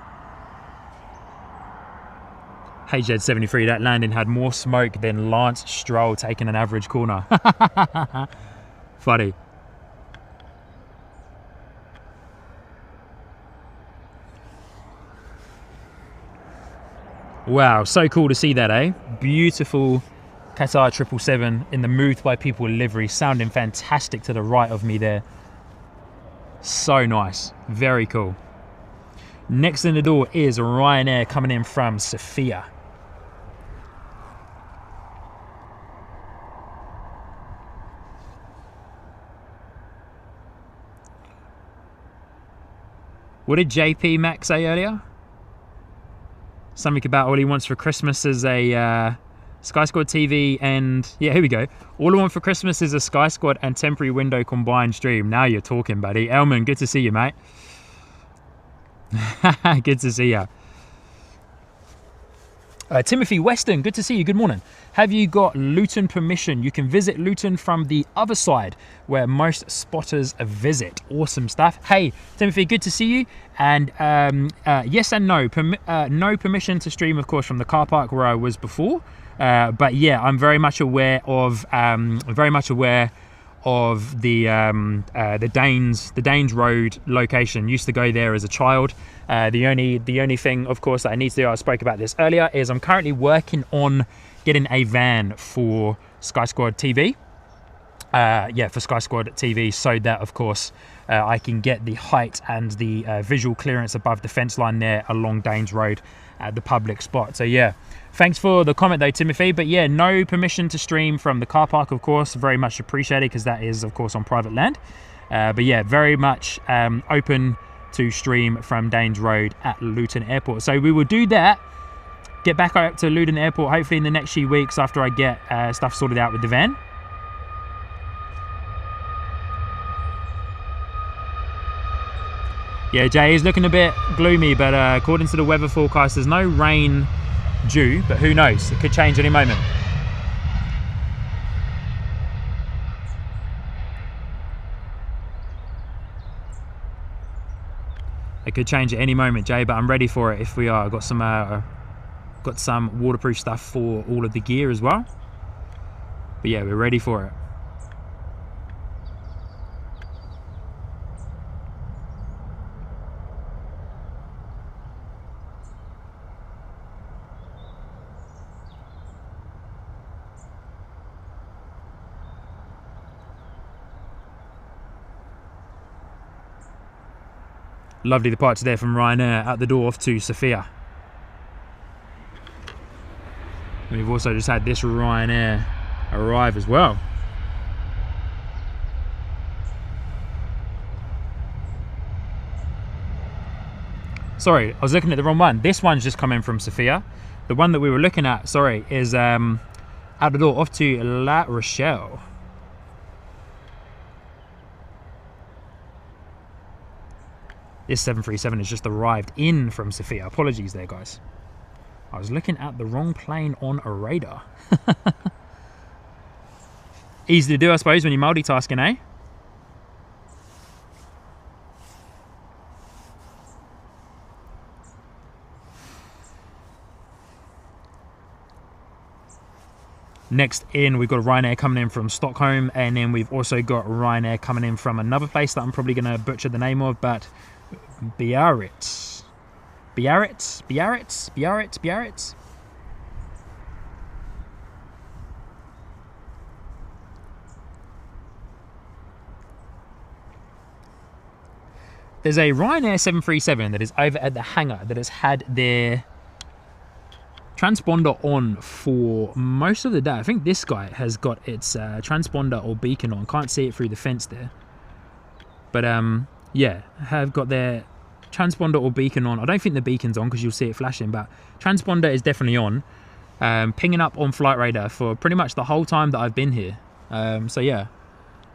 HZ73, that landing had more smoke than Lance Stroll taking an average corner. Funny. Wow, so cool to see that, eh? Beautiful Qatar 777 in the moved by people livery, sounding fantastic to the right of me there. So nice, very cool. Next in the door is Ryanair coming in from Sofia. What did JP Max say earlier? Something about all he wants for Christmas is a Sky Squad TV and... Yeah, here we go. All I want for Christmas is a Sky Squad and temporary window combined stream. Now you're talking, buddy. Elman, good to see you, mate. Good to see you. Timothy Weston, good to see you. Good morning. Have you got Luton permission? You can visit Luton from the other side where most spotters visit. Awesome stuff. Hey, Timothy, good to see you. And yes and no. No permission to stream, of course, from the car park where I was before. But yeah, I'm very much aware of the Danes Road location. Used to go there as a child. The only thing, of course, that I need to do, I spoke about this earlier, is I'm currently working on getting a van for Sky Squad TV. For Sky Squad TV, so that, of course, I can get the height and the visual clearance above the fence line there along Danes Road at the public spot. So yeah, thanks for the comment though, Timothy. But yeah, no permission to stream from the car park, of course. Very much appreciated, because that is, of course, on private land. But yeah, very much open to stream from Danes Road at Luton Airport. So we will do that. Get back up to Luton Airport hopefully in the next few weeks after I get stuff sorted out with the van. Yeah, Jay is looking a bit gloomy, but according to the weather forecast, there's no rain due, but who knows? It could change any moment. It could change at any moment, Jay, but I'm ready for it if we are. I've got some waterproof stuff for all of the gear as well. But yeah, we're ready for it. Lovely departure there from Ryanair at the door off to Sofia. We've also just had this Ryanair arrive as well. Sorry, I was looking at the wrong one. This one's just coming from Sofia. The one that we were looking at, sorry, is out the door off to La Rochelle. This 737 has just arrived in from Sofia. Apologies there, guys. I was looking at the wrong plane on a radar. Easy to do, I suppose, when you're multitasking, eh? Next in, we've got Ryanair coming in from Stockholm, and then we've also got Ryanair coming in from another place that I'm probably going to butcher the name of, but Biarritz. There's a Ryanair 737 that is over at the hangar that has had their transponder on for most of the day. I think this guy has got its transponder or beacon on. Can't see it through the fence there. But yeah, have got their transponder or beacon on. I don't think the beacon's on because you'll see it flashing, but transponder is definitely on. Pinging up on flight radar for pretty much the whole time that I've been here. So yeah,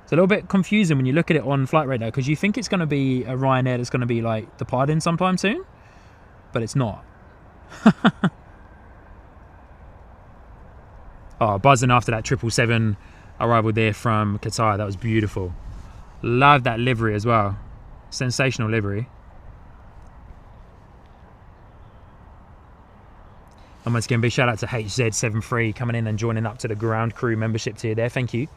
it's a little bit confusing when you look at it on flight radar, because you think it's going to be a Ryanair that's going to be like departing sometime soon, but it's not. Oh, buzzing after that 777 arrival there from Qatar. That was beautiful. Love that livery as well. Sensational livery. And once again, big shout out to HZ73 coming in and joining up to the ground crew membership tier there. Thank you.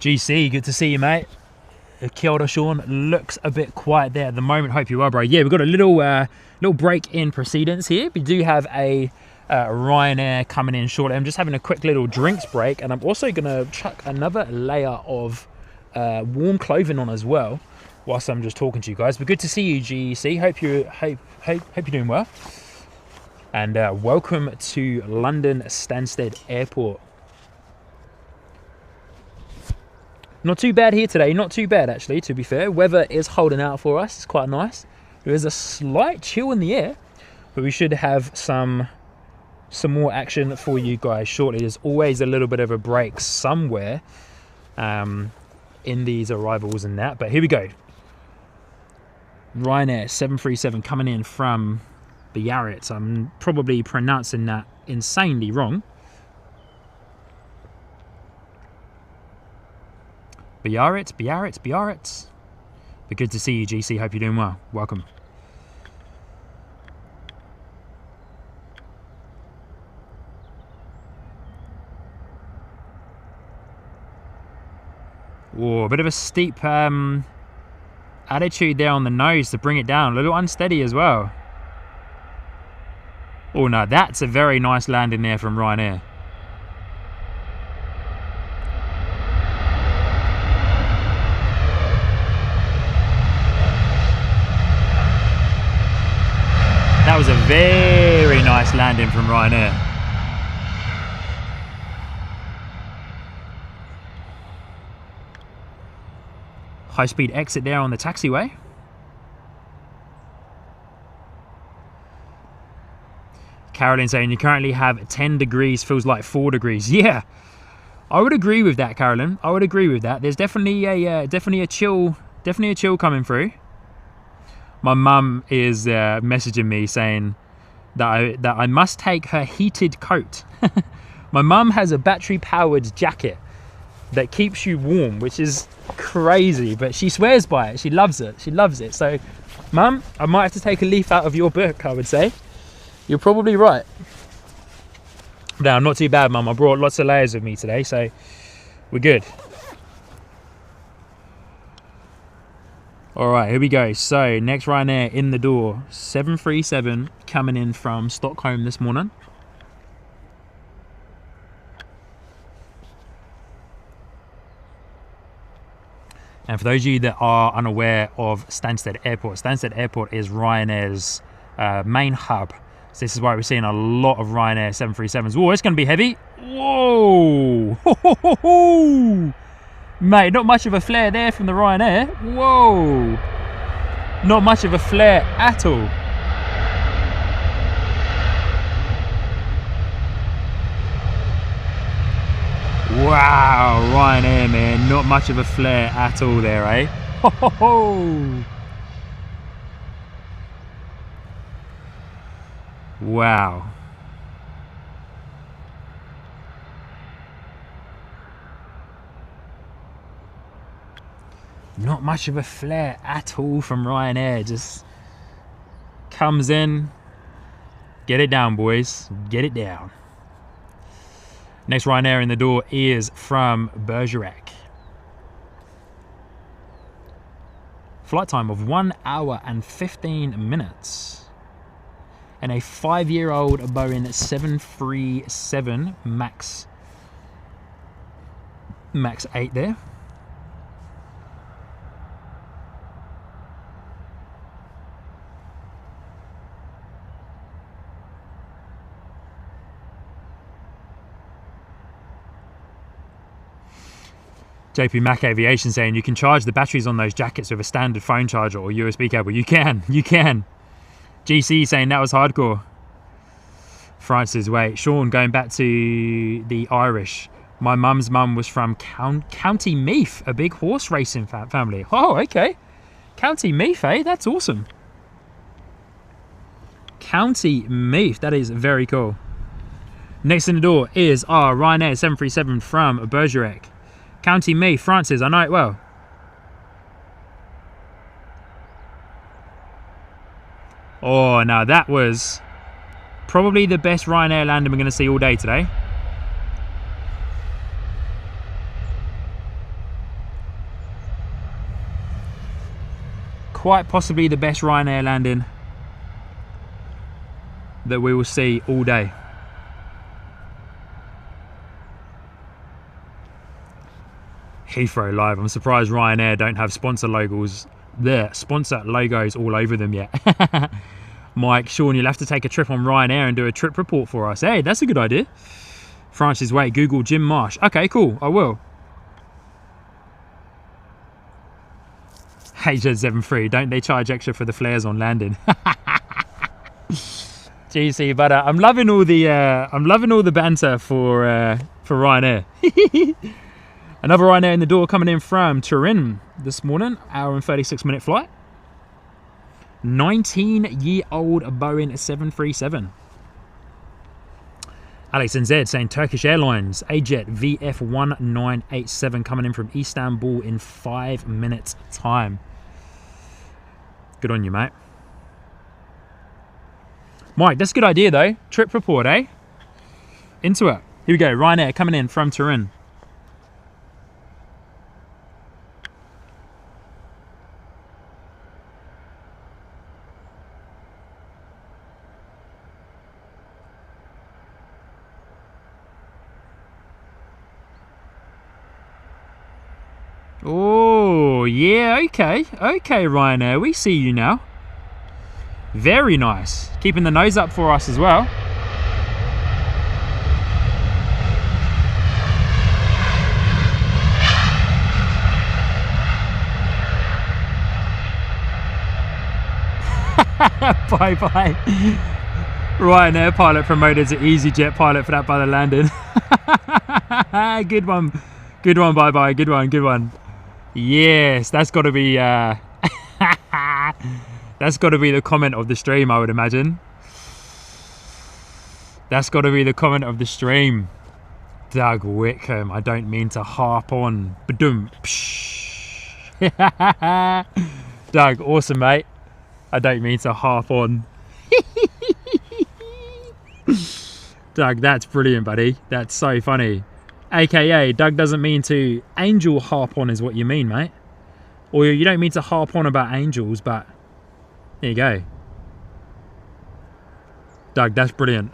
GC, good to see you, mate. Kia ora, Sean. Looks a bit quiet there at the moment. Hope you are, bro. Yeah, we've got a little break in proceedings here. We do have a Ryanair coming in shortly. I'm just having a quick little drinks break, and I'm also going to chuck another layer of warm clothing on as well whilst I'm just talking to you guys. But good to see you, GC. Hope you're doing well. And welcome to London Stansted Airport. Not too bad here today, not too bad actually, to be fair. Weather is holding out for us, it's quite nice. There is a slight chill in the air, but we should have some more action for you guys shortly. There's always a little bit of a break somewhere in these arrivals and that, but here we go. Ryanair 737 coming in from Biarritz. I'm probably pronouncing that insanely wrong. Biarritz. But good to see you, GC. Hope you're doing well. Welcome. Whoa, a bit of a steep attitude there on the nose to bring it down. A little unsteady as well. Oh no, that's a very nice landing there from Ryanair. That was a very nice landing from Ryanair. High-speed exit there on the taxiway. Carolyn saying you currently have 10 degrees, feels like 4 degrees. Yeah, I would agree with that, Carolyn. I would agree with that. There's definitely a chill coming through. My mum is messaging me saying that I must take her heated coat. My mum has a battery-powered jacket that keeps you warm, which is crazy, but she swears by it. She loves it. She loves it. So, Mum, I might have to take a leaf out of your book, I would say. You're probably right. No, I'm not too bad, Mum. I brought lots of layers with me today, so we're good. All right, here we go. So next Ryanair in the door, 737 coming in from Stockholm this morning. And for those of you that are unaware of Stansted Airport is Ryanair's main hub. So this is why we're seeing a lot of Ryanair 737s. Whoa, it's going to be heavy. Whoa! Ho, ho, ho, ho. Mate, not much of a flare there from the Ryanair. Whoa! Not much of a flare at all. Wow, Ryanair, man. Not much of a flare at all there, eh? Ho, ho, ho. Wow. Not much of a flare at all from Ryanair. Just comes in. Get it down, boys. Get it down. Next Ryanair in the door is from Bergerac. Flight time of 1 hour and 15 minutes. And a 5-year-old Boeing 737 Max 8 there. JP Mac Aviation saying you can charge the batteries on those jackets with a standard phone charger or USB cable. You can. GC saying that was hardcore. Francis, wait. Sean, going back to the Irish. My mum's mum was from County Meath, a big horse racing family. Oh, okay. County Meath, eh? That's awesome. County Meath. That is very cool. Next in the door is our Ryanair 737 from Bergerac. County Meath, Francis, I know it well. Oh, now that was probably the best Ryanair landing we're going to see all day today. quite possibly the best Ryanair landing that we will see all day. Heathrow Live. I'm surprised Ryanair don't have sponsor logos all over them yet. Mike, Sean, you'll have to take a trip on Ryanair and do a trip report for us. Hey, that's a good idea. Francis Way, Google Jim Marsh. Okay, cool, I will. HZ73, don't they charge extra for the flares on landing? GC, but I'm loving all the banter for Ryanair. Another Ryanair in the door coming in from Turin this morning, hour and 36-minute flight. 19-year-old Boeing 737. Alex NZ saying Turkish Airlines, AJet VF1987 coming in from Istanbul in 5 minutes time. Good on you, mate. Mike, that's a good idea though. Trip report, eh? Into it. Here we go, Ryanair coming in from Turin. Oh, yeah, okay, Ryanair, we see you now. Very nice. Keeping the nose up for us as well. Bye-bye. Ryanair pilot promoted to EasyJet pilot for that by the landing. Good one. Good one, bye-bye. Good one. Yes, that's got to be that's got to be the comment of the stream, I would imagine. That's got to be the comment of the stream. Doug Wickham, I don't mean to harp on. Badum. Doug, awesome, mate. I don't mean to harp on. Doug, that's brilliant, buddy. That's so funny. AKA, Doug doesn't mean to angel harp on is what you mean, mate. Or you don't mean to harp on about angels, but there you go. Doug, that's brilliant.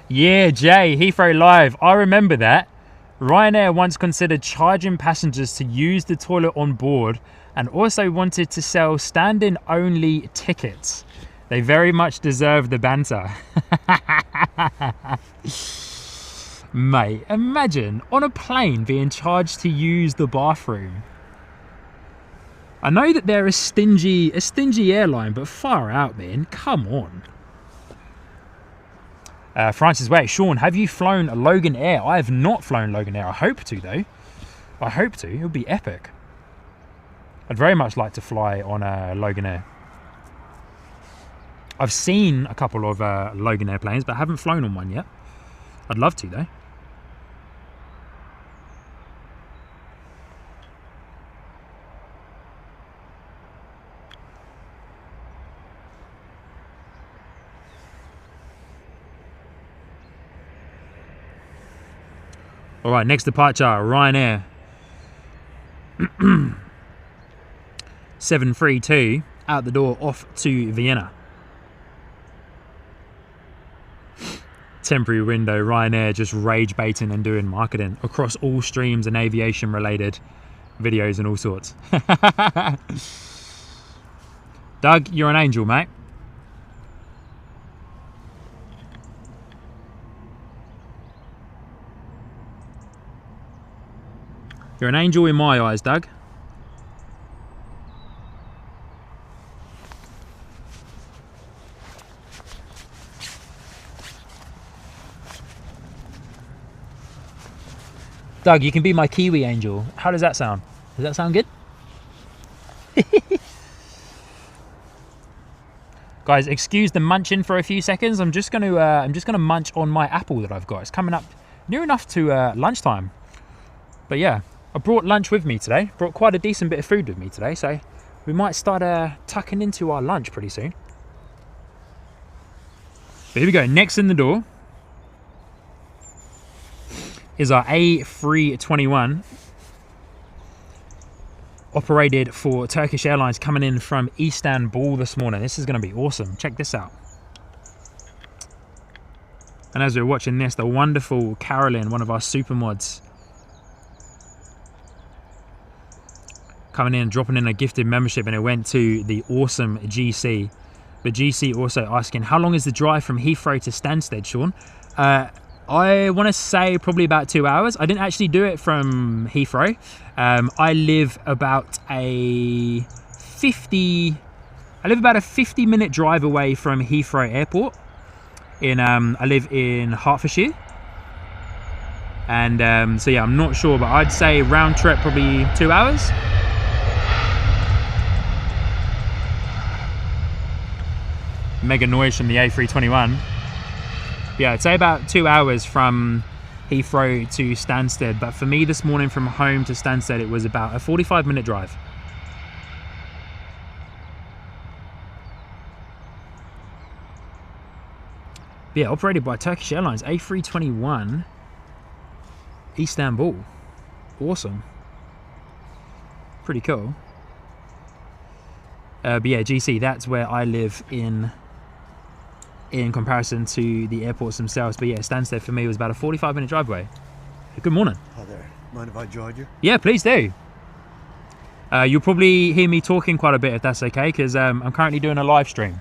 Yeah, Jay, Heathrow Live. I remember that. Ryanair once considered charging passengers to use the toilet on board and also wanted to sell stand-in only tickets. They very much deserve the banter. Mate, imagine on a plane being charged to use the bathroom. I know that they're a stingy airline, but far out, man. Come on. Francis Way, Sean, have you flown Logan Air? I have not flown Logan Air. I hope to, though. I hope to. It would be epic. I'd very much like to fly on Logan Air. I've seen a couple of Logan Air planes, but I haven't flown on one yet. I'd love to, though. All right, next departure, Ryanair. 732, out the door, off to Vienna. Temporary window, Ryanair just rage baiting and doing marketing across all streams and aviation related videos and all sorts. Doug, you're an angel, mate. You're an angel in my eyes, Doug. Doug, you can be my Kiwi angel. How does that sound? Does that sound good? Guys, excuse the munching for a few seconds. I'm just gonna munch on my apple that I've got. It's coming up near enough to lunchtime. But yeah, I brought lunch with me today. Brought quite a decent bit of food with me today, so we might start tucking into our lunch pretty soon. But here we go. Next in the door is our A321. operated for Turkish Airlines coming in from Istanbul this morning. This is going to be awesome. Check this out. And as we're watching this, the wonderful Carolyn, one of our super mods, coming in, dropping in a gifted membership, and it went to the awesome GC. But GC also asking, how long is the drive from Heathrow to Stansted, Sean? I want to say probably about 2 hours. I didn't actually do it from Heathrow. I live about a 50-minute drive away from Heathrow Airport. I live in Hertfordshire. And so yeah, I'm not sure, but I'd say round trip probably 2 hours. Mega noise from the A321. Yeah, I'd say about 2 hours from Heathrow to Stansted, but for me this morning from home to Stansted it was about a 45-minute drive. Yeah, operated by Turkish Airlines, A321 Istanbul. Awesome. Pretty cool. But yeah, GC, that's where I live in comparison to the airports themselves. But yeah, Stansted for me was about a 45-minute drive away. Good morning. Hi there. Mind if I join you? Yeah, please do. You'll probably hear me talking quite a bit if that's okay, because I'm currently doing a live stream.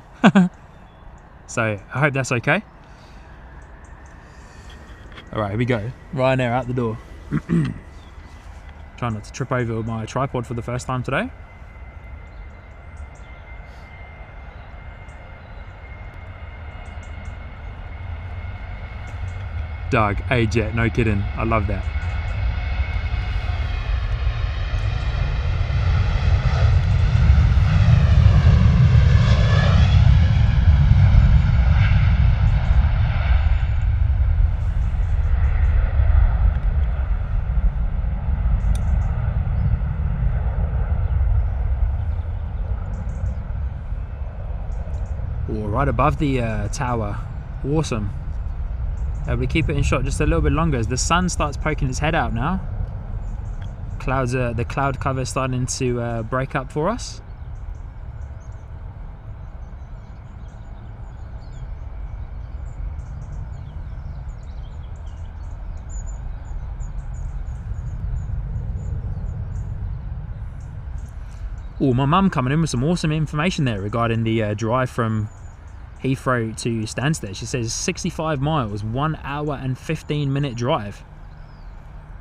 So I hope that's okay. All right, here we go. Ryanair out the door. Trying not to trip over my tripod for the first time today. Doug, A-Jet, no kidding. I love that. Oh, right above the tower. Awesome. We keep it in shot just a little bit longer as the sun starts poking its head out now. The cloud cover is starting to break up for us. Oh, my mum coming in with some awesome information there regarding the drive from Heathrow to Stansted. She says 65 miles, 1 hour and 15-minute drive.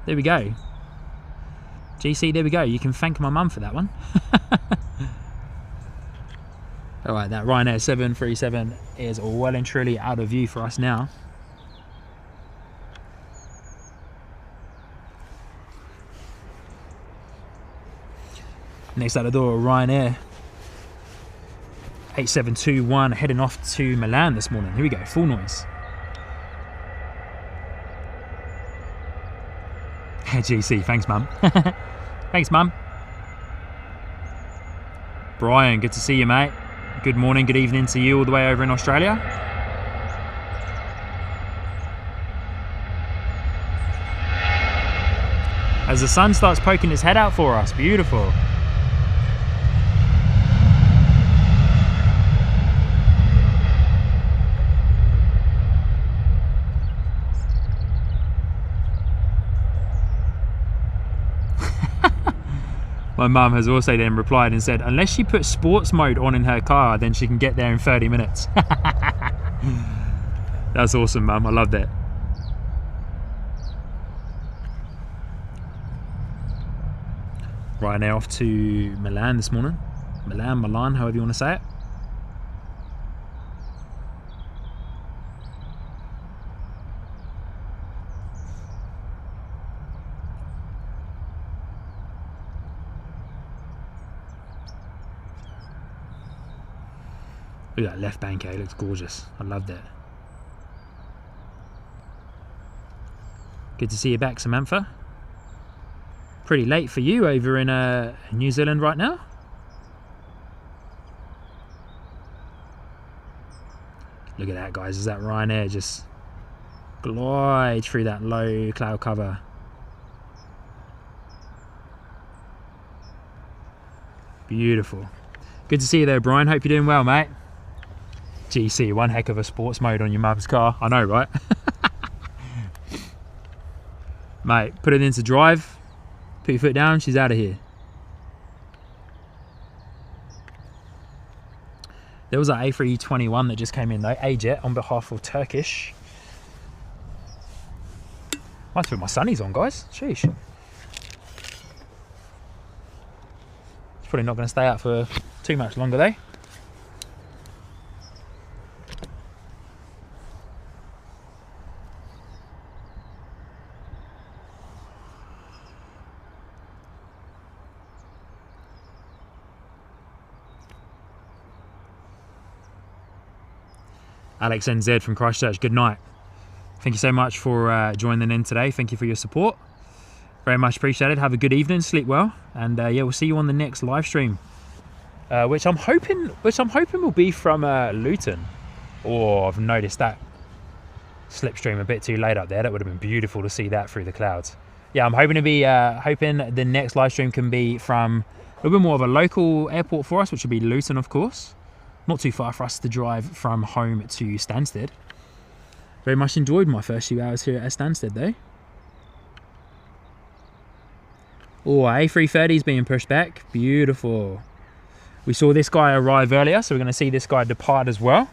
There we go. GC, there we go. You can thank my mum for that one. All right, that Ryanair 737 is well and truly out of view for us now. Next out the door, Ryanair 8721 heading off to Milan this morning. Here we go, full noise. GC, thanks mum. Thanks mum. Brian, good to see you mate. Good morning, good evening to you all the way over in Australia. As the sun starts poking its head out for us, beautiful. My mum has also then replied and said, unless she puts sports mode on in her car, then she can get there in 30 minutes. That's awesome, mum. I love that. Right now off to Milan this morning. Milan, however you want to say it. Look at that left bank, it looks gorgeous. I love that. Good to see you back, Samantha. Pretty late for you over in New Zealand right now. Look at that, guys. Is that Ryanair just glide through that low cloud cover? Beautiful. Good to see you there, Brian. Hope you're doing well, mate. GC, one heck of a sports mode on your mum's car. I know, right? Mate, put it into drive. Put your foot down. She's out of here. There was an A321 that just came in though, A-Jet, on behalf of Turkish. Might put my sunnies on, guys. Sheesh. It's probably not going to stay out for too much longer though. Alex NZ from Christchurch, good night. Thank you so much for joining in today. Thank you for your support. Very much appreciated. Have a good evening, sleep well, and yeah, we'll see you on the next live stream, which I'm hoping will be from Luton. Oh, I've noticed that slipstream a bit too late up there. That would have been beautiful to see that through the clouds. Yeah, I'm hoping to be hoping the next live stream can be from a little bit more of a local airport for us, which would be Luton, of course. Not too far for us to drive from home to Stansted. Very much enjoyed my first few hours here at Stansted though. Oh, A330 is being pushed back. Beautiful. We saw this guy arrive earlier, so we're going to see this guy depart as well.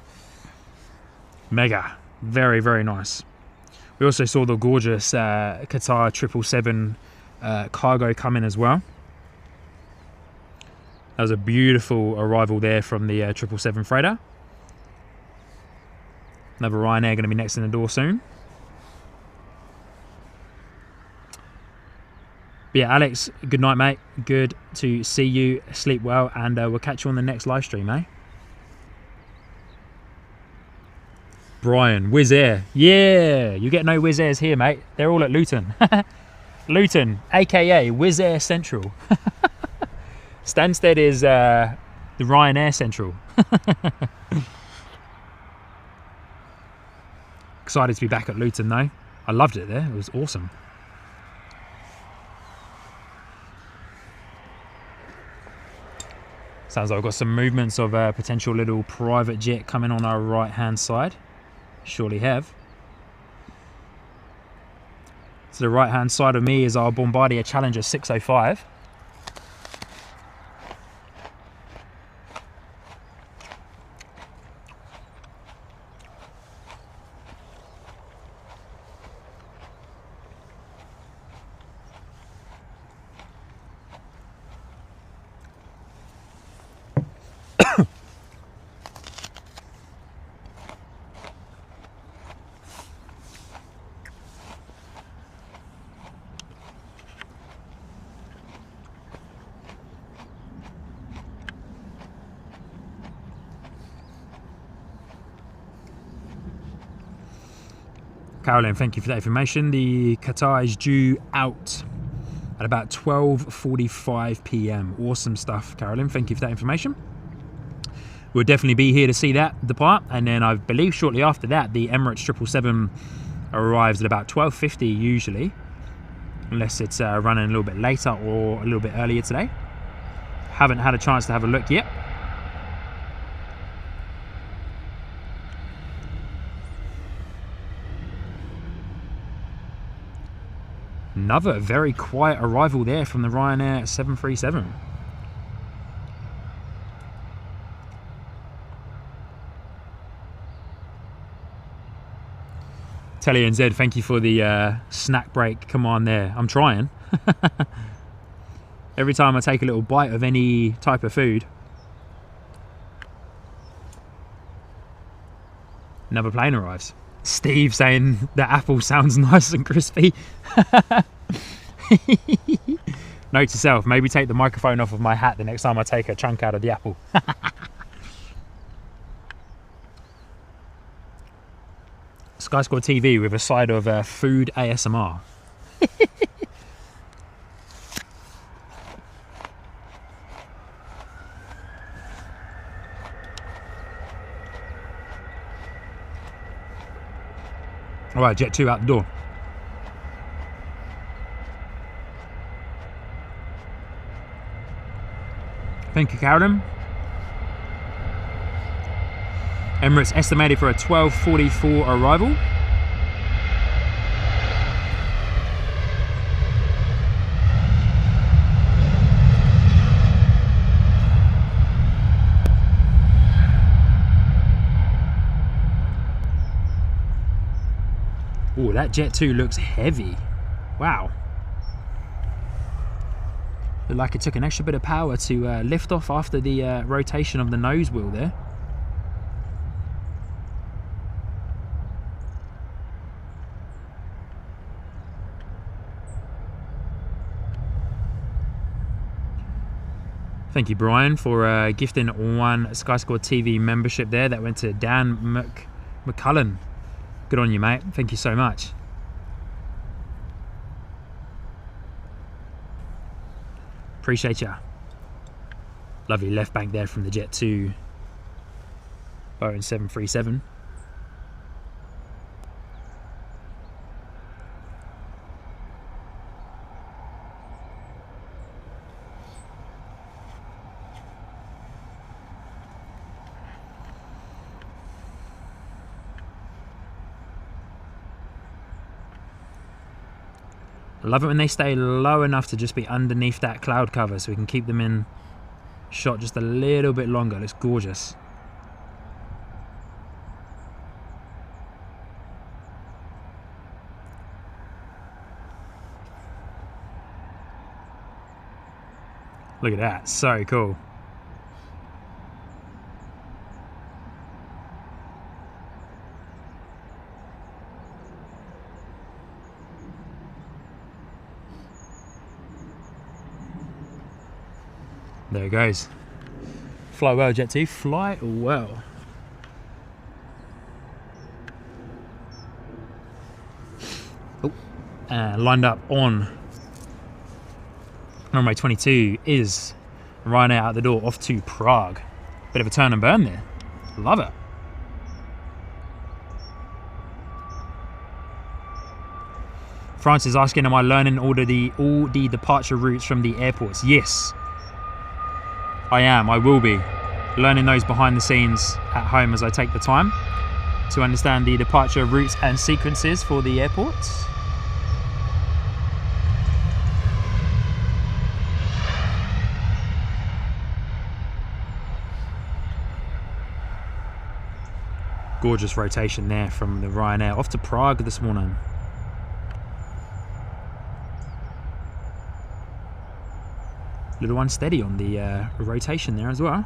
Mega. Very, very nice. We also saw the gorgeous Qatar 777 cargo come in as well. That was a beautiful arrival there from the 777 freighter. Another Ryanair going to be next in the door soon. But yeah, Alex, good night, mate. Good to see you. Sleep well, and we'll catch you on the next live stream, eh? Brian, Wizz Air. Yeah, you get no Wizz Airs here, mate. They're all at Luton. Luton, aka Wizz Air Central. Stansted is the Ryanair Central. Excited to be back at Luton though. I loved it there. It was awesome. Sounds like I've got some movements of a potential little private jet coming on our right hand side. Surely have. To the right hand side of me is our Bombardier Challenger 605. Caroline, thank you for that information. The Qatar is due out at about 12:45 p.m. Awesome stuff, Caroline. Thank you for that information. We'll definitely be here to see that depart, and then I believe shortly after that, the Emirates 777 arrives at about 12:50 usually, unless it's running a little bit later or a little bit earlier today. Haven't had a chance to have a look yet. Another very quiet arrival there from the Ryanair 737. Telly and Zed, thank you for the snack break command there. I'm trying. Every time I take a little bite of any type of food, another plane arrives. Steve saying the apple sounds nice and crispy. Note to self, maybe take the microphone off of my hat the next time I take a chunk out of the apple. Sky Squad TV with a side of food ASMR. Alright, Jet 2 out the door. Thank you, Carolyn. Emirates estimated for a 12:44 arrival. Oh, that Jet 2 looks heavy. Wow. Looked like it took an extra bit of power to lift off after the rotation of the nose wheel there. Thank you, Brian, for gifting one Sky Squad TV membership there. That went to Dan McCullen. Good on you, mate. Thank you so much. Appreciate ya. Lovely left bank there from the Jet 2 Boeing 737. I love it when they stay low enough to just be underneath that cloud cover so we can keep them in shot just a little bit longer. It looks gorgeous. Look at that, so cool. There it goes. Fly well, Jet 2. Fly well. Oh, lined up on runway 22 is Ryanair out the door off to Prague. Bit of a turn and burn there. Love it. France is asking, am I learning all the departure routes from the airports? Yes. I am, I will be learning those behind the scenes at home as I take the time to understand the departure routes and sequences for the airports. Gorgeous rotation there from the Ryanair off to Prague this morning. Little unsteady on the rotation there as well.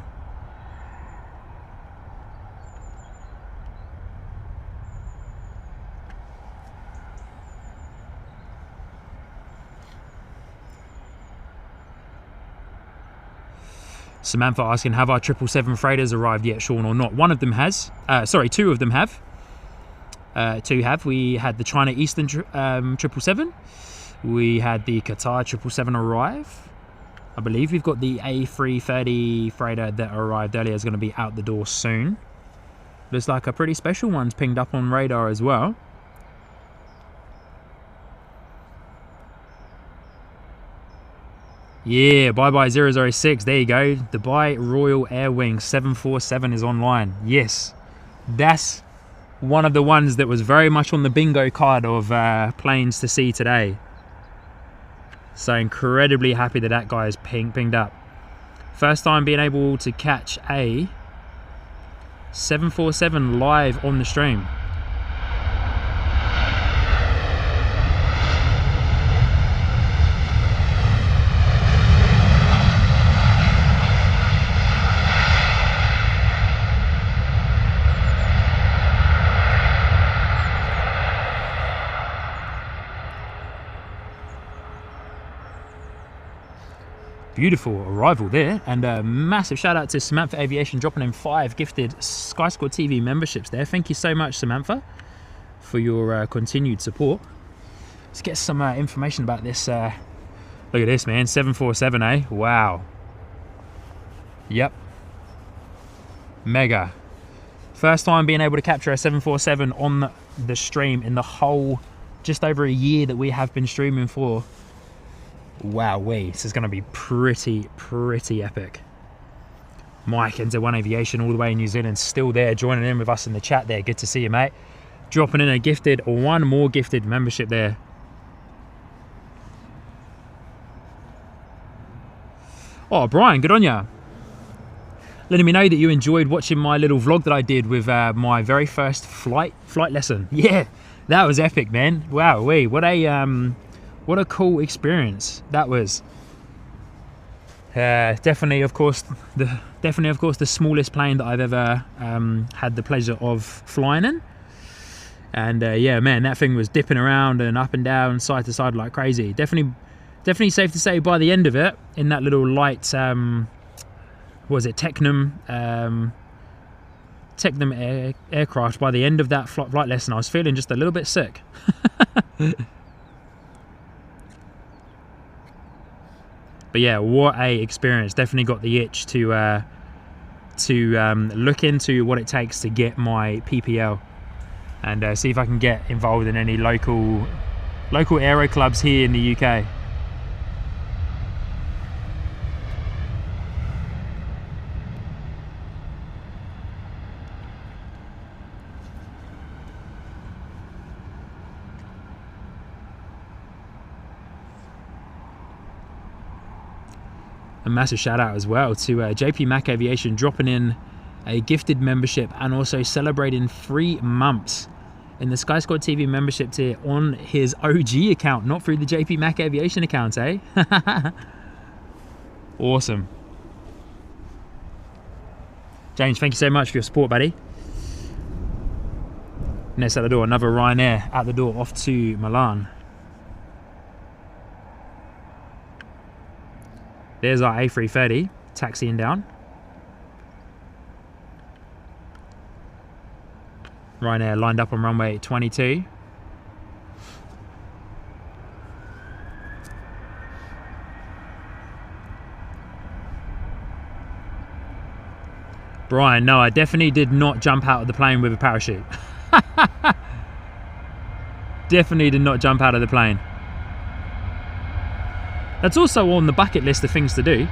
Samantha asking, have our 777 freighters arrived yet, Sean, or not? One of them has. Sorry, two of them have. Two have. We had the China Eastern 777. We had the Qatar 777 arrive. I believe we've got the A330 freighter that arrived earlier is going to be out the door soon. Looks like a pretty special one's pinged up on radar as well. Yeah, bye-bye 006. There you go. Dubai Royal Air Wing 747 is online. Yes, that's one of the ones that was very much on the bingo card of planes to see today. So incredibly happy that that guy is pinged up. First time being able to catch a 747 live on the stream. Beautiful arrival there, and a massive shout out to Samantha Aviation dropping in 5 gifted Sky Squad TV memberships there. Thank you so much, Samantha, for your continued support. Let's get some information about this. Look at this, man, 747, eh? Wow. Yep. Mega. First time being able to capture a 747 on the stream in the whole just over a year that we have been streaming for. Wow, this is going to be pretty epic. Mike, NZ1 Aviation, all the way in New Zealand, still there, joining in with us in the chat there. Good to see you, mate. Dropping in a gifted, one more gifted membership there. Oh, Brian, good on ya. Letting me know that you enjoyed watching my little vlog that I did with my very first flight lesson. Yeah, that was epic, man. Wow, what a cool experience that was. Definitely, of course, the smallest plane that I've ever had the pleasure of flying in. And yeah, man, that thing was dipping around and up and down, side to side like crazy. Definitely safe to say by the end of it, in that little light, Technam aircraft, by the end of that flight lesson, I was feeling just a little bit sick. But yeah, what a experience. Definitely got the itch to look into what it takes to get my PPL and see if I can get involved in any local aero clubs here in the UK. A massive shout out as well to JP Mac Aviation, dropping in a gifted membership and also celebrating 3 months in the Sky Squad TV membership tier on his OG account, not through the JP Mac Aviation account, eh? Awesome. James, thank you so much for your support, buddy. Next out the door, another Ryanair out the door, off to Milan. There's our A330 taxiing down. Ryanair lined up on runway 22. Brian, no, I definitely did not jump out of the plane with a parachute. Definitely did not jump out of the plane. That's also on the bucket list of things to do.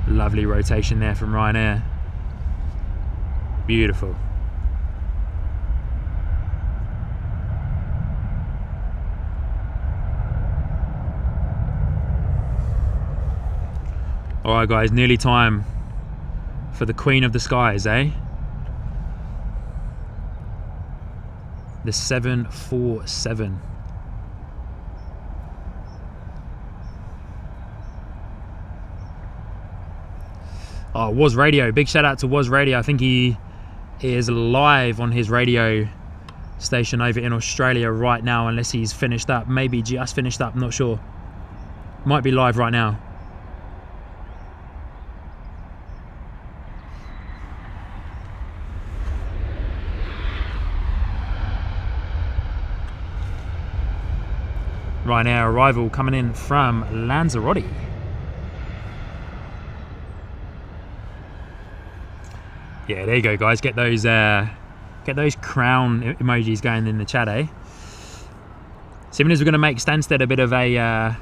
Lovely rotation there from Ryanair. Beautiful. Alright guys, nearly time for the Queen of the Skies, eh? The 747. Oh, Was Radio. Big shout out to Was Radio. I think he is live on his radio station over in Australia right now, unless he's finished up. Maybe just finished up, I'm not sure. Might be live right now. Ryanair arrival coming in from Lanzarote. Yeah, there you go, guys. Get those crown emojis going in the chat, eh? So even as we're going to make Stansted a bit of a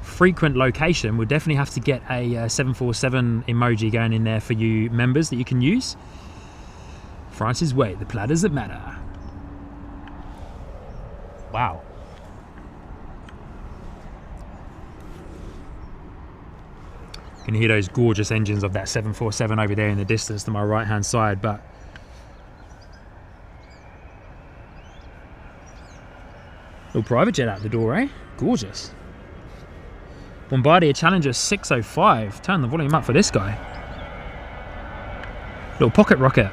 frequent location, we'll definitely have to get a 747 emoji going in there for you members that you can use. France's way, the platters that matter. Wow. You can hear those gorgeous engines of that 747 over there in the distance to my right hand side, but little private jet out the door, eh? Gorgeous. Bombardier Challenger 605. Turn the volume up for this guy. Little pocket rocket.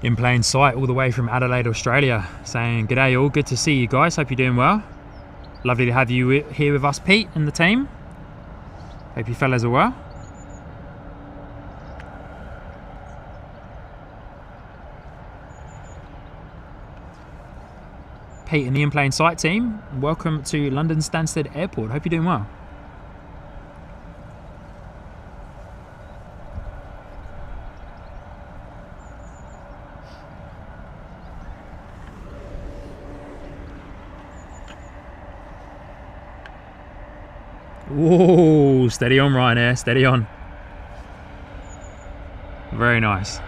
In plain sight all the way from Adelaide, Australia, saying g'day all, good to see you guys, hope you're doing well. Lovely to have you here with us, Pete, and the team. Hope you fellas are well. Pete and the In Plain Sight team, welcome to London Stansted Airport, hope you're doing well. Whoa, steady on Ryanair, steady on. Very nice.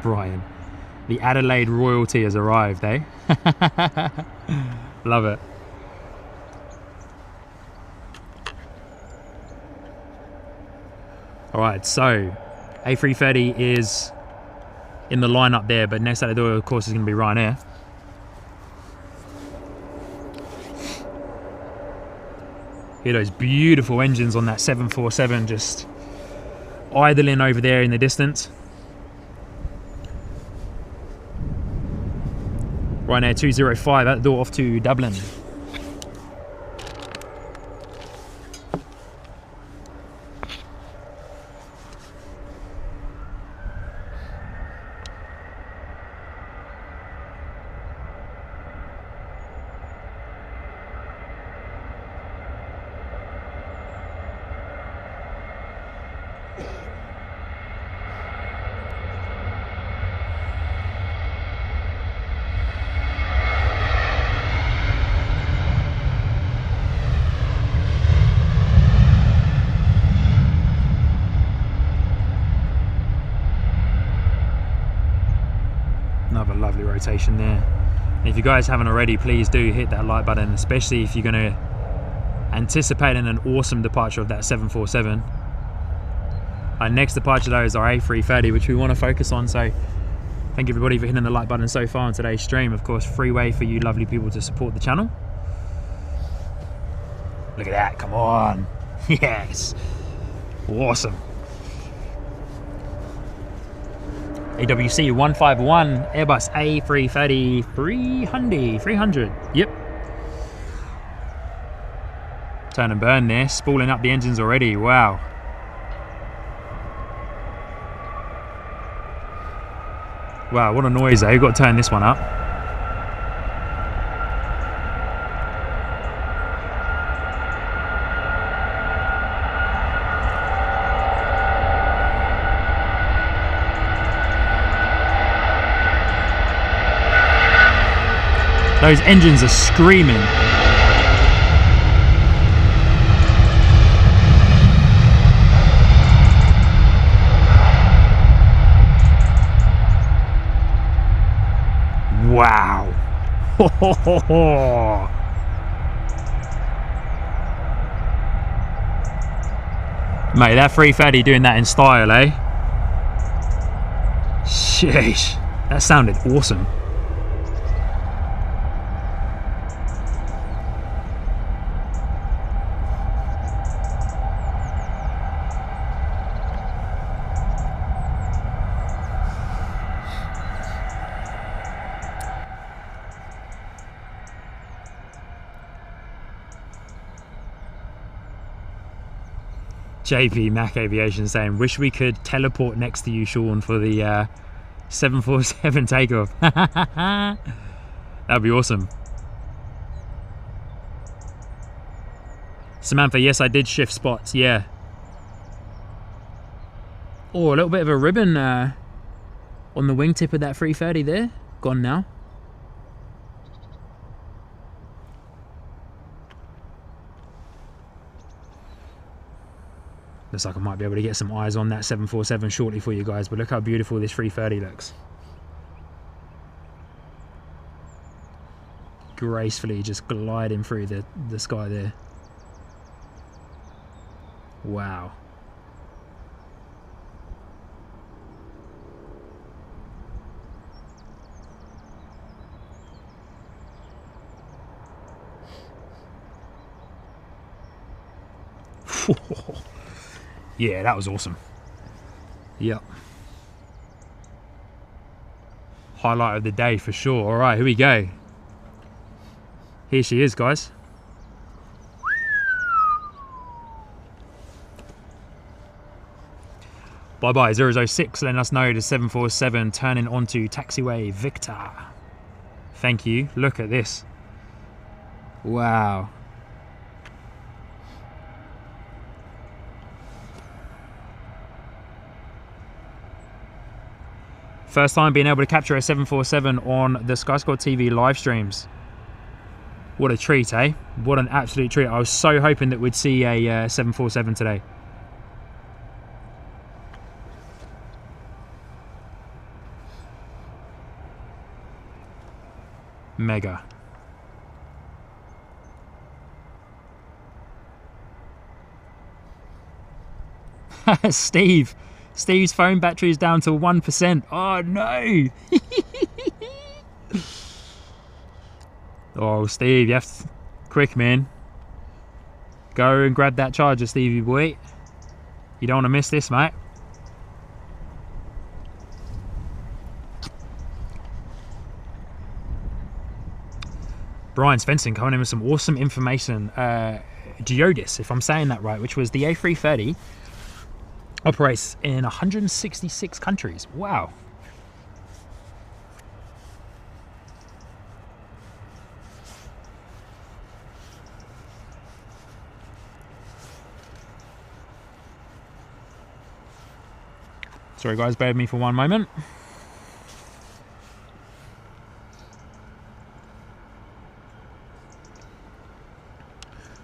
Brian, the Adelaide royalty has arrived, eh? Love it. Alright, so A330 is in the lineup there, but next out the door, of course, is going to be Ryanair. Hear those beautiful engines on that 747 just idling over there in the distance. Ryanair 205 at the door off to Dublin. Another lovely rotation there. And if you guys haven't already, please do hit that like button, especially if you're going to anticipate an awesome departure of that 747. Our next departure though is our A330, which we want to focus on. So thank you everybody for hitting the like button so far on today's stream. Of course, free way for you lovely people to support the channel. Look at that, come on. Yes, awesome. AWC 151 Airbus A330 300. Yep. Turn and burn there, spooling up the engines already. Wow. Wow, what a noise though. You've got to turn this one up. Those engines are screaming. Wow. Mate, that 330 doing that in style, eh? Sheesh, that sounded awesome. JP Mac Aviation saying, wish we could teleport next to you, Sean, for the 747 takeoff. That'd be awesome. Samantha, yes, I did shift spots, yeah. Oh, a little bit of a ribbon on the wingtip of that 330 there. Gone now. Looks like I might be able to get some eyes on that 747 shortly for you guys, but look how beautiful this 330 looks. Gracefully just gliding through the sky there. Wow. Yeah, that was awesome. Yep. Highlight of the day for sure. All right, here we go. Here she is, guys. Bye-bye 006, letting us know the 747 turning onto taxiway Victor. Thank you. Look at this. Wow. First time being able to capture a 747 on the Sky Squad TV live streams. What a treat, eh? What an absolute treat. I was so hoping that we'd see a 747 today. Mega. Steve's phone battery is down to 1%. Oh no. Oh, Steve, you have to, quick, man. Go and grab that charger, Stevie boy. You don't want to miss this, mate. Brian's Fencing coming in with some awesome information. Geodis, if I'm saying that right, which was the A330, operates in 166 countries. Wow. Sorry guys, bear with me for one moment.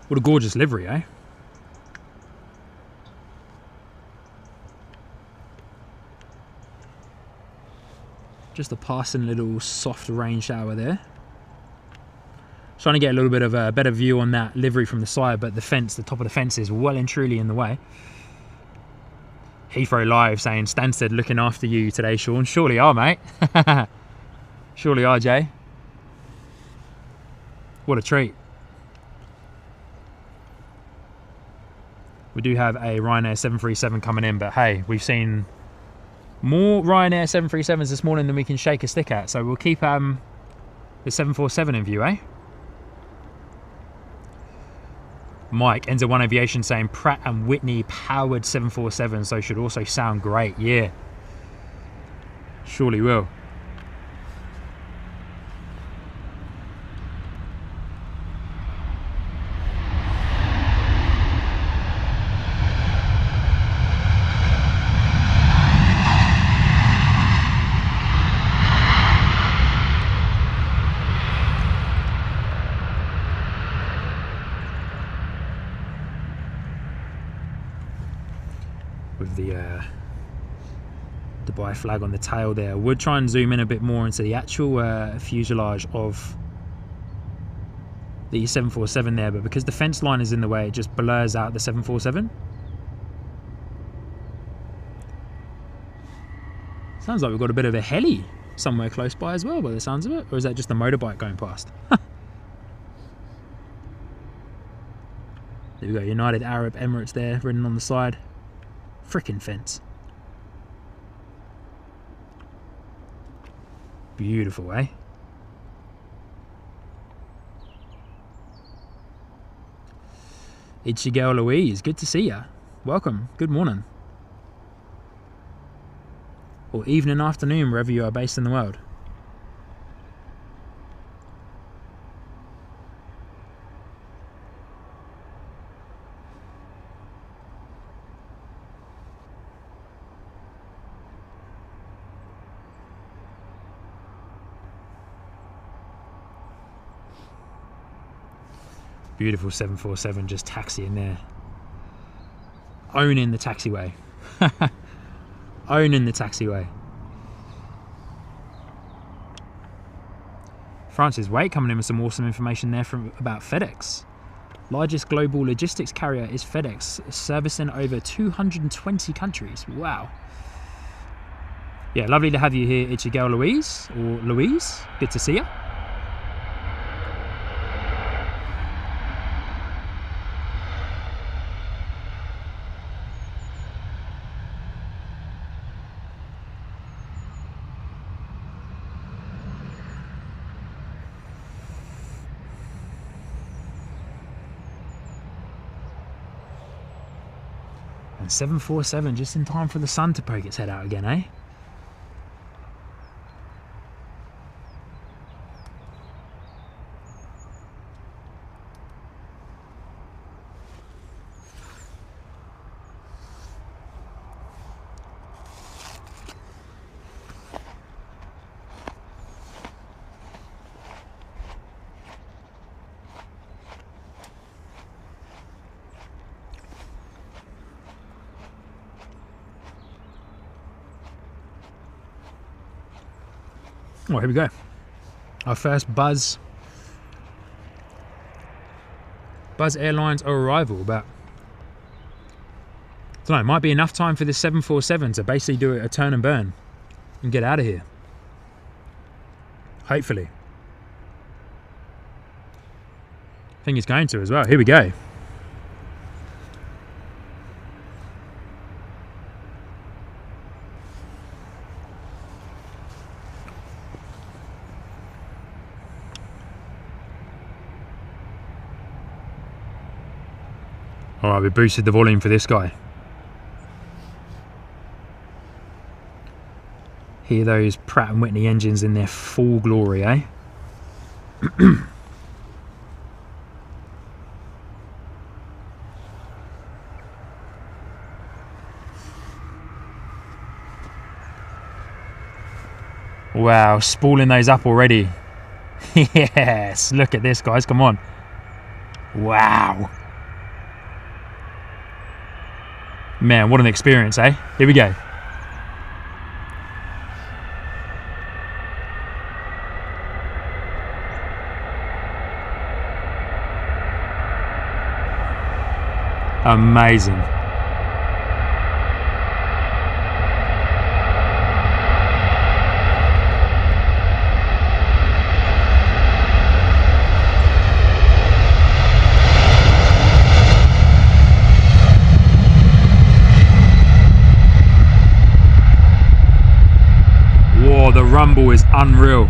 What a gorgeous livery, eh? Just a passing little soft rain shower there. Trying to get a little bit of a better view on that livery from the side, but the fence, the top of the fence is well and truly in the way. Heathrow Live saying, Stansted looking after you today, Sean. Surely are, mate. Surely are, Jay. What a treat. We do have a Ryanair 737 coming in, but hey, we've seen more Ryanair 737s this morning than we can shake a stick at, so we'll keep the 747 in view, eh? Mike, Enzo One Aviation saying Pratt & Whitney powered 747, so should also sound great. Yeah, surely will. With the Dubai flag on the tail there. We'll try and zoom in a bit more into the actual fuselage of the 747 there, but because the fence line is in the way, it just blurs out the 747. Sounds like we've got a bit of a heli somewhere close by as well by the sounds of it, or is that just a motorbike going past? There we go, United Arab Emirates there written on the side. Frickin' fence. Beautiful, eh? It's your girl Louise. Good to see ya. Welcome. Good morning. Or evening, afternoon, wherever you are based in the world. Beautiful 747 just taxiing there. Owning the taxiway. Owning the taxiway. Francis Wade coming in with some awesome information there about FedEx. Largest global logistics carrier is FedEx, servicing over 220 countries. Wow. Yeah, lovely to have you here. It's your girl Louise, or Louise. Good to see you. And 747 just in time for the sun to poke its head out again, eh? Oh, here we go. Our first Buzz Airlines arrival, but I don't know, it might be enough time for this 747 to basically do a turn and burn and get out of here. Hopefully. I think it's going to as well. Here we go. Alright, we boosted the volume for this guy. Hear those Pratt & Whitney engines in their full glory, eh? Wow, spooling those up already. Yes, look at this, guys, come on. Wow. Man, what an experience, eh? Here we go. Amazing. The rumble is unreal.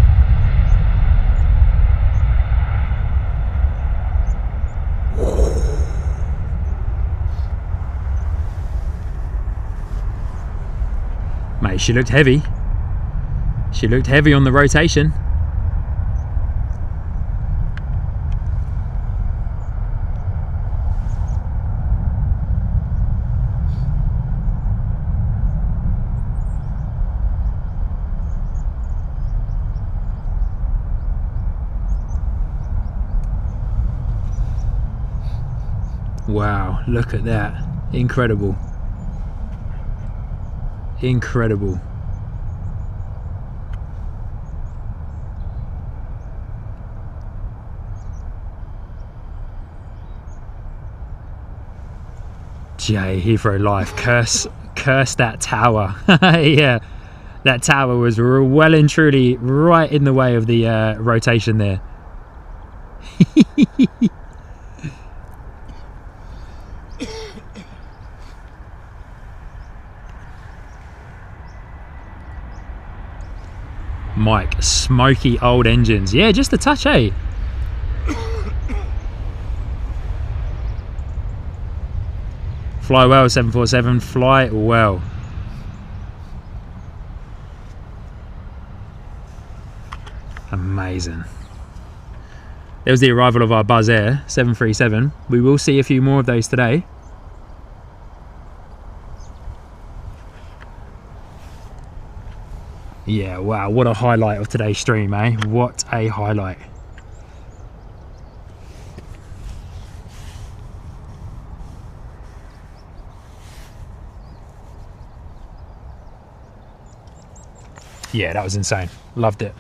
Mate, she looked heavy. She looked heavy on the rotation. Wow, look at that. Incredible. Incredible. Jay, Heathrow Life, curse that tower. Yeah, that tower was well and truly right in the way of the rotation there. Mike, smoky old engines. Yeah, just a touch, eh? Fly well, 747, fly well. Amazing. There was the arrival of our Buzz Air 737. We will see a few more of those today. Yeah, wow, what a highlight of today's stream, eh? What a highlight. Yeah, that was insane. Loved it.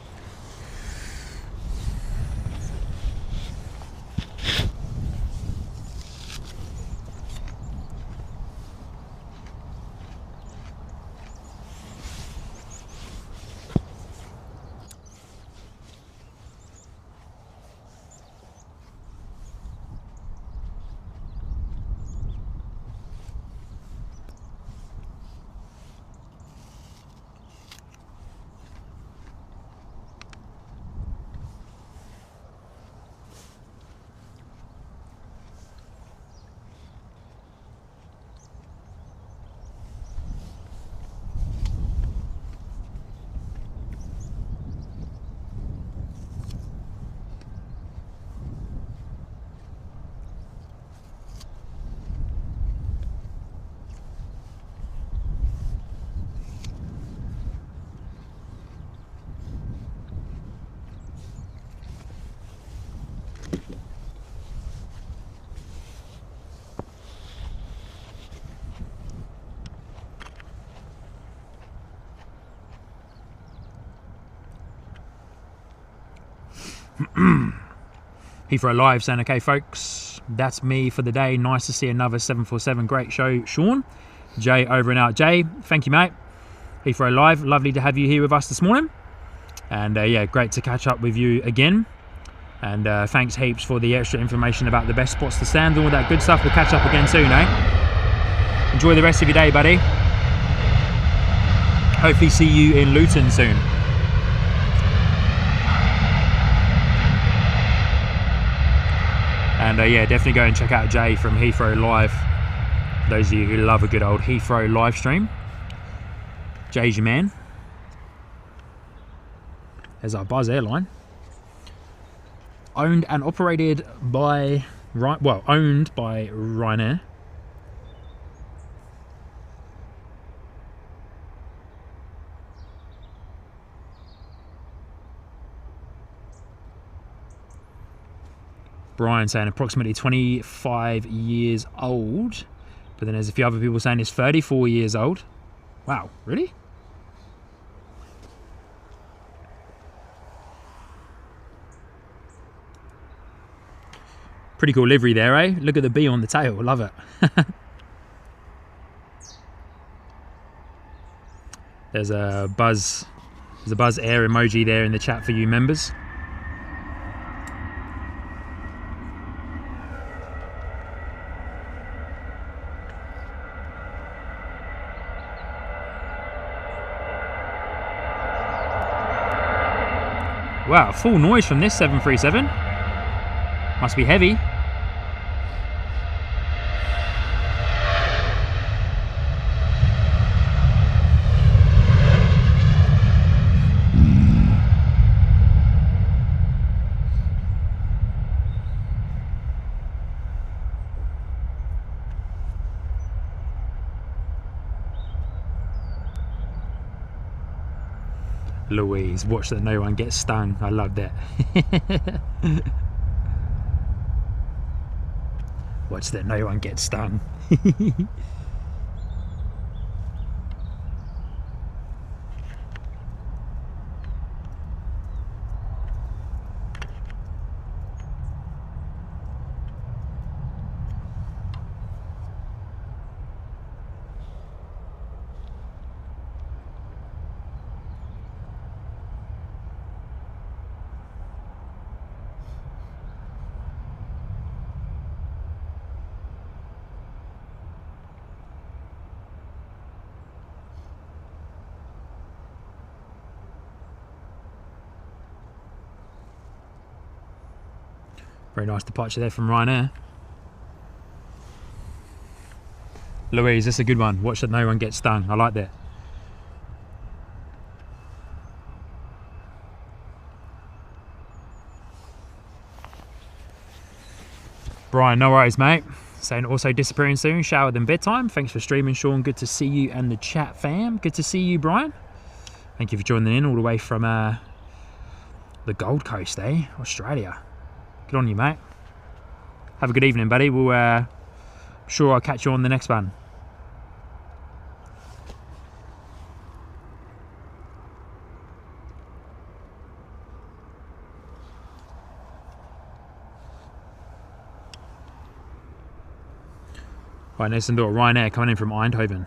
Heathrow Live saying, okay, folks, that's me for the day. Nice to see another 747. Great show, Sean. Jay, over and out. Jay, thank you, mate. Heathrow Live, lovely to have you here with us this morning. And yeah, great to catch up with you again. And thanks heaps for the extra information about the best spots to stand and all that good stuff. We'll catch up again soon, eh? Enjoy the rest of your day, buddy. Hopefully see you in Luton soon. And yeah, definitely go and check out Jay from Heathrow Live. Those of you who love a good old Heathrow live stream. Jay's your man. There's our Buzz airline. Owned and operated by, owned by Ryanair. Brian saying approximately 25 years old. But then there's a few other people saying he's 34 years old. Wow, really? Pretty cool livery there, eh? Look at the bee on the tail, love it. There's a Buzz Air emoji there in the chat for you members. Wow, full noise from this 737. Must be heavy. Louise, watch that no one gets stung. I love that. Watch that no one gets stung. Very nice departure there from Ryanair. Louise, that's a good one. Watch that no one gets stung. I like that. Brian, no worries, mate. Saying also disappearing soon. Showered in bedtime. Thanks for streaming, Sean. Good to see you and the chat fam. Good to see you, Brian. Thank you for joining in all the way from the Gold Coast, eh? Australia. Good on you, mate. Have a good evening, buddy. We'll sure I'll catch you on the next one. Right, Nathan Door, Ryanair coming in from Eindhoven.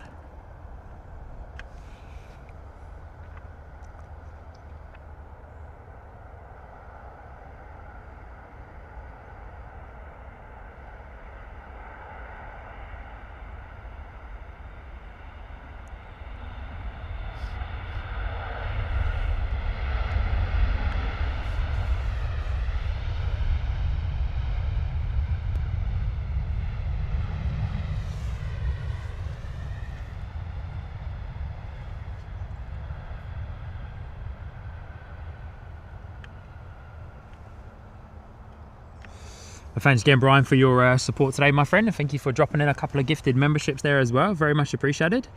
Thanks again, Brian, for your support today, my friend. And thank you for dropping in a couple of gifted memberships there as well. Very much appreciated.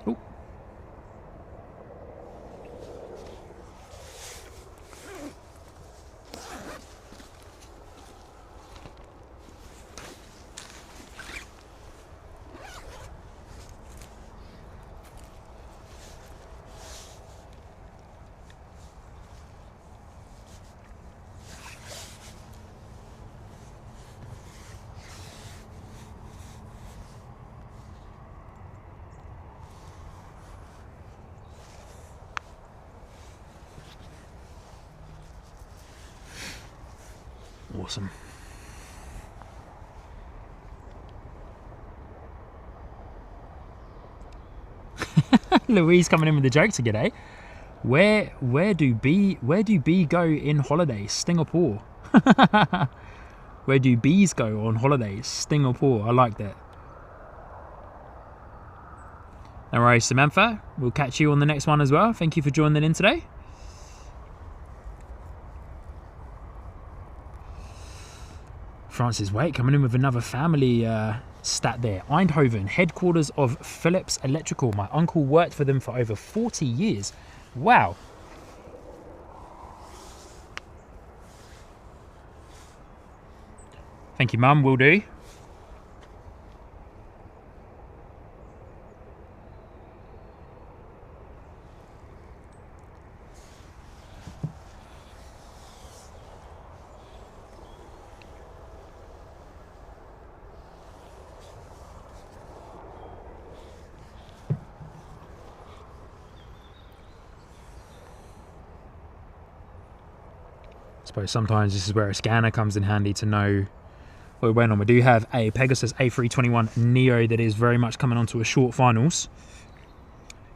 Ooh. Awesome. Louise coming in with the jokes again, eh? Where do B go in holidays? Singapore. Where do bees go on holidays? Singapore. I like that. No worries, Samantha. We'll catch you on the next one as well. Thank you for joining in today. Francis Wait coming in with another family stat there. Eindhoven, headquarters of Philips Electrical. My uncle worked for them for over 40 years. Wow. Thank you, Mum. Will do. I suppose sometimes this is where a scanner comes in handy to know what went on. We do have a Pegasus A321neo that is very much coming onto a short finals,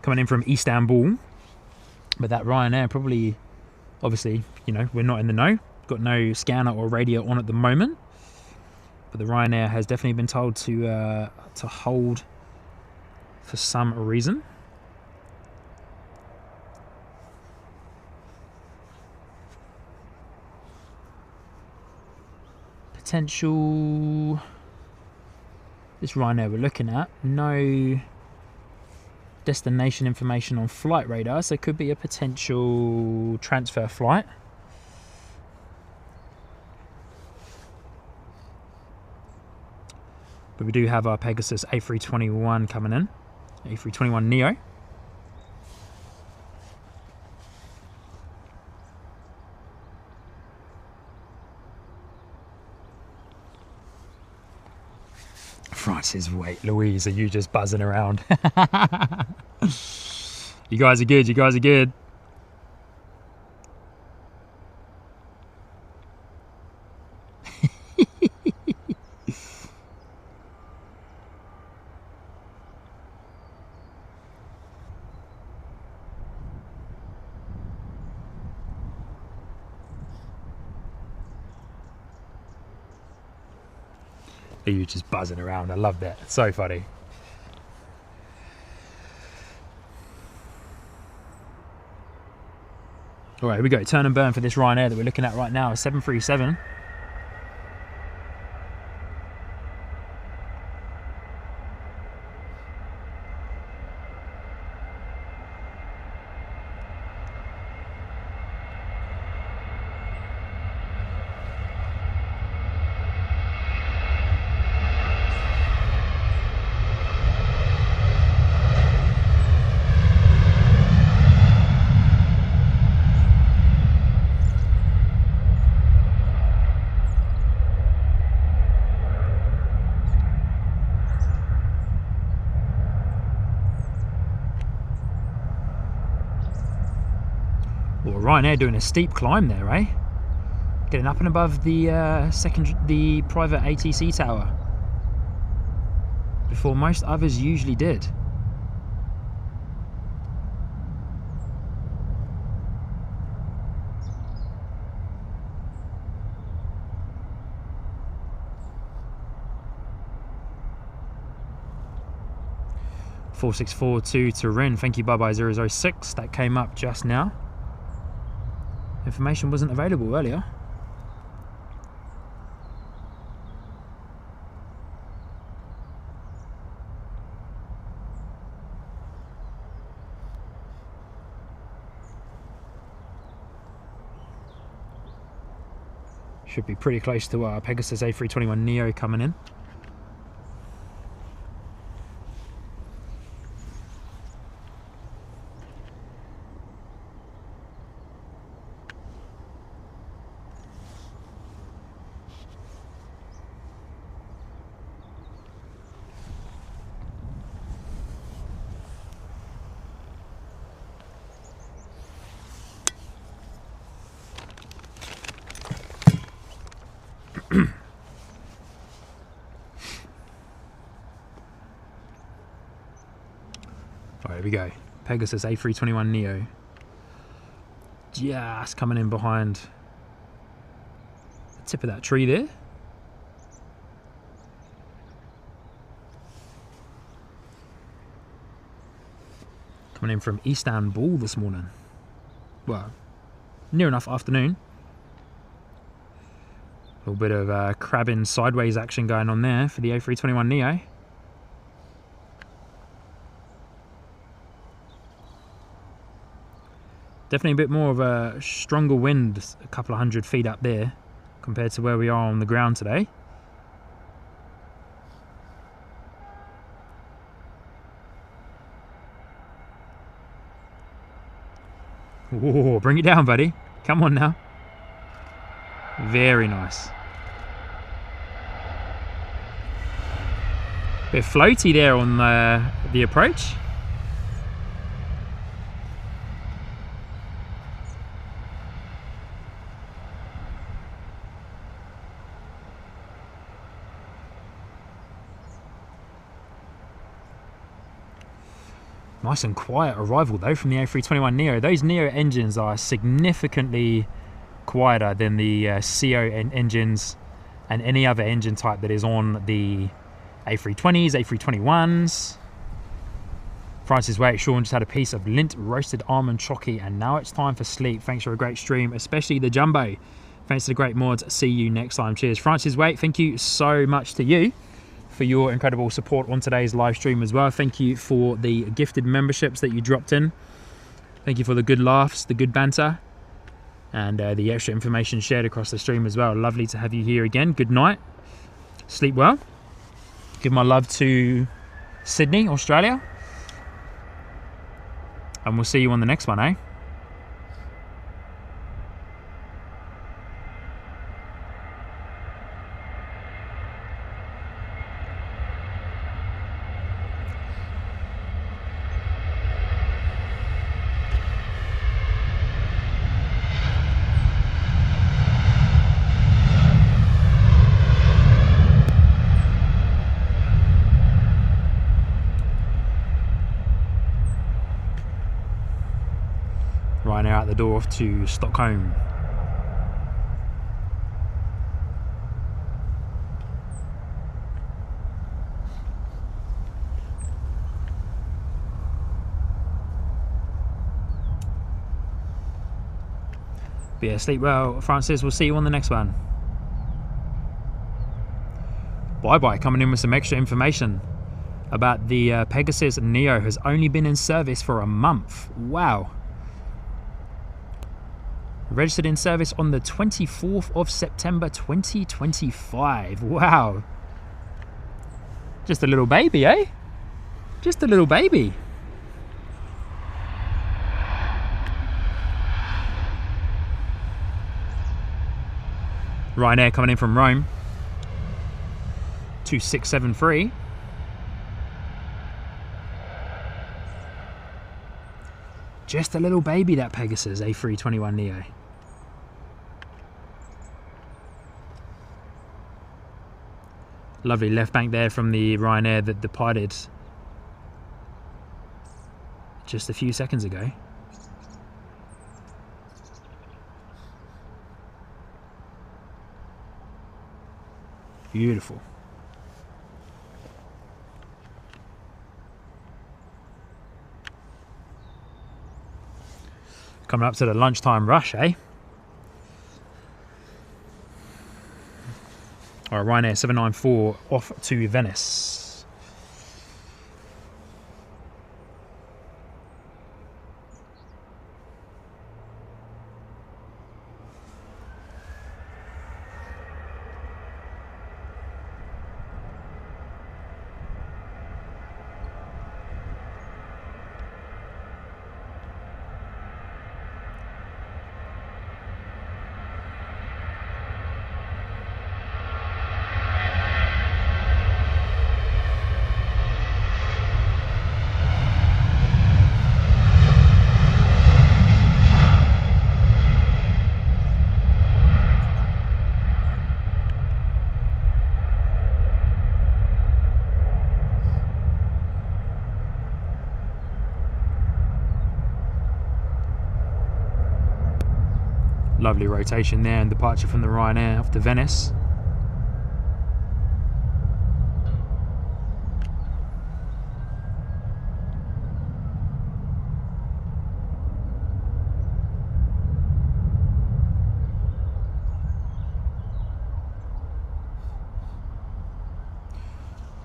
coming in from Istanbul. But that Ryanair probably, obviously, you know, we're not in the know. Got no scanner or radio on at the moment. But the Ryanair has definitely been told to hold for some reason. Potential. This Ryanair we're looking at, no destination information on flight radar, so it could be a potential transfer flight. But we do have our Pegasus A321 coming in, A321neo. Francis, wait, Louise, are you just buzzing around? You guys are good, you guys are good. Are you just buzzing around? I love that. It's so funny. All right, here we go. Turn and burn for this Ryanair that we're looking at right now, a 737. Well, Ryanair doing a steep climb there, eh? Getting up and above the the private ATC tower before most others usually did. (4642) to Ren. Thank you. Bye bye 006. That came up just now. Information wasn't available earlier. Should be pretty close to our Pegasus A321neo coming in. Pegasus A321neo. Just coming in behind the tip of that tree there. Coming in from Istanbul this morning. Well, near enough afternoon. A little bit of crabbing sideways action going on there for the A321neo. Definitely a bit more of a stronger wind, a couple of 100 feet up there compared to where we are on the ground today. Whoa, bring it down, buddy. Come on now. Very nice. Bit floaty there on the approach. Nice and quiet arrival though from the A321neo. Those Neo engines are significantly quieter than the CO engines and any other engine type that is on the A320s, A321s. Francis Wait, Sean just had a piece of Lindt roasted almond chocky and now it's time for sleep. Thanks for a great stream, especially the jumbo. Thanks to the great mods. See you next time. Cheers. Francis Wait, thank you so much to you for your incredible support on today's live stream as well. Thank you for the gifted memberships that you dropped in. Thank you for the good laughs, the good banter, and the extra information shared across the stream as well. Lovely to have you here again. Good night. Sleep well. Give my love to Sydney, Australia. And we'll see you on the next one, eh? Ryanair out the door off to Stockholm. But yeah, sleep well, Francis. We'll see you on the next one. Bye-bye. Coming in with some extra information about the Pegasus Neo has only been in service for a month. Wow. Registered in service on the 24th of September 2025. Wow. Just a little baby, eh? Just a little baby. Ryanair coming in from Rome. 2673. Just a little baby, that Pegasus A321neo. Lovely left bank there from the Ryanair that departed just a few seconds ago. Beautiful. Coming up to the lunchtime rush, eh? All right, Ryanair 794 off to Venice. Lovely rotation there and departure from the Ryanair off to Venice.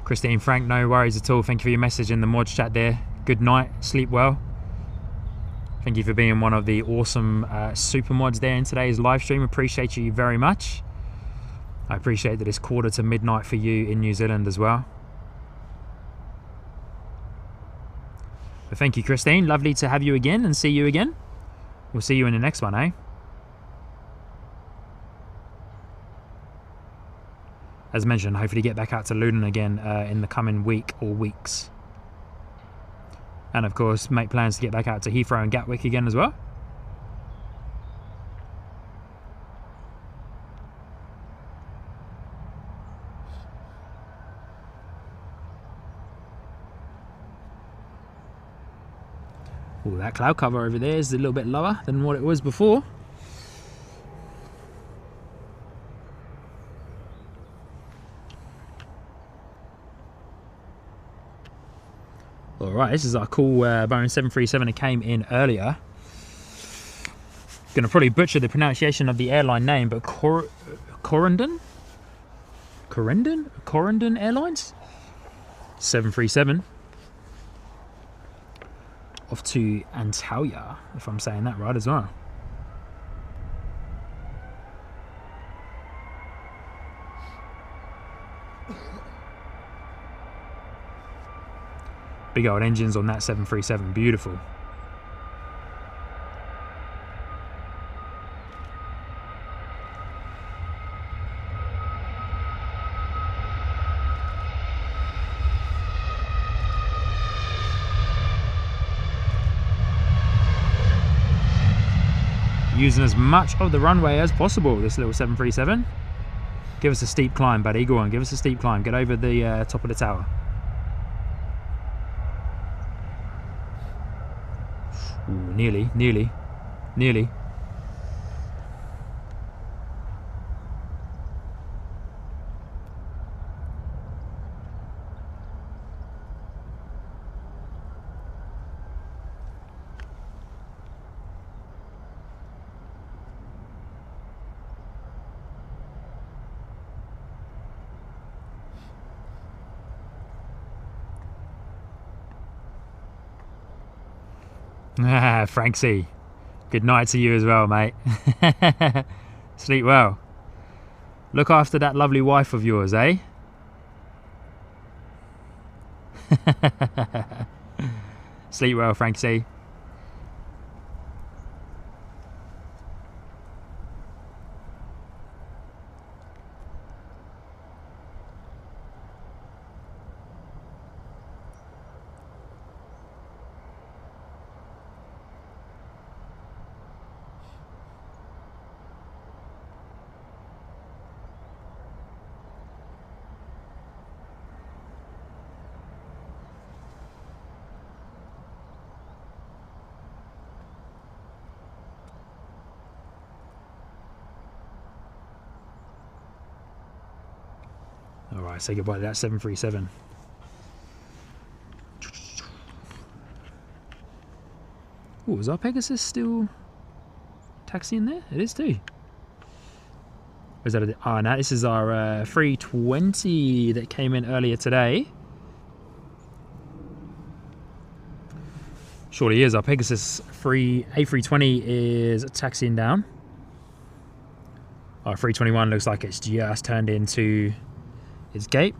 Christine Frank, no worries at all. Thank you for your message in the mods chat there. Good night, sleep well. Thank you for being one of the awesome super mods there in today's live stream. Appreciate you very much. I appreciate that it's 1:45 for you in New Zealand as well. But thank you, Christine. Lovely to have you again and see you again. We'll see you in the next one, eh? As mentioned, hopefully get back out to Luton again in the coming week or weeks. And of course, make plans to get back out to Heathrow and Gatwick again as well. Oh, that cloud cover over there is a little bit lower than what it was before. Alright, this is our cool Boeing 737 that came in earlier. Gonna probably butcher the pronunciation of the airline name, but Corendon Airlines 737 off to Antalya, if I'm saying that right as well. Big old engines on that 737, beautiful. Using as much of the runway as possible, this little 737. Give us a steep climb, buddy, go on, give us a steep climb. Get over the top of the tower. Ooh, nearly. Ah, Franksy. Good night to you as well, mate. Sleep well. Look after that lovely wife of yours, eh? Sleep well, Franksy. Alright, say goodbye to that 737. Oh, is our Pegasus still taxiing there? It is too. Or is that a, oh no, this is our 320 that came in earlier today. Surely is. Our Pegasus A320 is taxiing down. Our 321 looks like it's just turned into its gate.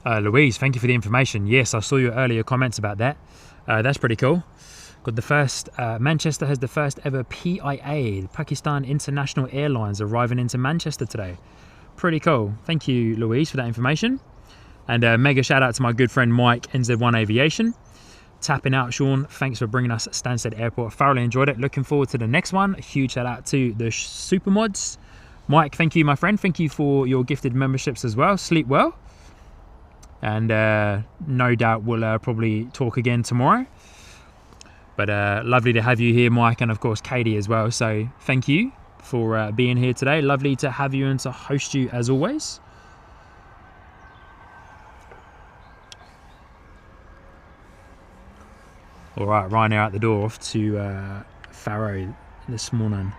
Louise, thank you for the information. Yes, I saw your earlier comments about that. That's pretty cool. Got the first, Manchester has the first ever PIA, Pakistan International Airlines, arriving into Manchester today. Pretty cool. Thank you, Louise, for that information. And mega shout out to my good friend Mike, NZ1 Aviation. Tapping out, Sean. Thanks for bringing us Stansted Airport. Thoroughly enjoyed it. Looking forward to the next one. A huge shout out to the super mods. Mike, thank you, my friend. Thank you for your gifted memberships as well. Sleep well. And no doubt we'll probably talk again tomorrow. But lovely to have you here, Mike, and of course Katie as well. So thank you for being here today. Lovely to have you and to host you as always. All right, Ryanair out the door, off to Faro this morning.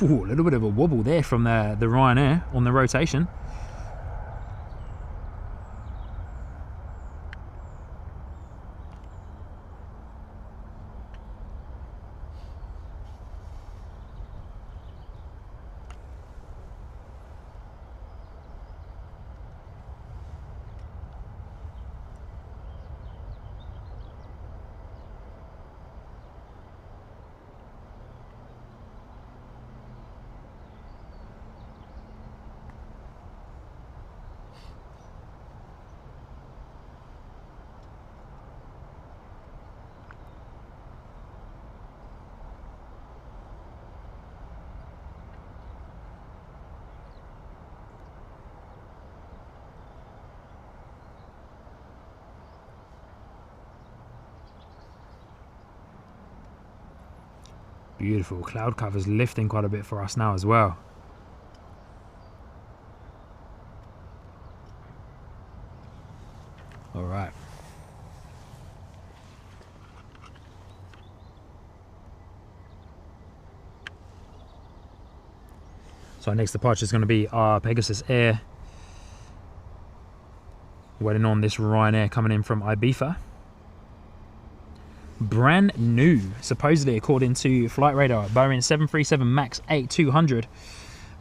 Ooh, a little bit of a wobble there from the Ryanair on the rotation. Beautiful. Cloud cover's lifting quite a bit for us now as well. All right. So our next departure is going to be our Pegasus Air. Waiting on this Ryanair coming in from Ibiza. Brand new, supposedly, according to Flight Radar, Boeing 737 MAX 8-200,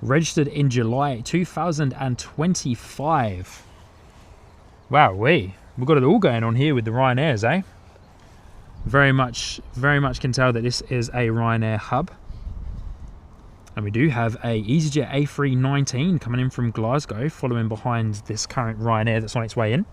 registered in July 2025. Wow, we've got it all going on here with the Ryanairs, eh? Very much can tell that this is a Ryanair hub. And we do have a EasyJet A319 coming in from Glasgow, following behind this current Ryanair that's on its way in.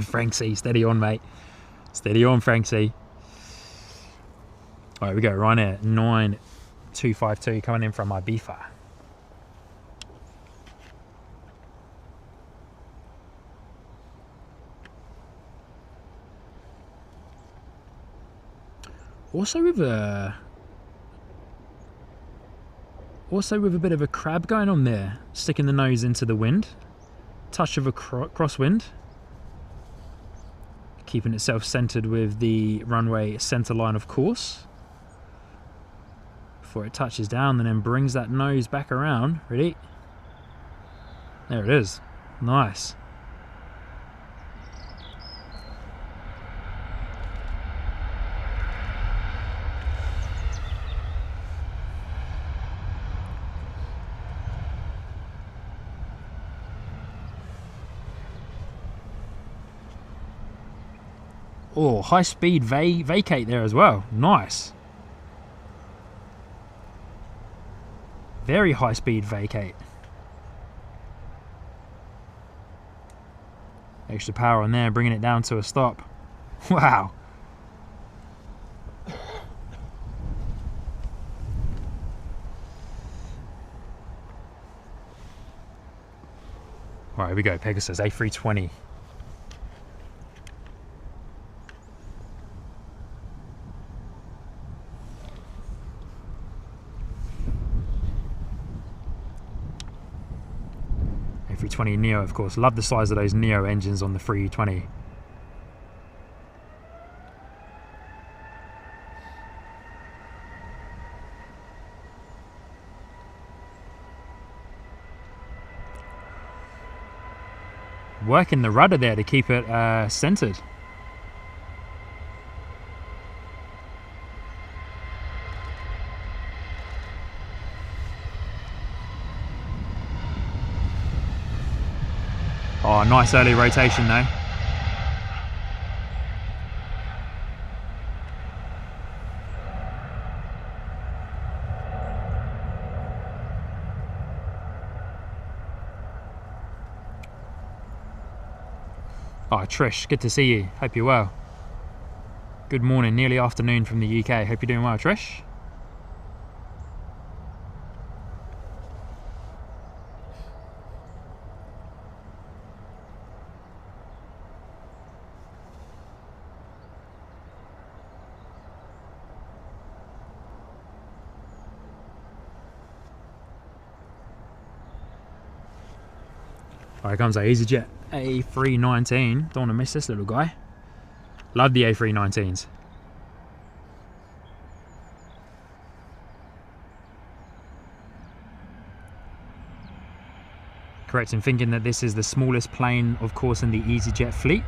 Frank C, steady on, mate. Steady on, Frank C. All right, we go. Ryanair 9252 coming in from Ibiza. Also with a bit of a crab going on there, sticking the nose into the wind. Touch of a crosswind. Keeping itself centered with the runway center line, of course. Before it touches down and then brings that nose back around. Ready? There it is. Nice. Oh, high speed vacate there as well. Nice. Very high speed vacate. Extra power on there, bringing it down to a stop. Wow. Right, here we go, Pegasus A320. A320 Neo, of course. Love the size of those Neo engines on the 320. Working the rudder there to keep it centered. Oh, nice early rotation though. Oh, Trish, good to see you. Hope you're well. Good morning, nearly afternoon from the UK. Hope you're doing well, Trish. All right, comes our EasyJet A319. Don't want to miss this little guy. Love the A319s. Correct in thinking that this is the smallest plane, of course, in the EasyJet fleet.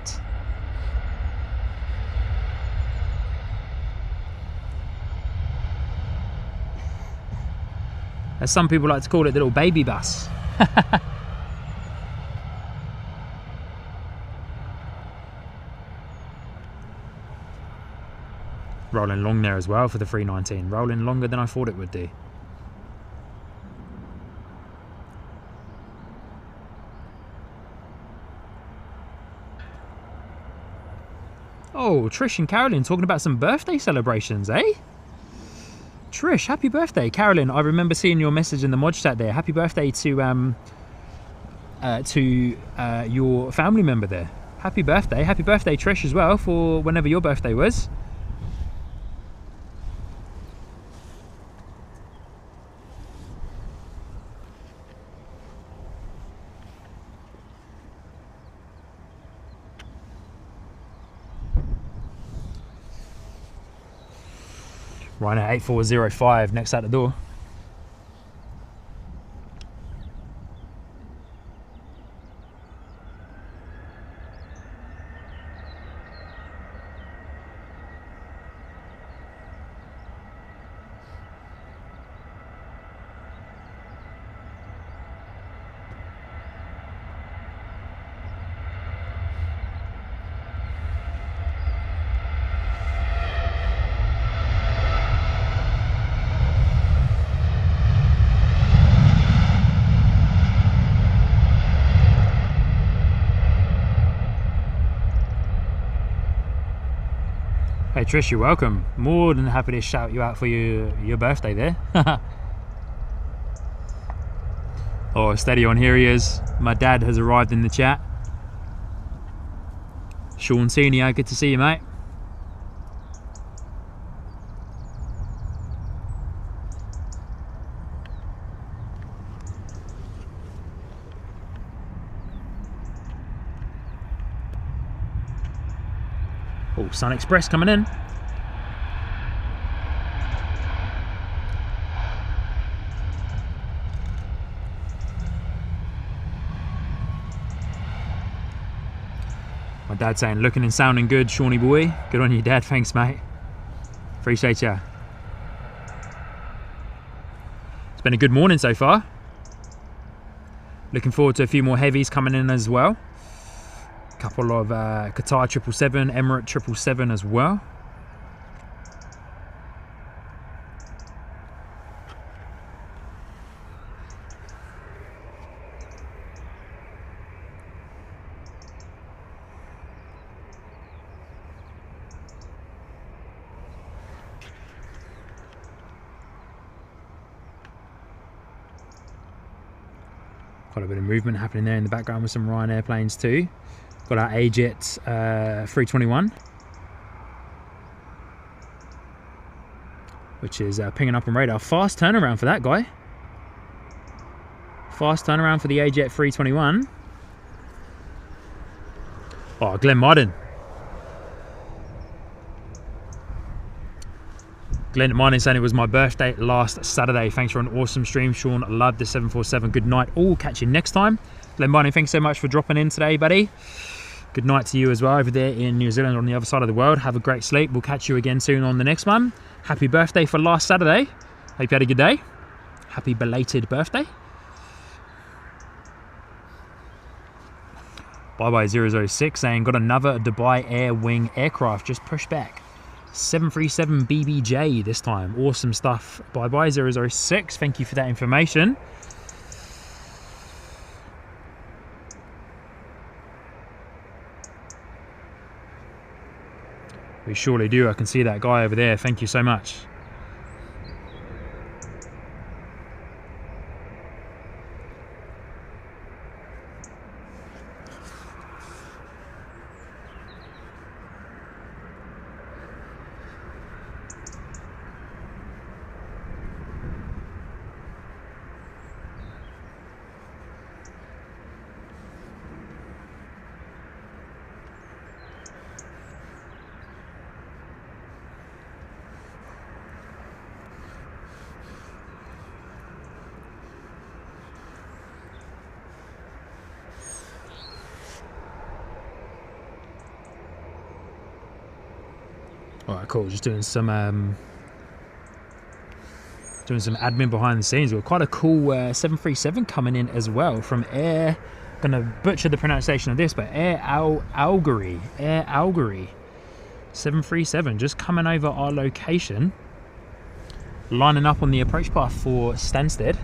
As some people like to call it, the little baby bus. Rolling long there as well for the 319. Rolling longer than I thought it would do. Oh, Trish and Carolyn talking about some birthday celebrations, eh? Trish, happy birthday. Carolyn, I remember seeing your message in the mod chat there. Happy birthday to your family member there. Happy birthday. Happy birthday, Trish, as well, for whenever your birthday was. Ryanair 8405 next out the door. Hey Trish, you're welcome. More than happy to shout you out for your birthday there. Oh, steady on, here he is. My dad has arrived in the chat. Sean Senior, good to see you, mate. Oh, Sun Express coming in. My dad's saying, looking and sounding good, Shawnee boy. Good on you, Dad. Thanks, mate. Appreciate ya. It's been a good morning so far. Looking forward to a few more heavies coming in as well. Couple of Qatar 777, Emirates 777 as well. Quite a bit of movement happening there in the background with some Ryanair planes too. Got our AJet 321, which is pinging up on radar. Fast turnaround for that guy. Fast turnaround for the AJet 321. Oh, Glenn Martin. Glenn Martin saying it was my birthday last Saturday. Thanks for an awesome stream, Sean. Love the 747. Good night all. Catch you next time. Glenn Martin, thanks so much for dropping in today, buddy. Good night to you as well over there in New Zealand on the other side of the world. Have a great sleep. We'll catch you again soon on the next one. Happy birthday for last Saturday. Hope you had a good day. Happy belated birthday. Bye 006 saying got another Dubai Air Wing aircraft just pushed back. 737 BBJ this time. Awesome stuff. Bye 006. Thank you for that information. We surely do. I can see that guy over there. Thank you so much. Alright, cool. Just doing some admin behind the scenes. We've got quite a cool 737 coming in as well from Air. Gonna butcher the pronunciation of this, but Air Algerie. 737 just coming over our location, lining up on the approach path for Stansted.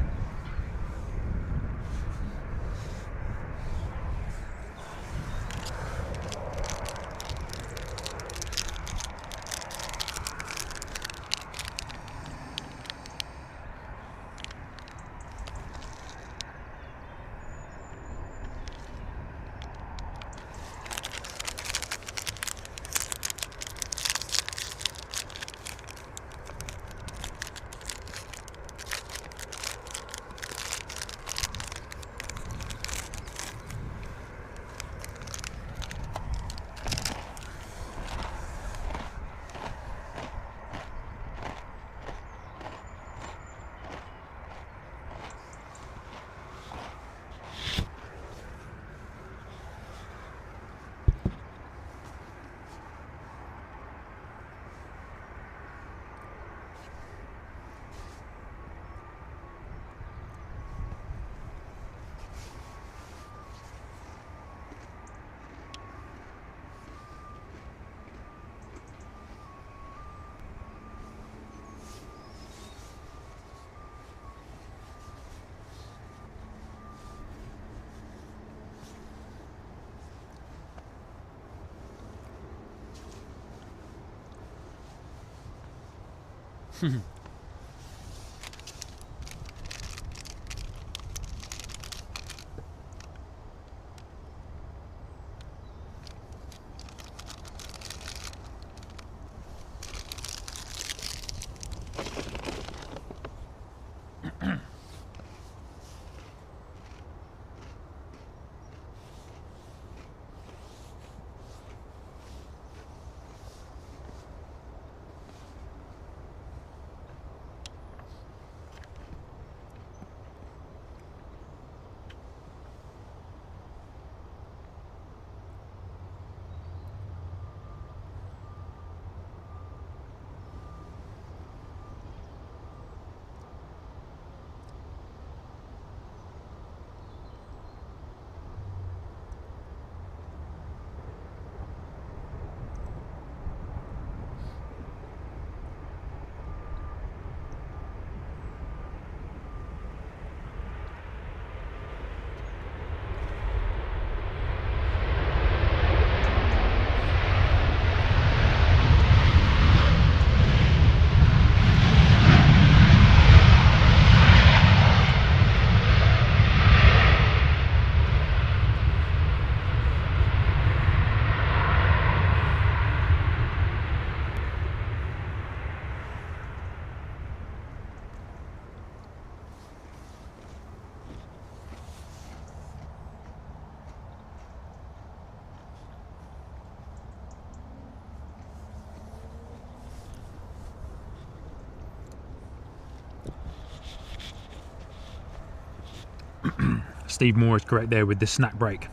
Steve Moore is correct there with the snack break.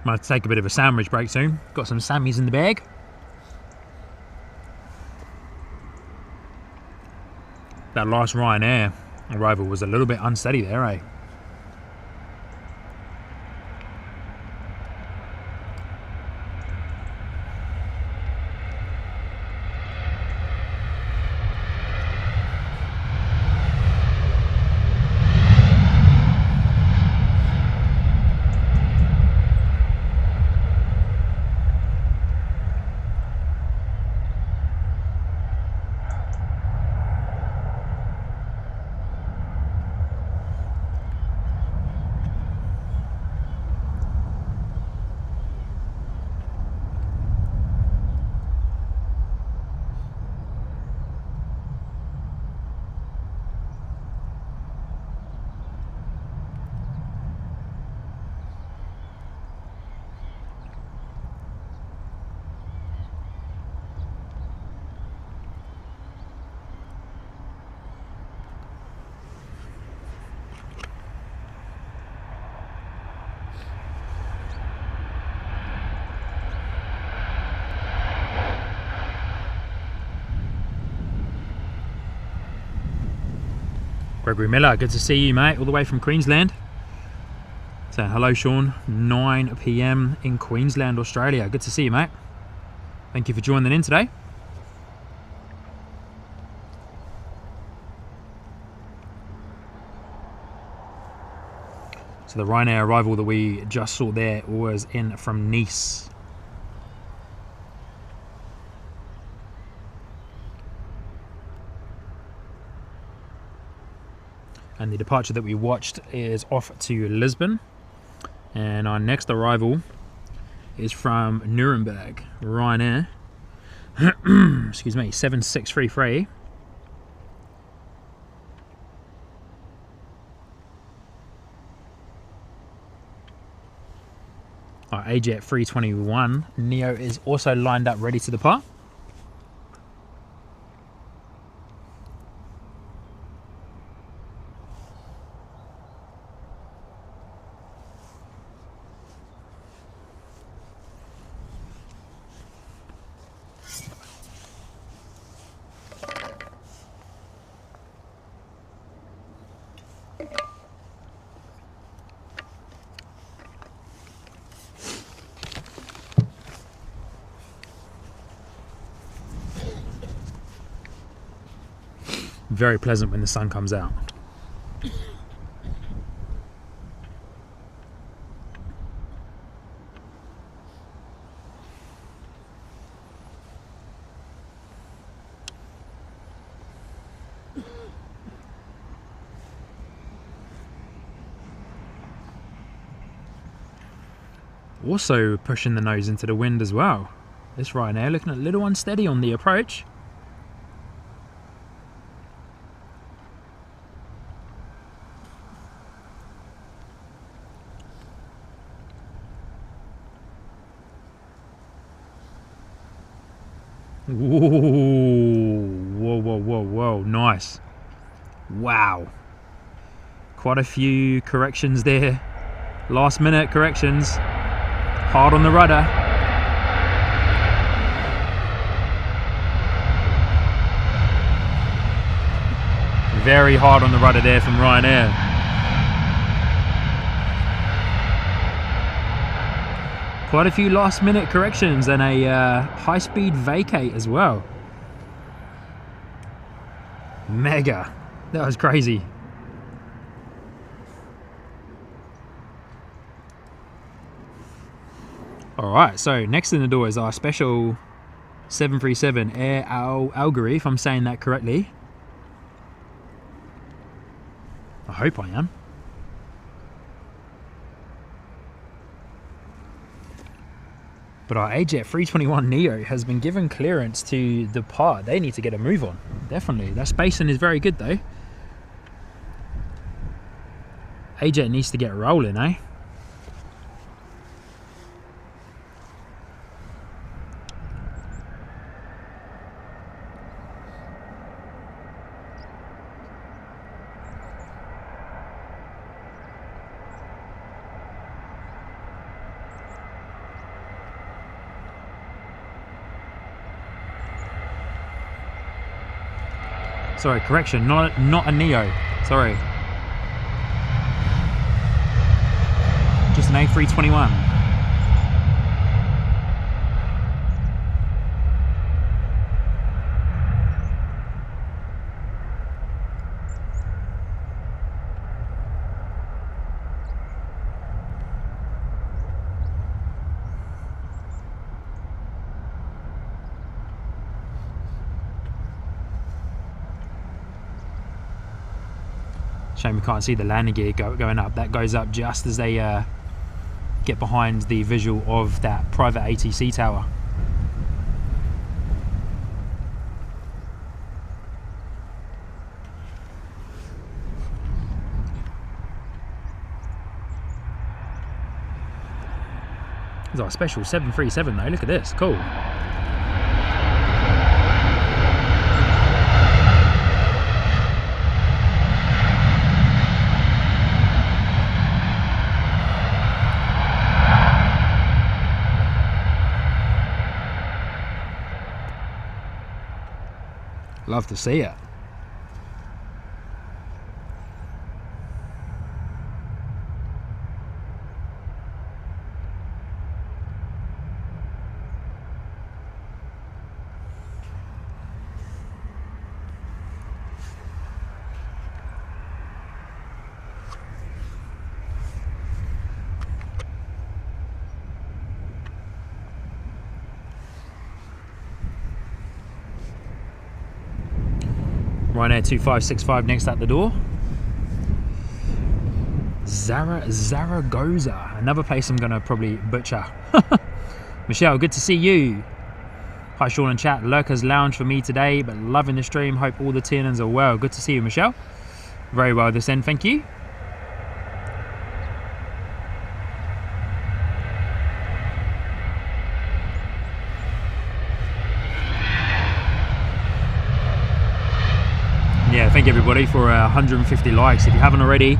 Might take a bit of a sandwich break soon. Got some Sammies in the bag. That last Ryanair arrival was a little bit unsteady there, eh? Gregory Miller, good to see you, mate, all the way from Queensland. So hello, Sean, 9 PM in Queensland, Australia. Good to see you, mate. Thank you for joining in today. So the Ryanair arrival that we just saw there was in from Nice. And the departure that we watched is off to Lisbon. And our next arrival is from Nuremberg, Ryanair. Excuse me, 7633. Our AJet 321 Neo is also lined up ready to depart. Very pleasant when the sun comes out. Also pushing the nose into the wind as well. This Ryanair looking a little unsteady on the approach. Whoa, nice. Wow. Quite a few corrections there. Last minute corrections. Hard on the rudder. Very hard on the rudder there from Ryanair. Quite a few last minute corrections and a high speed vacate as well. Mega. That was crazy. Alright, so next in the door is our special 737 Air Algerie, if I'm saying that correctly. I hope I am. But our AJet 321 Neo has been given clearance to depart. They need to get a move on. Definitely. That spacing is very good though. AJet needs to get rolling, eh? Sorry, correction, not a Neo. Sorry. Just an A321. Shame we can't see the landing gear going up. That goes up just as they get behind the visual of that private ATC tower. It's our special 737 though, look at this, cool. Love to see it. Ryanair 2565 next at the door. Zaragoza, another place I'm gonna probably butcher. Michelle, good to see you. Hi Sean and chat, Lurkers Lounge for me today, but loving the stream. Hope all the TNNs are well. Good to see you, Michelle. Very well this end, thank you. Yeah, thank you everybody for 150 likes. If you haven't already,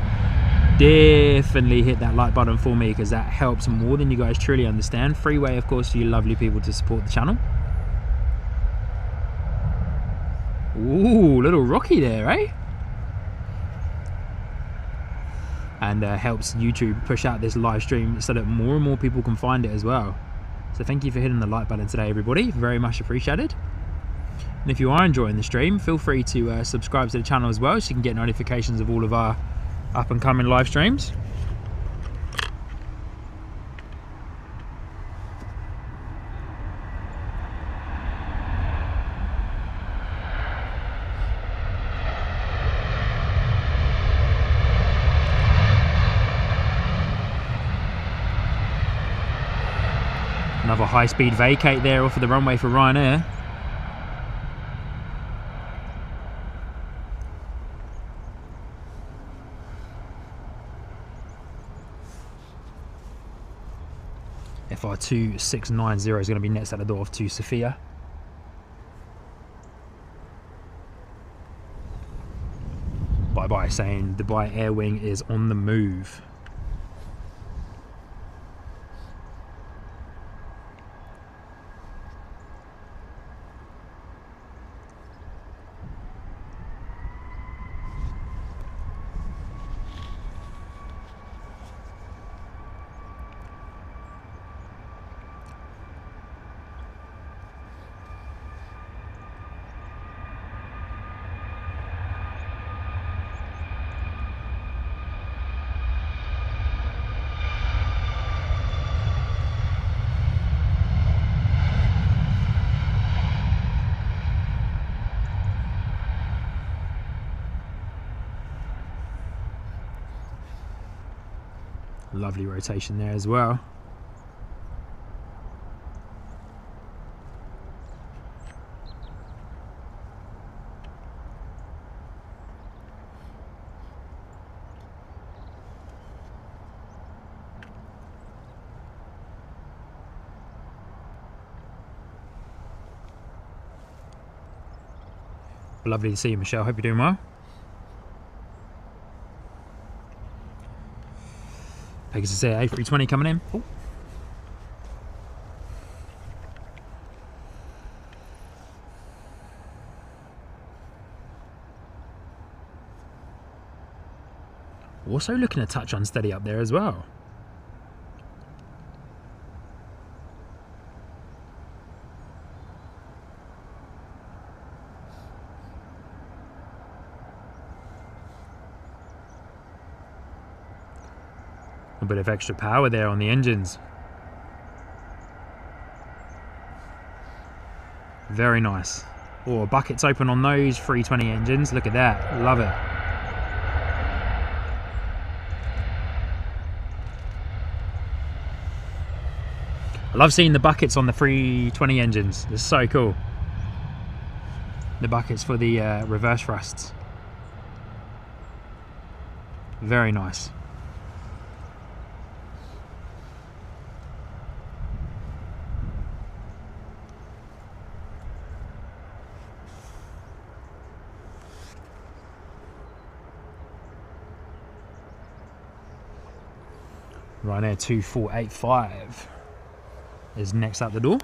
definitely hit that like button for me because that helps more than you guys truly understand. Free way, of course, for you lovely people to support the channel. Ooh, little Rocky there, eh? And helps YouTube push out this live stream so that more and more people can find it as well. So thank you for hitting the like button today, everybody. Very much appreciated. And if you are enjoying the stream, feel free to subscribe to the channel as well so you can get notifications of all of our up and coming live streams. Another high-speed vacate there off of the runway for Ryanair. FR2690 is going to be next at the door to Sofia. Bye-bye, saying Dubai Air Wing is on the move. Lovely rotation there as well. Lovely to see you, Michelle. Hope you're doing well. Pegasus Air A320 coming in. Ooh. Also looking a touch unsteady up there as well. A bit of extra power there on the engines. Very nice. Oh, buckets open on those 320 engines. Look at that. Love it. I love seeing the buckets on the 320 engines. They're so cool. The buckets for the reverse thrusts. Very nice. Ryanair 2485 is next out the door.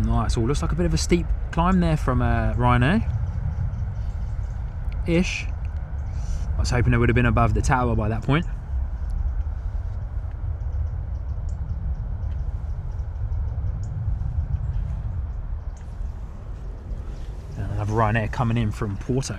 Nice. All looks like a bit of a steep climb there from Ryanair. Ish. I was hoping it would have been above the tower by that point. And another Ryanair coming in from Porto.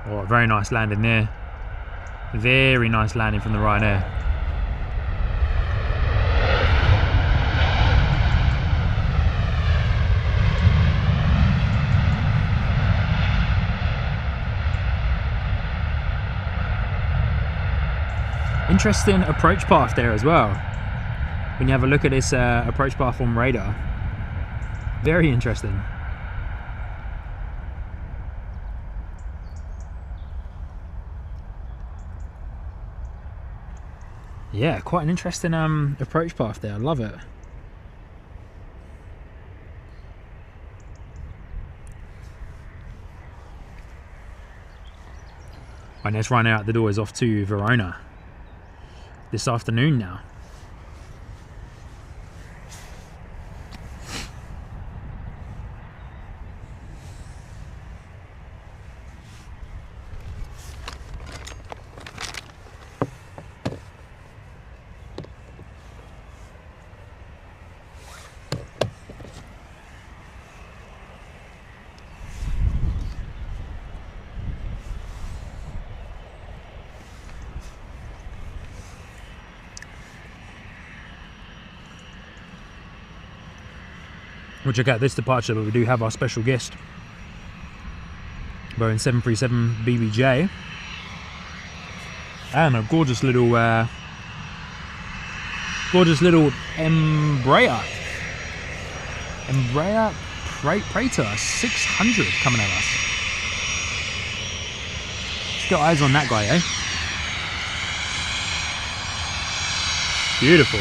Oh, very nice landing there. Very nice landing from the Ryanair. Interesting approach path there as well. When you have a look at this approach path on radar. Very interesting. Yeah, quite an interesting approach path there. I love it. Right, next Ryanair out the door is off to Verona this afternoon now. We'll check out this departure, but we do have our special guest, Boeing 737 BBJ, and a gorgeous little Embraer Praetor 600 coming at us. Let's get eyes on that guy, eh? Beautiful.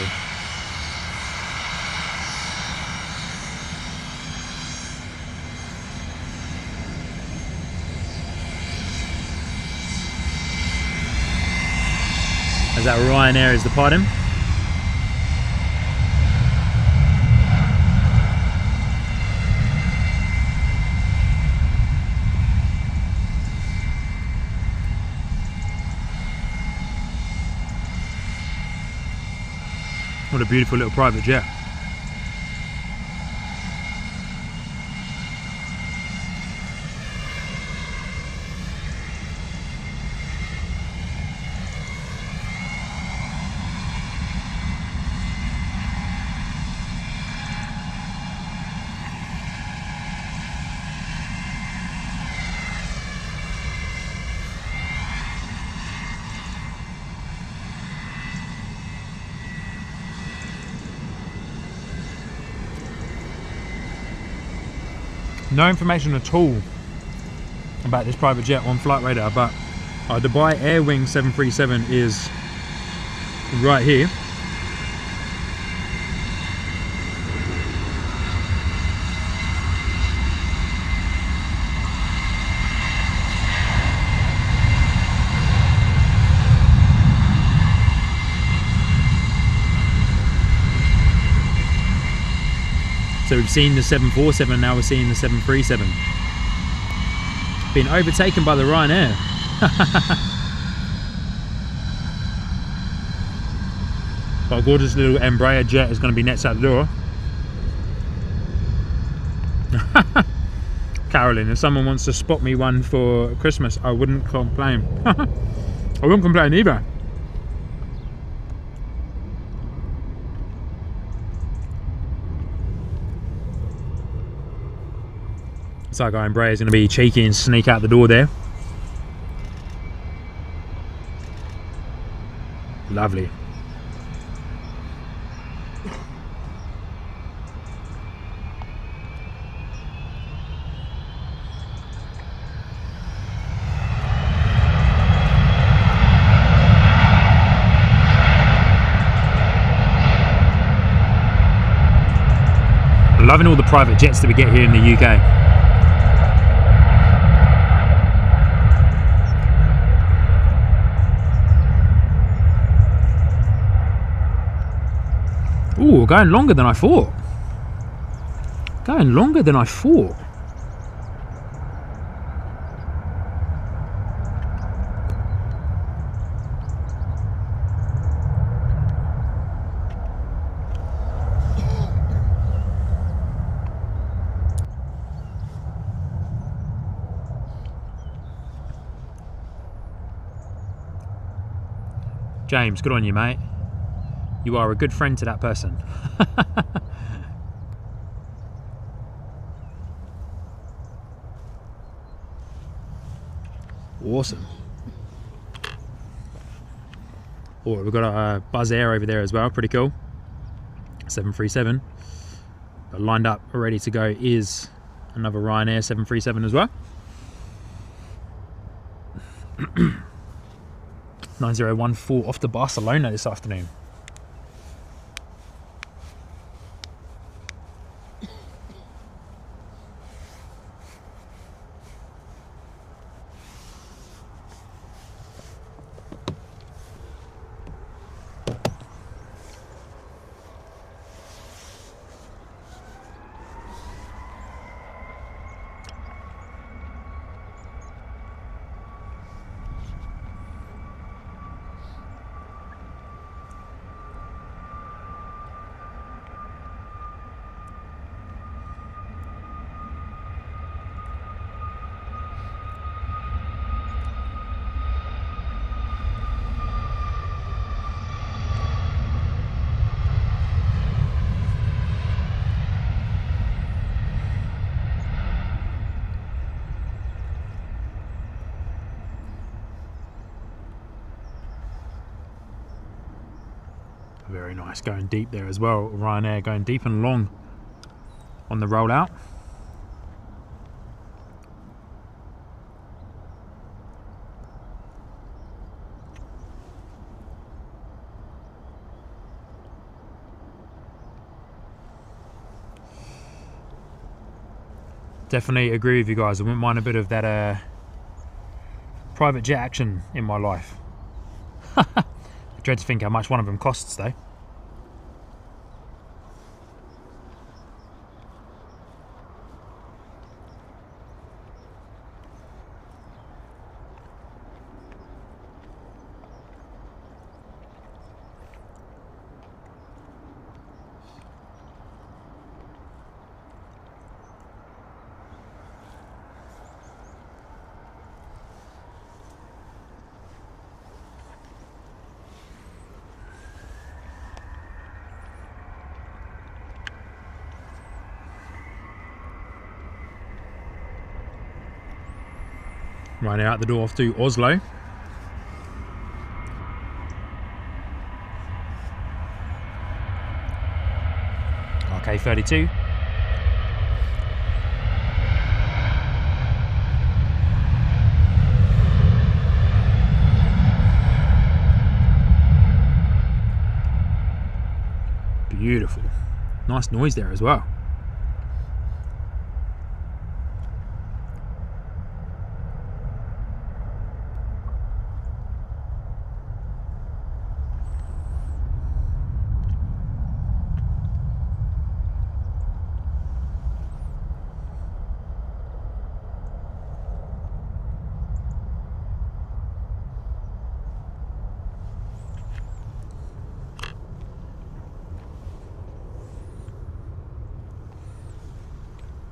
As that Ryanair is departing. What a beautiful little private jet. No information at all about this private jet on Flight Radar, but Dubai Air Wing 737 is right here. So we've seen the 747, now we're seeing the 737. Been overtaken by the Ryanair. Got a gorgeous little Embraer jet is going to be next out the door. Carolyn, if someone wants to spot me one for Christmas, I wouldn't complain. I wouldn't complain either. Looks like our Embraer is going to be cheeky and sneak out the door there. Lovely. Loving all the private jets that we get here in the UK. Ooh, going longer than I thought. Going longer than I thought. James, good on you, mate. You are a good friend to that person. Awesome. Oh, we've got a Buzz Air over there as well, pretty cool. 737. But lined up, ready to go is another Ryanair 737 as well. 9014 off to Barcelona this afternoon. Very nice, going deep there as well. Ryanair going deep and long on the rollout. Definitely agree with you guys. I wouldn't mind a bit of that private jet action in my life. I dread to think how much one of them costs though. Right out the door off to Oslo. RK32. Nice noise there as well.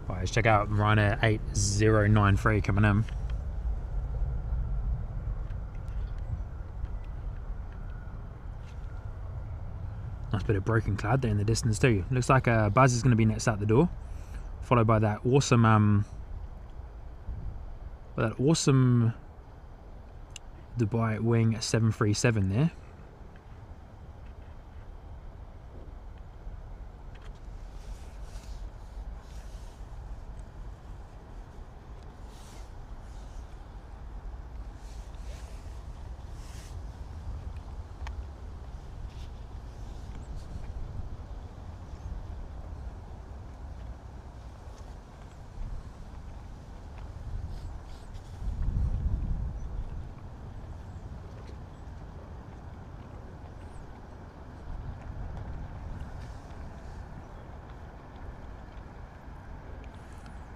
Right, let's check out Ryanair 8093 coming in. Nice bit of broken cloud there in the distance too. Looks like Buzz is going to be next out the door, followed by that awesome Dubai Wing 737 there.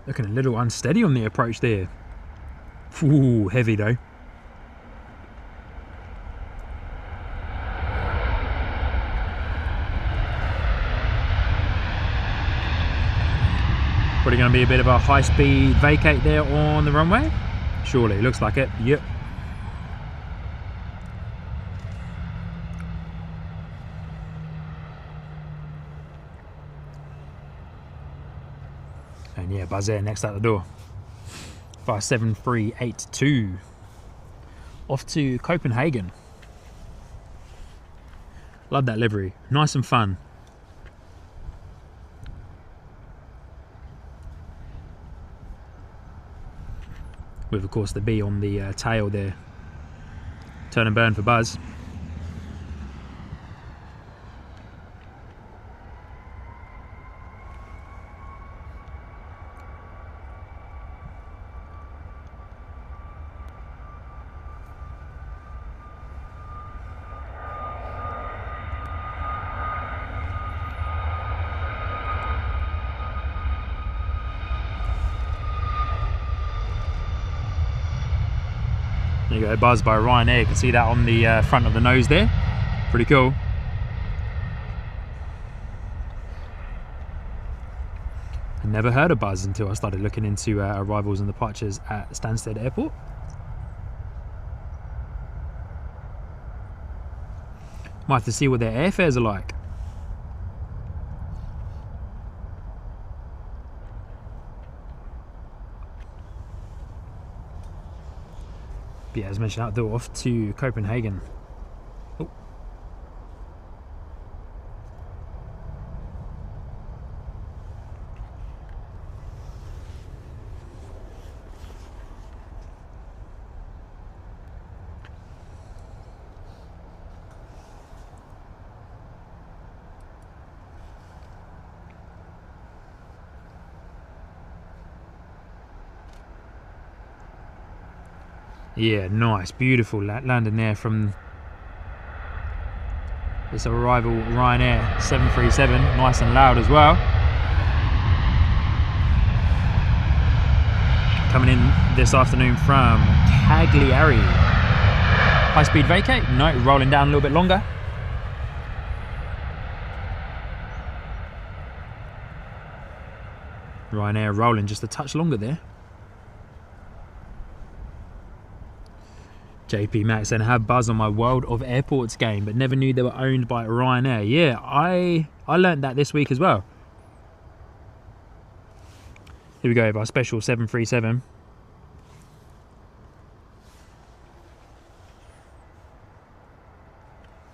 Looking a little unsteady on the approach there. Ooh, heavy though. Probably going to be a bit of a high-speed vacate there on the runway. Surely, looks like it. Yep. And yeah, Buzz Air next out the door. 57382. Off to Copenhagen. Love that livery. Nice and fun. With, of course, the B on the tail there. Turn and burn for Buzz. There you go, Buzz by Ryanair. You can see that on the front of the nose there. Pretty cool. I never heard of Buzz until I started looking into arrivals and departures at Stansted Airport. Might have to see what their airfares are like. But yeah, as mentioned, out the door off to Copenhagen. Oh. Yeah, nice, beautiful landing there from this arrival Ryanair 737, nice and loud as well. Coming in this afternoon from Cagliari. High speed vacate, no, rolling down a little bit longer. Ryanair rolling just a touch longer there. JP Max and have Buzz on my World of Airports game, but never knew they were owned by Ryanair. Yeah, I learned that this week as well. Here we go, our special 737.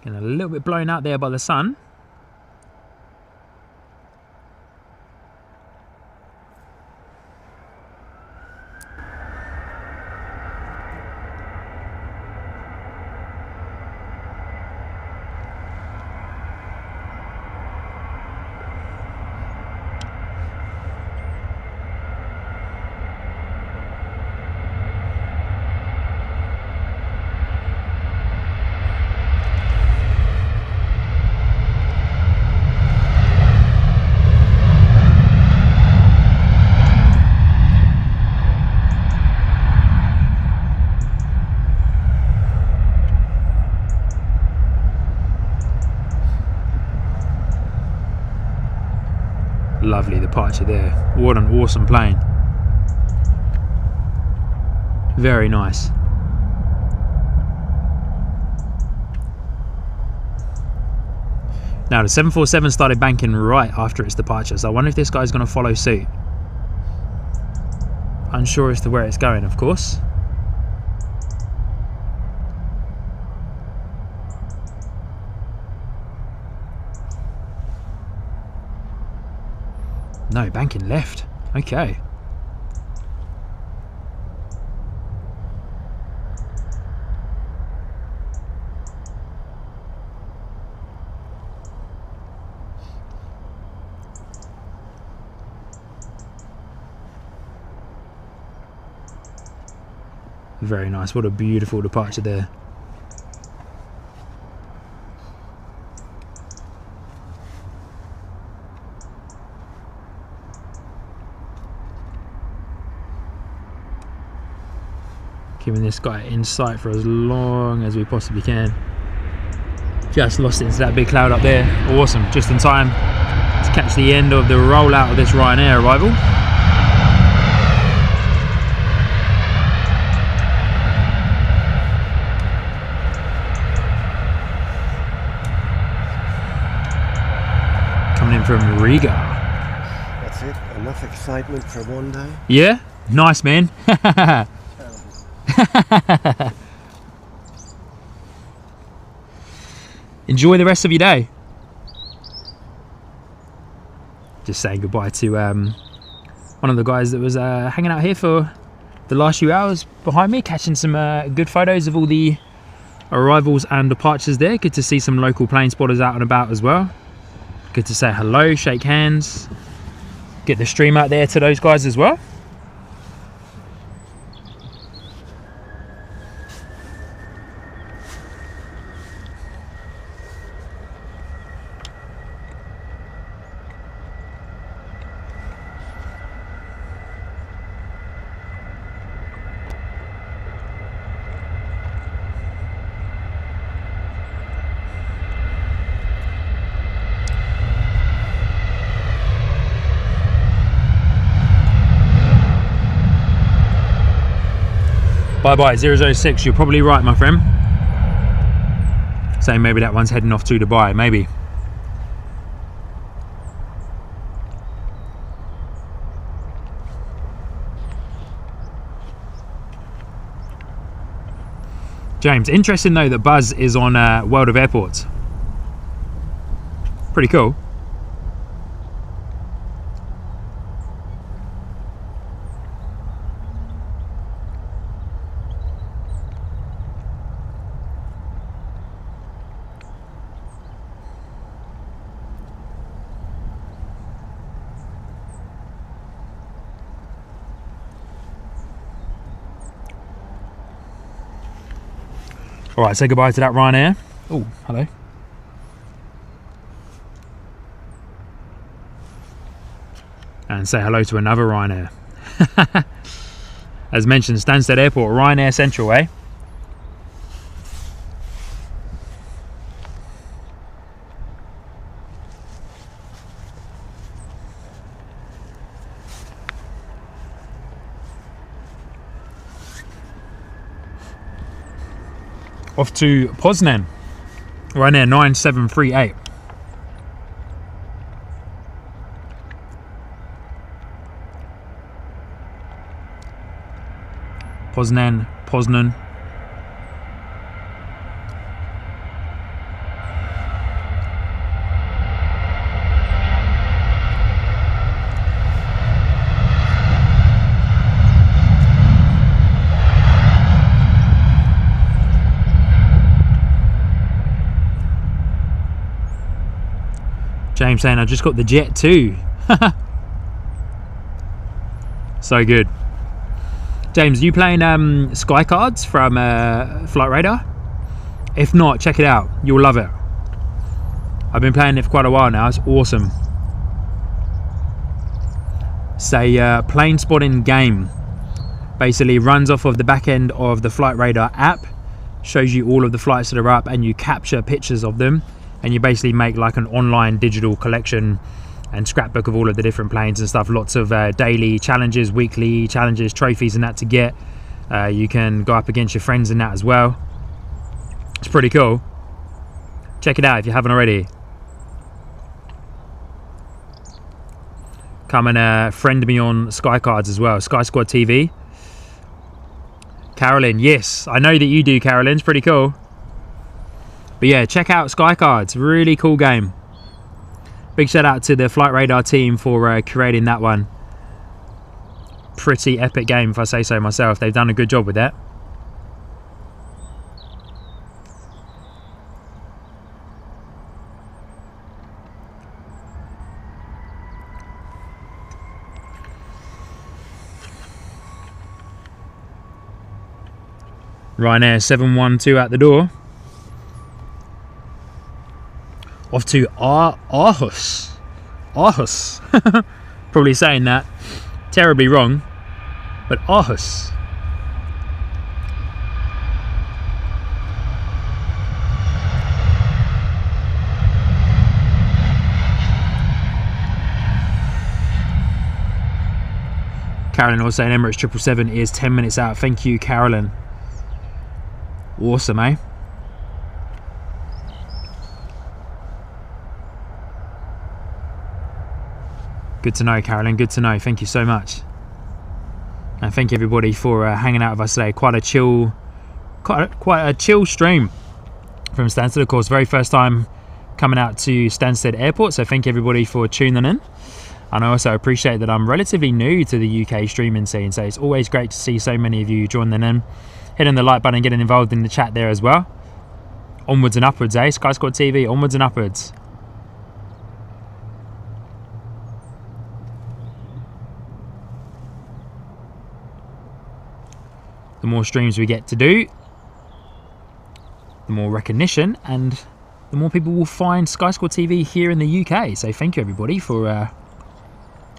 Getting a little bit blown out there by the sun. lovely departure there. What an awesome plane. Very nice. Now the 747 started banking right after its departure, so I wonder if this guy's going to follow suit. Unsure as to where it's going, of course. No, banking left. Okay. Very nice. What a beautiful departure there. Keeping this guy in sight for as long as we possibly can. Just lost it into that big cloud up there. Awesome. Just in time to catch the end of the rollout of this Ryanair arrival. Coming in from Riga. That's it. Enough excitement for one day. Yeah? Nice, man. Enjoy the rest of your day. Just saying goodbye to one of the guys that was hanging out here for the last few hours behind me, catching some good photos of all the arrivals and departures there. Good to see some local plane spotters out and about as well. Good to say hello, shake hands, get the stream out there to those guys as well. Bye 006, you're probably right, my friend. Saying maybe that one's heading off to Dubai, maybe. James, interesting though that Buzz is on World of Airports. Pretty cool. Alright, say goodbye to that Ryanair. Oh, hello. And say hello to another Ryanair. As mentioned, Stansted Airport, Ryanair Central, eh? Off to Poznan, Ryanair 9738. Poznan. James saying I just got the jet too. So good. James, you playing Sky Cards from Flight Radar? If not, check it out. You'll love it. I've been playing it for quite a while now. It's awesome. It's a plane spotting game. Basically runs off of the back end of the Flight Radar app. Shows you all of the flights that are up and you capture pictures of them. And you basically make like an online digital collection and scrapbook of all of the different planes and stuff. Lots of daily challenges, weekly challenges, trophies and that to get. You can go up against your friends in that as well. It's pretty cool. Check it out if you haven't already. Come and friend me on Sky Cards as well, Sky Squad TV. Carolyn, yes, I know that you do, Carolyn. It's pretty cool. But yeah, check out Sky Cards, really cool game. Big shout out to the Flight Radar team for creating that one. Pretty epic game if I say so myself. They've done a good job with that. Ryanair 712 out the door. Off to Aarhus. Aarhus. Probably saying that terribly wrong, but Aarhus. Carolyn also saying Emirates 777 is 10 minutes out. Thank you, Carolyn. Awesome, eh? Good to know, Carolyn. Good to know. Thank you so much. And thank you everybody for hanging out with us today. Quite a chill stream from Stansted. Of course, very first time coming out to Stansted Airport. So thank you everybody for tuning in. And I also appreciate that I'm relatively new to the UK streaming scene. So it's always great to see so many of you joining in. Hitting the like button, getting involved in the chat there as well. Onwards and upwards, eh? Sky Squad TV, onwards and upwards. The more streams we get to do, the more recognition and the more people will find Sky Squad TV here in the UK. So thank you everybody for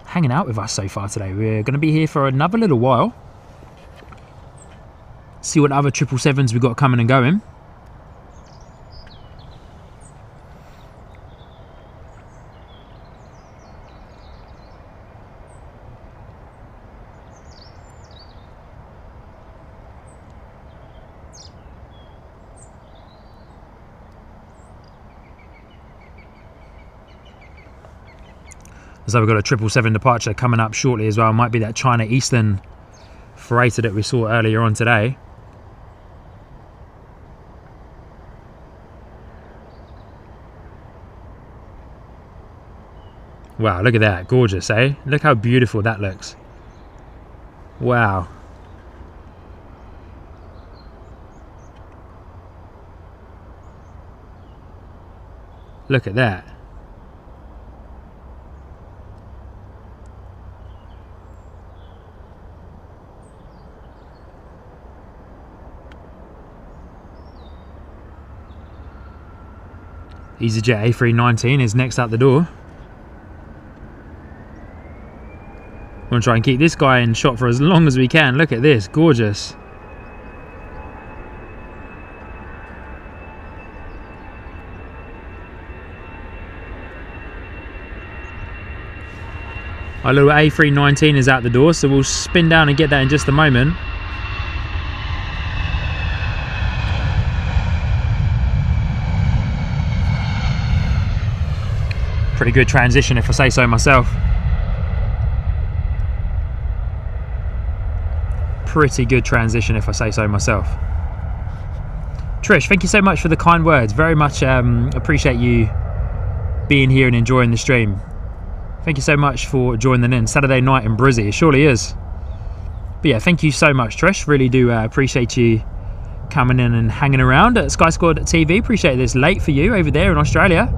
hanging out with us so far today. We're going to be here for another little while. See what other 777s we've got coming and going. So we've got a 777 departure coming up shortly as well. Might be that China Eastern freighter that we saw earlier on today. Wow, look at that. Gorgeous, eh? Look how beautiful that looks. Wow. Look at that. EasyJet A319 is next out the door. We're going to try and keep this guy in shot for as long as we can. Look at this, gorgeous. Our little A319 is out the door, so we'll spin down and get that in just a moment. Pretty good transition if I say so myself. Pretty good transition if I say so myself. Trish, thank you so much for the kind words. Very much appreciate you being here and enjoying the stream. Thank you so much for joining in. Saturday night in Brizzy, it surely is. But yeah, thank you so much, Trish. Really do appreciate you coming in and hanging around at Sky Squad TV. Appreciate this late for you over there in Australia.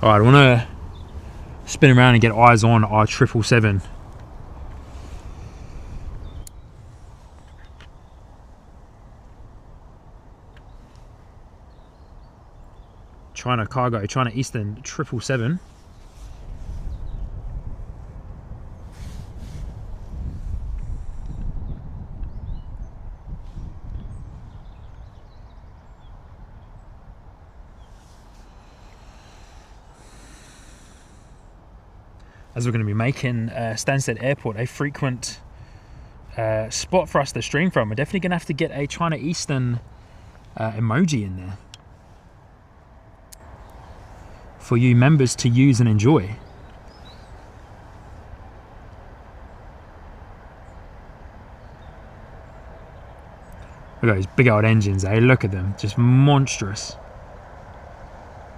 Alright, I want to spin around and get eyes on our 777. China Cargo, China Eastern 777. as we're going to be making Stansted Airport a frequent spot for us to stream from. We're definitely going to have to get a China Eastern emoji in there for you members to use and enjoy. Look at those big old engines, eh? Look at them, just monstrous.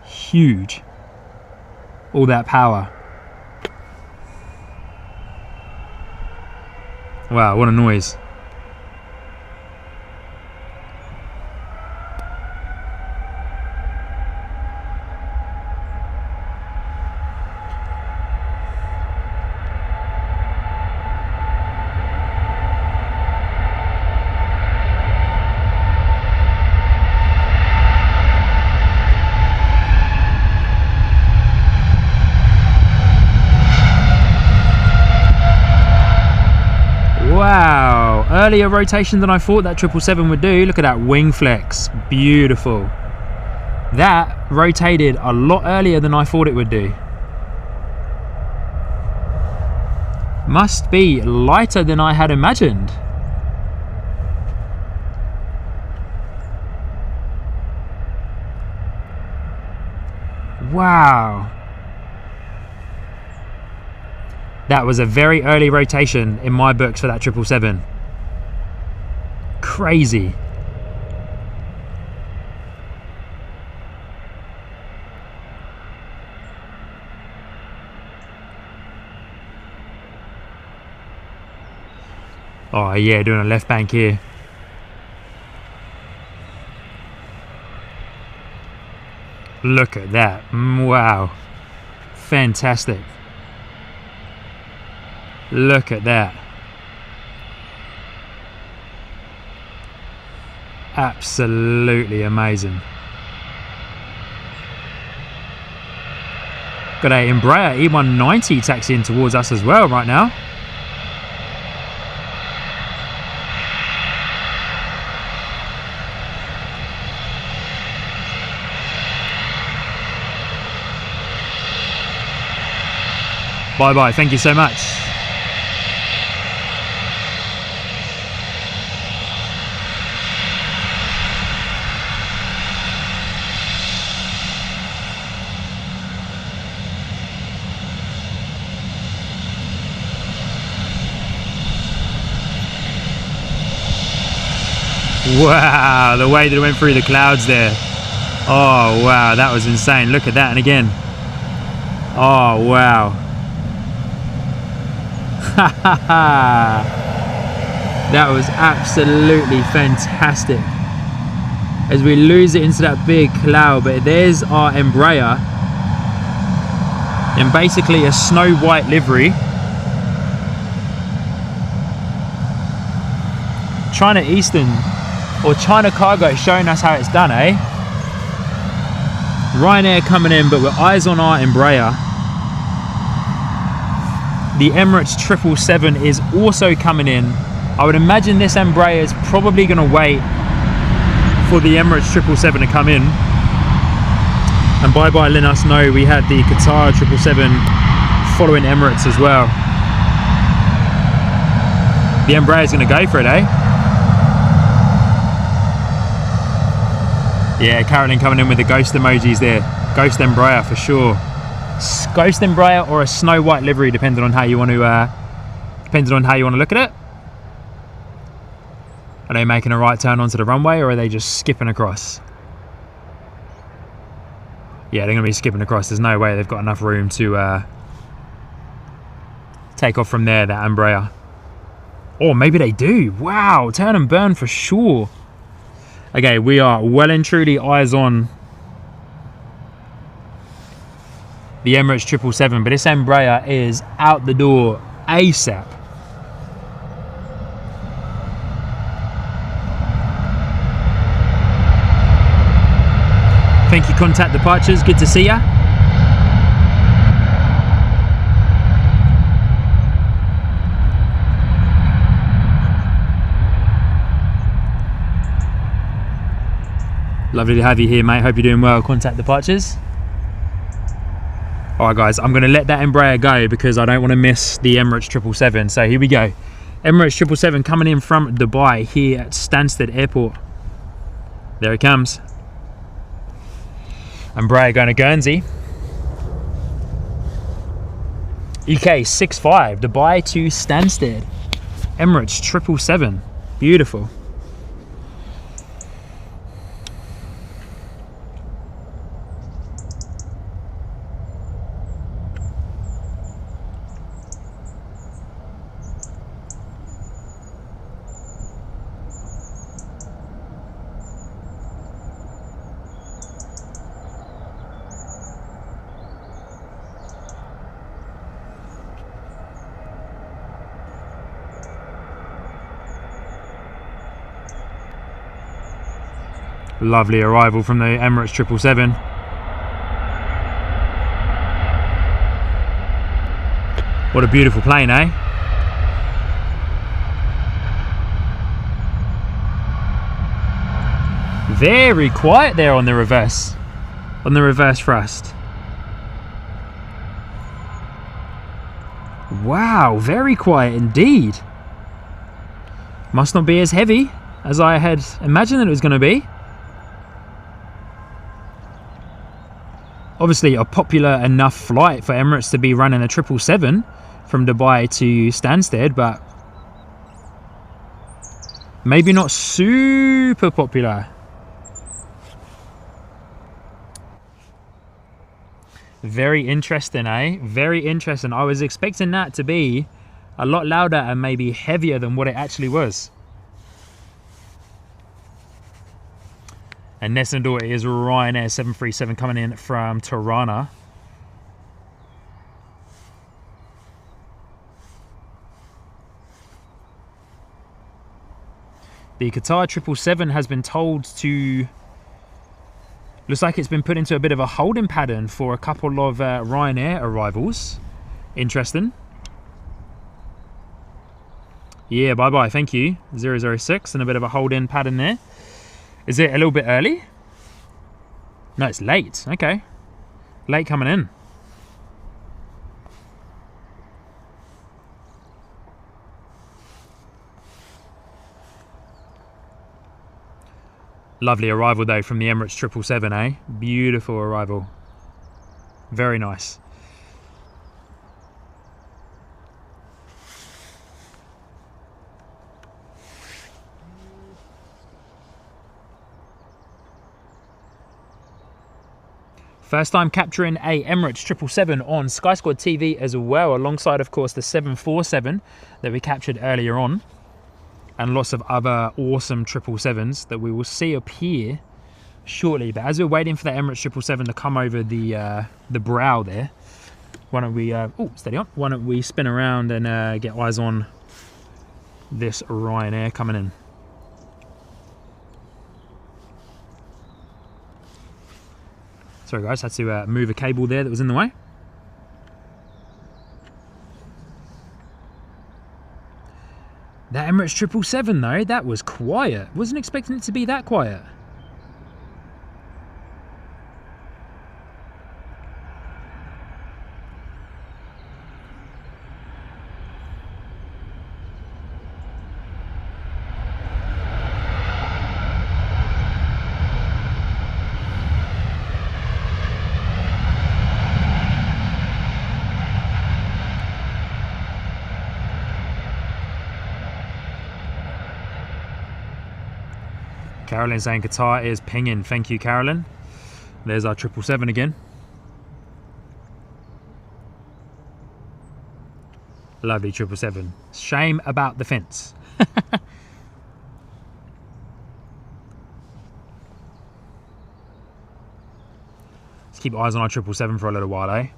Huge. All that power. Wow, what a noise. Wow, earlier rotation than I thought that 777 would do. Look at that wing flex, beautiful. That rotated a lot earlier than I thought it would do. Must be lighter than I had imagined. Wow. That was a very early rotation in my books for that 777. Crazy. Oh yeah, doing a left bank here. Look at that. Wow. Fantastic. Look at that. Absolutely amazing. Got a Embraer E190 taxiing towards us as well right now. Bye bye, thank you so much. Wow, the way that it went through the clouds there. Oh wow, that was insane. Look at that, and again. Oh wow. That was absolutely fantastic. As we lose it into that big cloud, but there's our Embraer in basically a snow white livery. China Eastern or China Cargo showing us how it's done, eh? Ryanair coming in, but with eyes on our Embraer. The Emirates 777 is also coming in. I would imagine this Embraer is probably going to wait for the Emirates 777 to come in. And bye-bye letting us know we had the Qatar 777 following Emirates as well. The Embraer is going to go for it, eh? Yeah, Carolyn coming in with the ghost emojis there. Ghost Embraer for sure. Ghost Embraer or a snow white livery, depending on how you want to look at it. Are they making a right turn onto the runway, or are they just skipping across? Yeah, they're going to be skipping across. There's no way they've got enough room to take off from there, that Embraer. Or maybe they do. Wow, turn and burn for sure. Okay, we are well and truly eyes on the Emirates 777, but this Embraer is out the door ASAP. Thank you, Contact Departures. Good to see ya. Lovely to have you here, mate. Hope you're doing well. Contact Departures. All right, guys, I'm going to let that Embraer go because I don't want to miss the Emirates 777. So here we go. Emirates 777 coming in from Dubai here at Stansted Airport. There it comes. Embraer going to Guernsey. UK 65, Dubai to Stansted. Emirates 777. Beautiful. Lovely arrival from the Emirates 777. What a beautiful plane, eh? Very quiet there on the reverse thrust. Wow, very quiet indeed. Must not be as heavy as I had imagined it was going to be. Obviously a popular enough flight for Emirates to be running a 777 from Dubai to Stansted, but maybe not super popular. Very interesting, eh? Very interesting. I was expecting that to be a lot louder and maybe heavier than what it actually was. And next door is Ryanair 737 coming in from Tirana. The Qatar 777 has been told to... Looks like it's been put into a bit of a holding pattern for a couple of Ryanair arrivals. Interesting. Yeah, bye-bye, thank you. 006 and a bit of a hold-in pattern there. Is it a little bit early? No, it's late. Okay. Late coming in. Lovely arrival though from the Emirates 777, eh? Beautiful arrival. Very nice. First time capturing a Emirates 777 on Sky Squad TV as well, alongside of course the 747 that we captured earlier on, and lots of other awesome 777s that we will see appear shortly. But as we're waiting for the Emirates 777 to come over the brow there, why don't we steady on, why don't we spin around and get eyes on this Ryanair coming in. Sorry guys, had to move a cable there that was in the way. That Emirates 777 though, that was quiet. Wasn't expecting it to be that quiet. Carolyn saying Qatar is pinging. Thank you, Carolyn. There's our 777 again. Lovely 777. Shame about the fence. Let's keep eyes on our 777 for a little while, eh?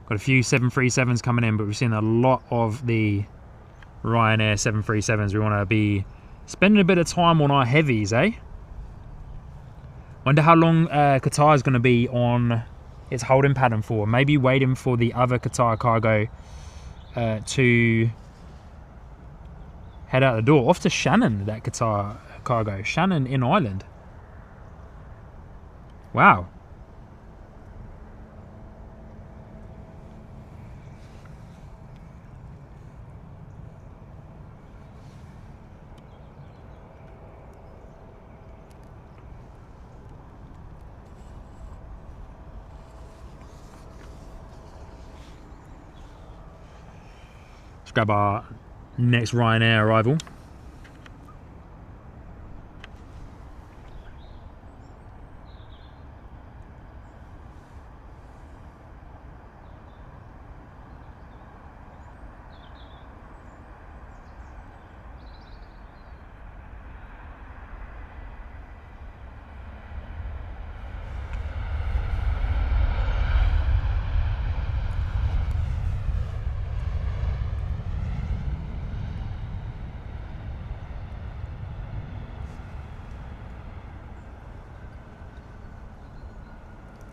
Got a few 737s coming in, but we've seen a lot of the Ryanair 737s. We want to be spending a bit of time on our heavies, eh? Wonder how long Qatar is going to be on its holding pattern for. Maybe waiting for the other Qatar cargo to head out the door. Off to Shannon, that Qatar cargo. Shannon in Ireland. Wow. grab our next Ryanair arrival.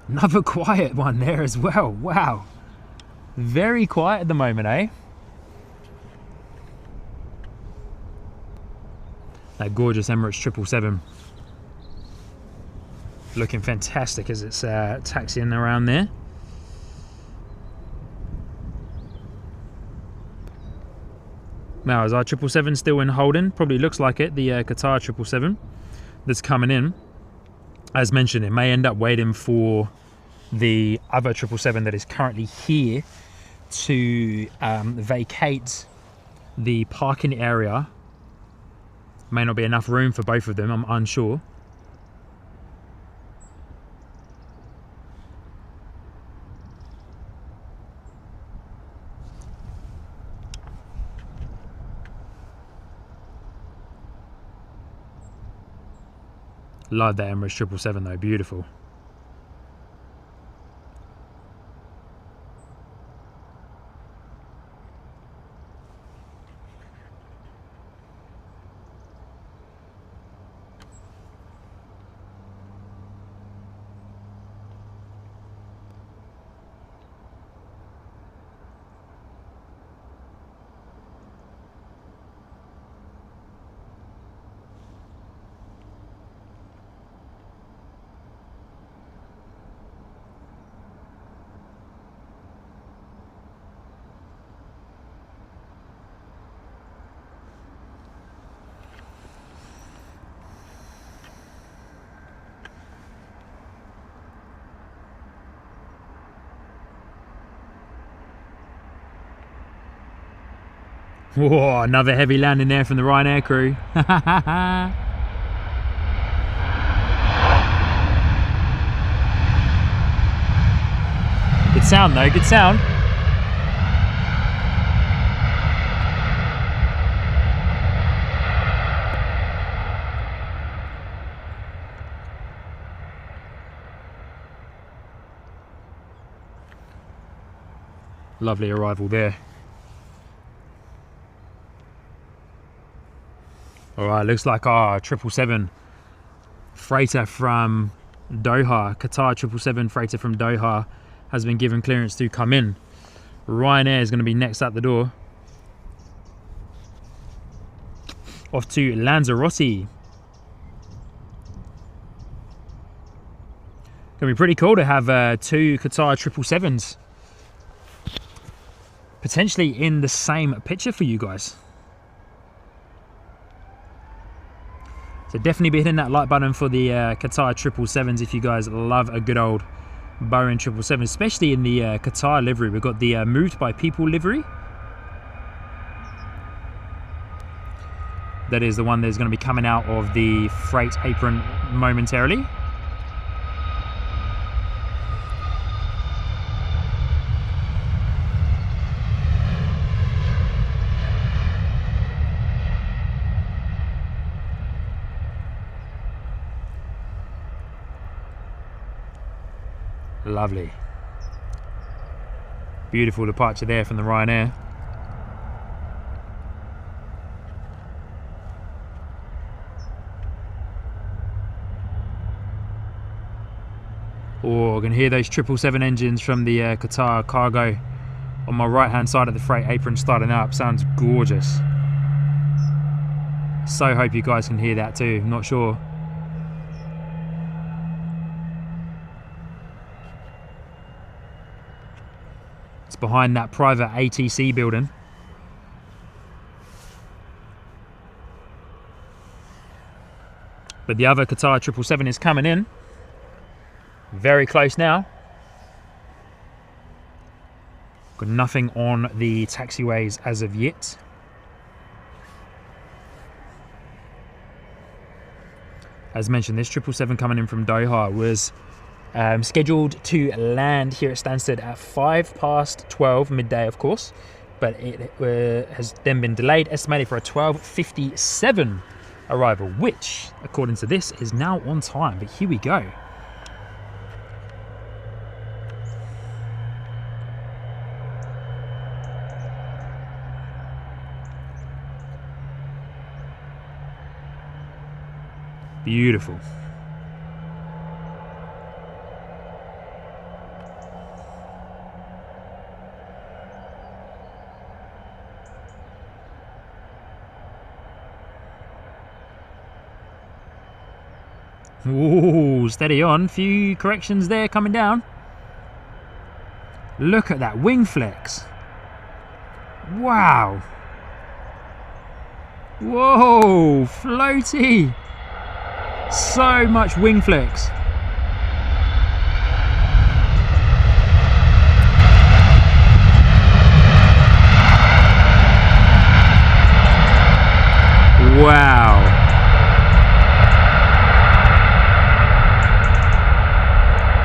Another quiet one there as well. Wow. Very quiet at the moment, eh? That gorgeous Emirates 777. Looking fantastic as it's taxiing around there. Now, is our 777 still in holding? Probably looks like it. The Qatar 777 that's coming in. As mentioned, it may end up waiting for the other 777 that is currently here to vacate the parking area. May not be enough room for both of them, I'm unsure. Love that Emirates 777 though, beautiful. Whoa, another heavy landing there from the Ryanair crew. Good sound though, good sound. Lovely arrival there. Alright, looks like our 777 freighter from Doha, Qatar 777 freighter from Doha has been given clearance to come in. Ryanair is going to be next out the door. Off to Lanzarote. Going to be pretty cool to have two Qatar 777s potentially in the same picture for you guys. So definitely be hitting that like button for the Qatar 777s if you guys love a good old Boeing 777, especially in the Qatar livery. We've got the Moved by People livery. That is the one that's going to be coming out of the freight apron momentarily. Lovely. Beautiful departure there from the Ryanair. Oh, I can hear those 777 engines from the Qatar cargo on my right hand side of the freight apron starting up. Sounds gorgeous. So hope you guys can hear that too. I'm not sure. It's behind that private ATC building. But the other Qatar 777 is coming in. Very close now. Got nothing on the taxiways as of yet. As mentioned, this 777 coming in from Doha was scheduled to land here at Stansted at 12:05 midday, of course, but it has then been delayed, estimated for a 12:57 arrival, which, according to this, is now on time. But here we go. Beautiful. Ooh, steady on. Few corrections there coming down. Look at that wing flex. Wow. Whoa, floaty. So much wing flex. Wow.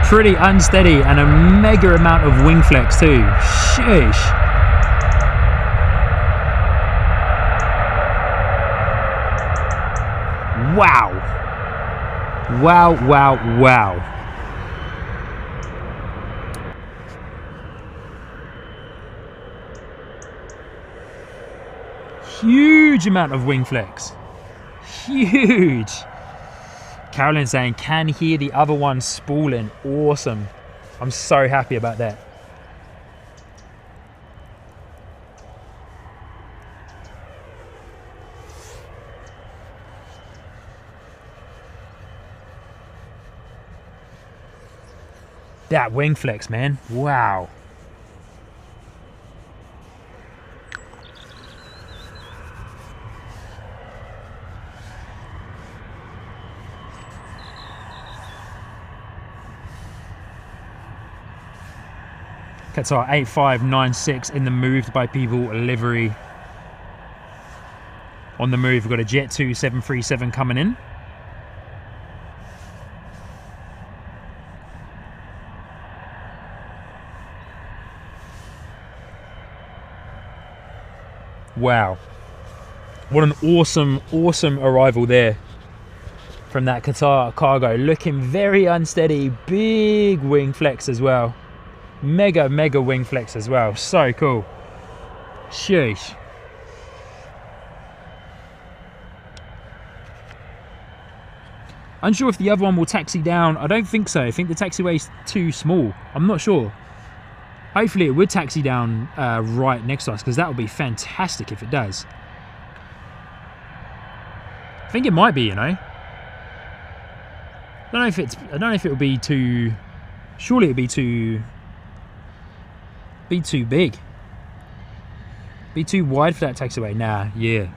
Pretty unsteady and a mega amount of wing flex too. Sheesh. Wow. Wow, wow, wow. Huge amount of wing flex. Huge. Carolyn saying, can hear the other one spooling. Awesome. I'm so happy about that. That wing flex, man. Wow. Qatar 8596 in the moved by people livery. On the move, we've got a Jet 2 737 coming in. Wow, what an awesome, awesome arrival there from that Qatar cargo. Looking very unsteady, big wing flex as well. Mega, mega wing flex as well. So cool. Sheesh. Unsure if the other one will taxi down. I don't think so. I think the taxiway's too small. I'm not sure. Hopefully it would taxi down right next to us, because that would be fantastic if it does. I think it might be, you know. I don't know if it would be too. Surely it would be too big. Be too wide for that taxiway. Nah, yeah.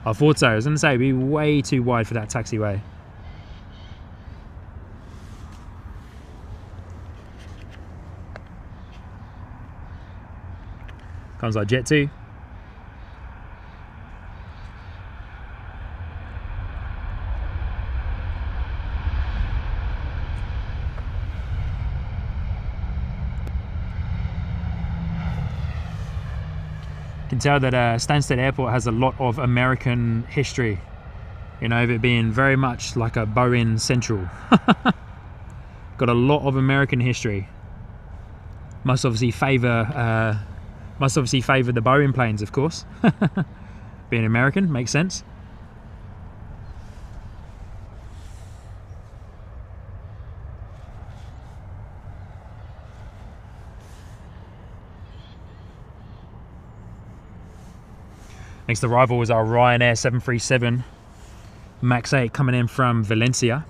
I thought so. I was gonna say it'd be way too wide for that taxiway. Comes our Jet 2. You can tell that Stansted Airport has a lot of American history. You know, of it being very much like a Boeing Central. Got a lot of American history. Must obviously favour the Boeing planes, of course. Being American makes sense. Next arrival was our Ryanair 737 MAX 8 coming in from Valencia.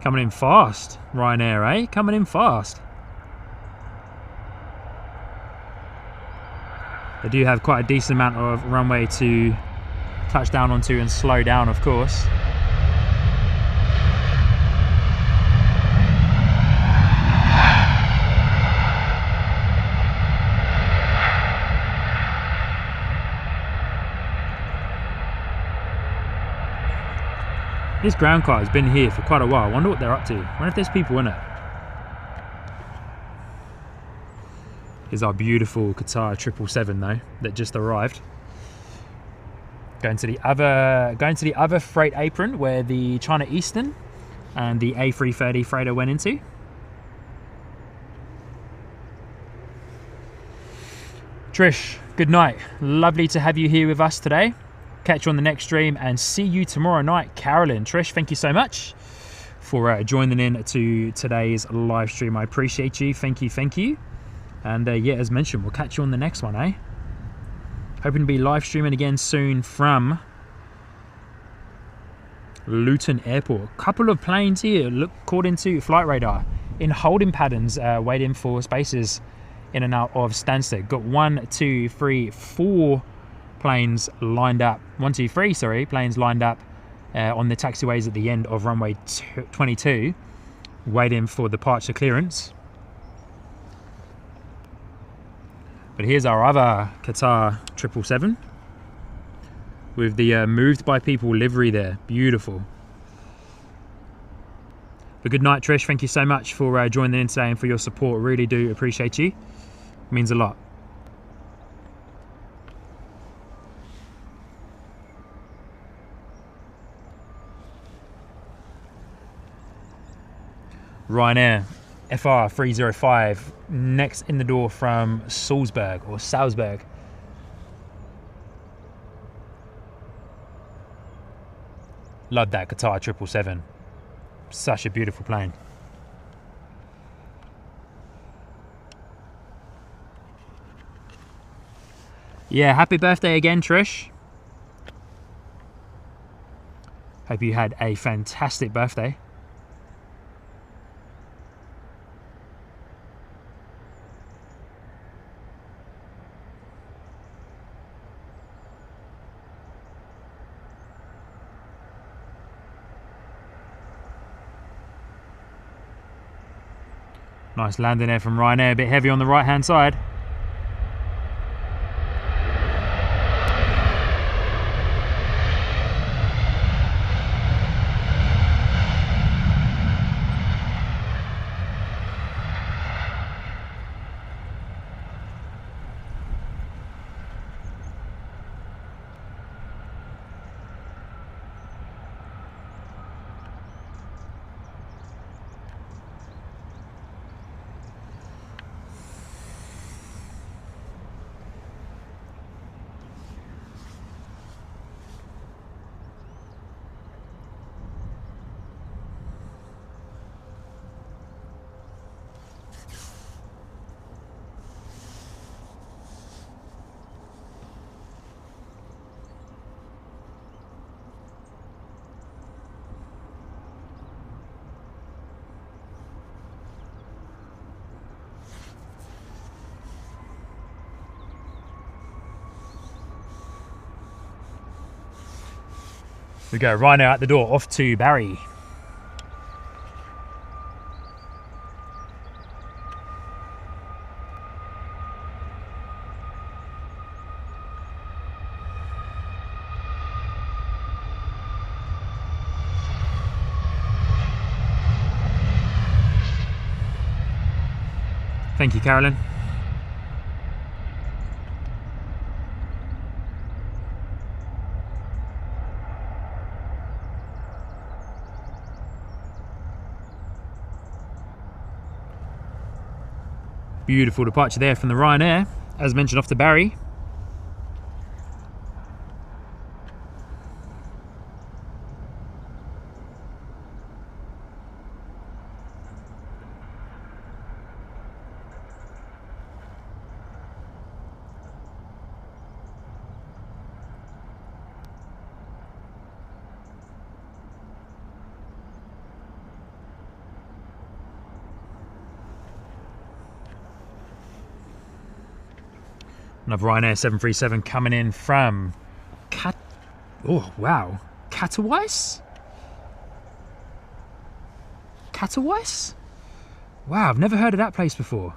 Coming in fast, Ryanair, eh? Coming in fast. They do have quite a decent amount of runway to touch down onto and slow down, of course. This ground car has been here for quite a while. I wonder what they're up to. I wonder if there's people in it. Here's our beautiful Qatar 777 though, that just arrived. Going to the other freight apron where the China Eastern and the A330 freighter went into. Trish, good night. Lovely to have you here with us today. Catch you on the next stream and see you tomorrow night. Carolyn, Trish, thank you so much for joining in to today's live stream. I appreciate you. Thank you, thank you. And yeah, as mentioned, we'll catch you on the next one, eh? Hoping to be live streaming again soon from Luton Airport. Couple of planes here, look, according to flight radar, in holding patterns, waiting for spaces in and out of Stansted. Got 1, 2, 3, 4 planes lined up. 1, 2, 3, sorry, planes lined up on the taxiways at the end of runway 22, waiting for departure clearance. But here's our other Qatar 777 with the moved by people livery there. Beautiful. But good night, Trish. Thank you so much for joining in today and for your support. Really do appreciate you. It means a lot. Ryanair FR 305 next in the door from Salzburg. Love that Qatar 777. Such a beautiful plane. Yeah, happy birthday again, Trish. Hope you had a fantastic birthday. Nice landing there from Ryanair, a bit heavy on the right hand side. We go right now out the door, off to Barry. Thank you, Carolyn. Beautiful departure there from the Ryanair, as mentioned, off to Barry. Another Ryanair 737 coming in from oh wow, Katowice? Katowice? Wow, I've never heard of that place before.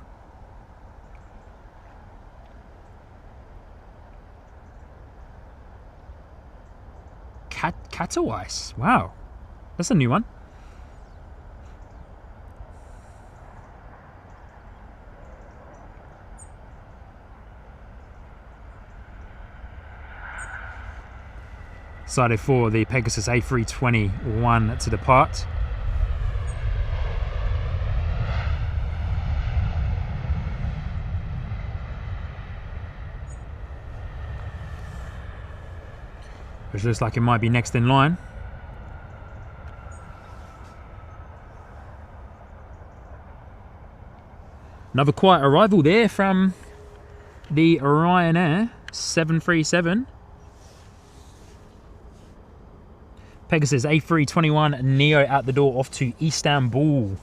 Katowice, wow, that's a new one. Decided for the Pegasus A321 to depart. Which looks like it might be next in line. Another quiet arrival there from the Ryanair 737. Pegasus A321 Neo out the door off to Istanbul.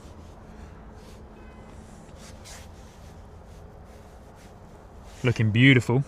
Looking beautiful.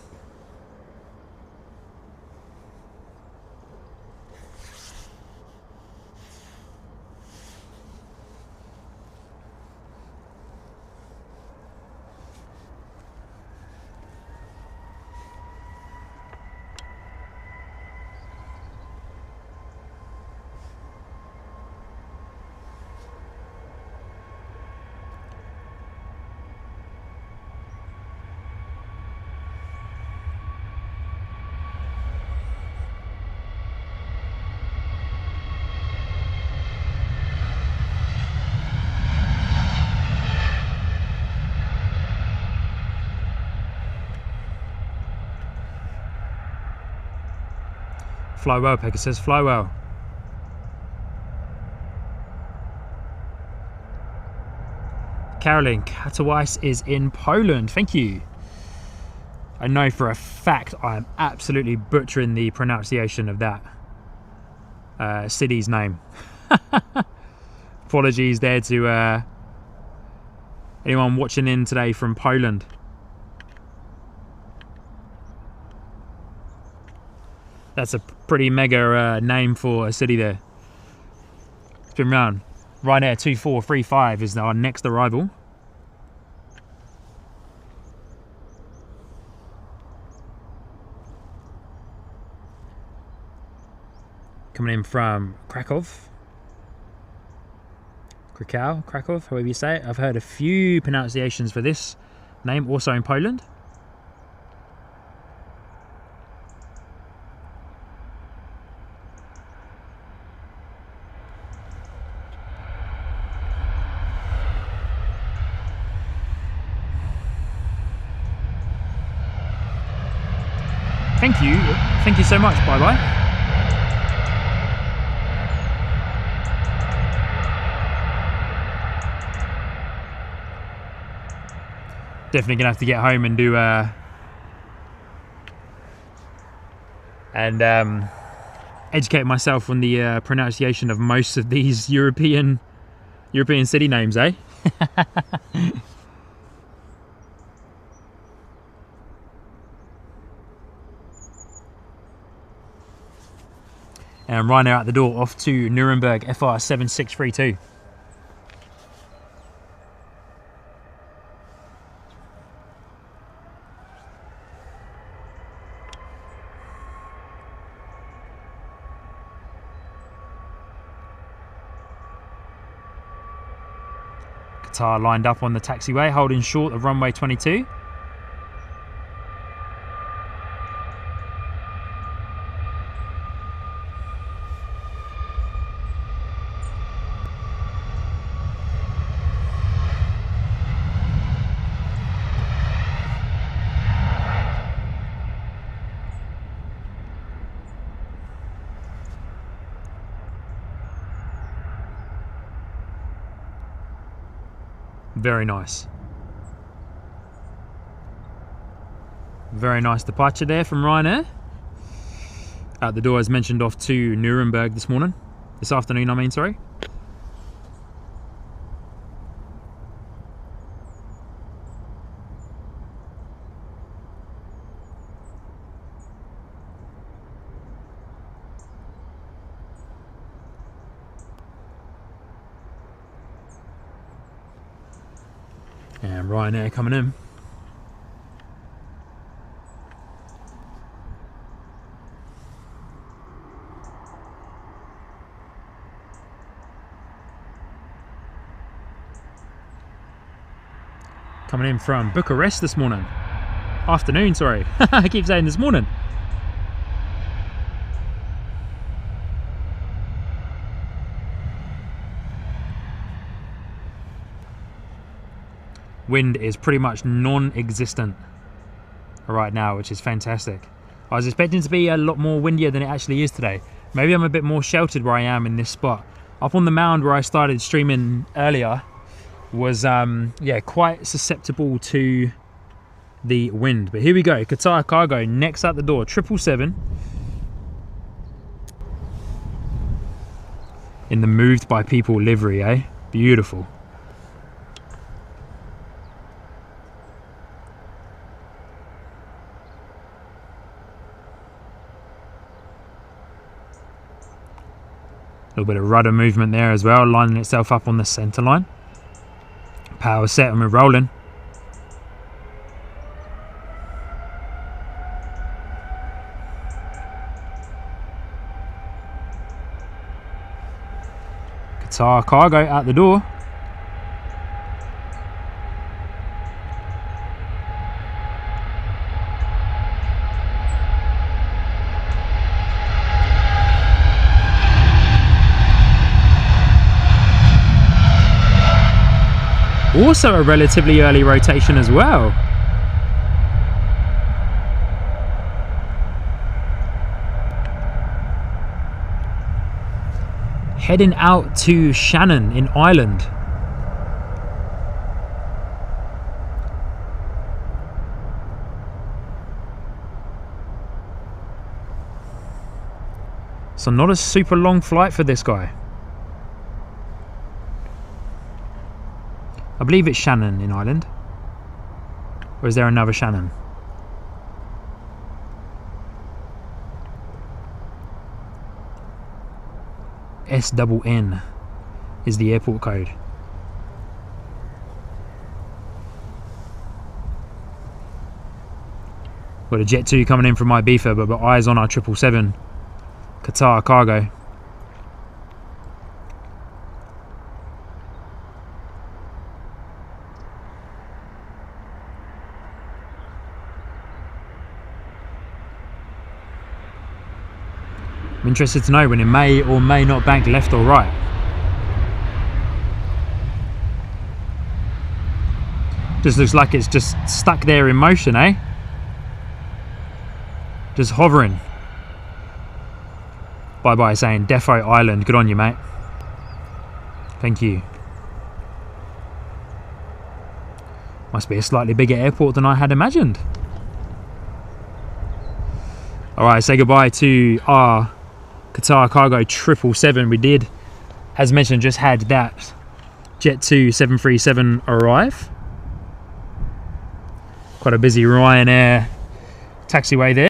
Fly well, Pegasus, fly well. Caroline, Katowice is in Poland, thank you. I know for a fact I am absolutely butchering the pronunciation of that city's name. Apologies there to anyone watching in today from Poland. That's a pretty mega name for a city there. It's been round. Ryanair 2435 is our next arrival. Coming in from Krakow, however you say it. I've heard a few pronunciations for this name, also in Poland. Thank you so much, bye-bye. Definitely gonna have to get home and do educate myself on the pronunciation of most of these European city names, eh? And Ryanair out the door off to Nuremberg FR 7632. Qatar lined up on the taxiway, holding short of runway 22. Very nice. Very nice departure there from Ryanair. Out the door, as mentioned, off to Nuremberg this afternoon, I mean, sorry. And Ryanair coming in. Coming in from Bucharest this morning. Afternoon, sorry. I keep saying this morning. Wind is pretty much non-existent right now, which is fantastic. I was expecting to be a lot more windier than it actually is today. Maybe I'm a bit more sheltered where I am in this spot. Up on the mound where I started streaming earlier was yeah, quite susceptible to the wind. But here we go, Qatar cargo next out the door, 777 in the moved by people livery, eh? Beautiful. A little bit of rudder movement there as well, lining itself up on the centre line. Power set and we're rolling. Qatar cargo out the door. Also a relatively early rotation as well. Heading out to Shannon in Ireland. So not a super long flight for this guy. I believe it's Shannon in Ireland. Or is there another Shannon? SNN is the airport code. Got a Jet 2 coming in from Ibiza, but got eyes on our 777 Qatar cargo. I'm interested to know when it may or may not bank left or right. Just looks like it's just stuck there in motion, eh? Just hovering. Bye-bye saying Defo Island. Good on you, mate. Thank you. Must be a slightly bigger airport than I had imagined. Alright, say goodbye to our Qatar cargo 777. We did, as mentioned, just had that Jet 2 737 arrive. Quite a busy Ryanair taxiway there.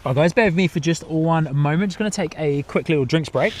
Alright guys, bear with me for just one moment. Just going to take a quick little drinks break.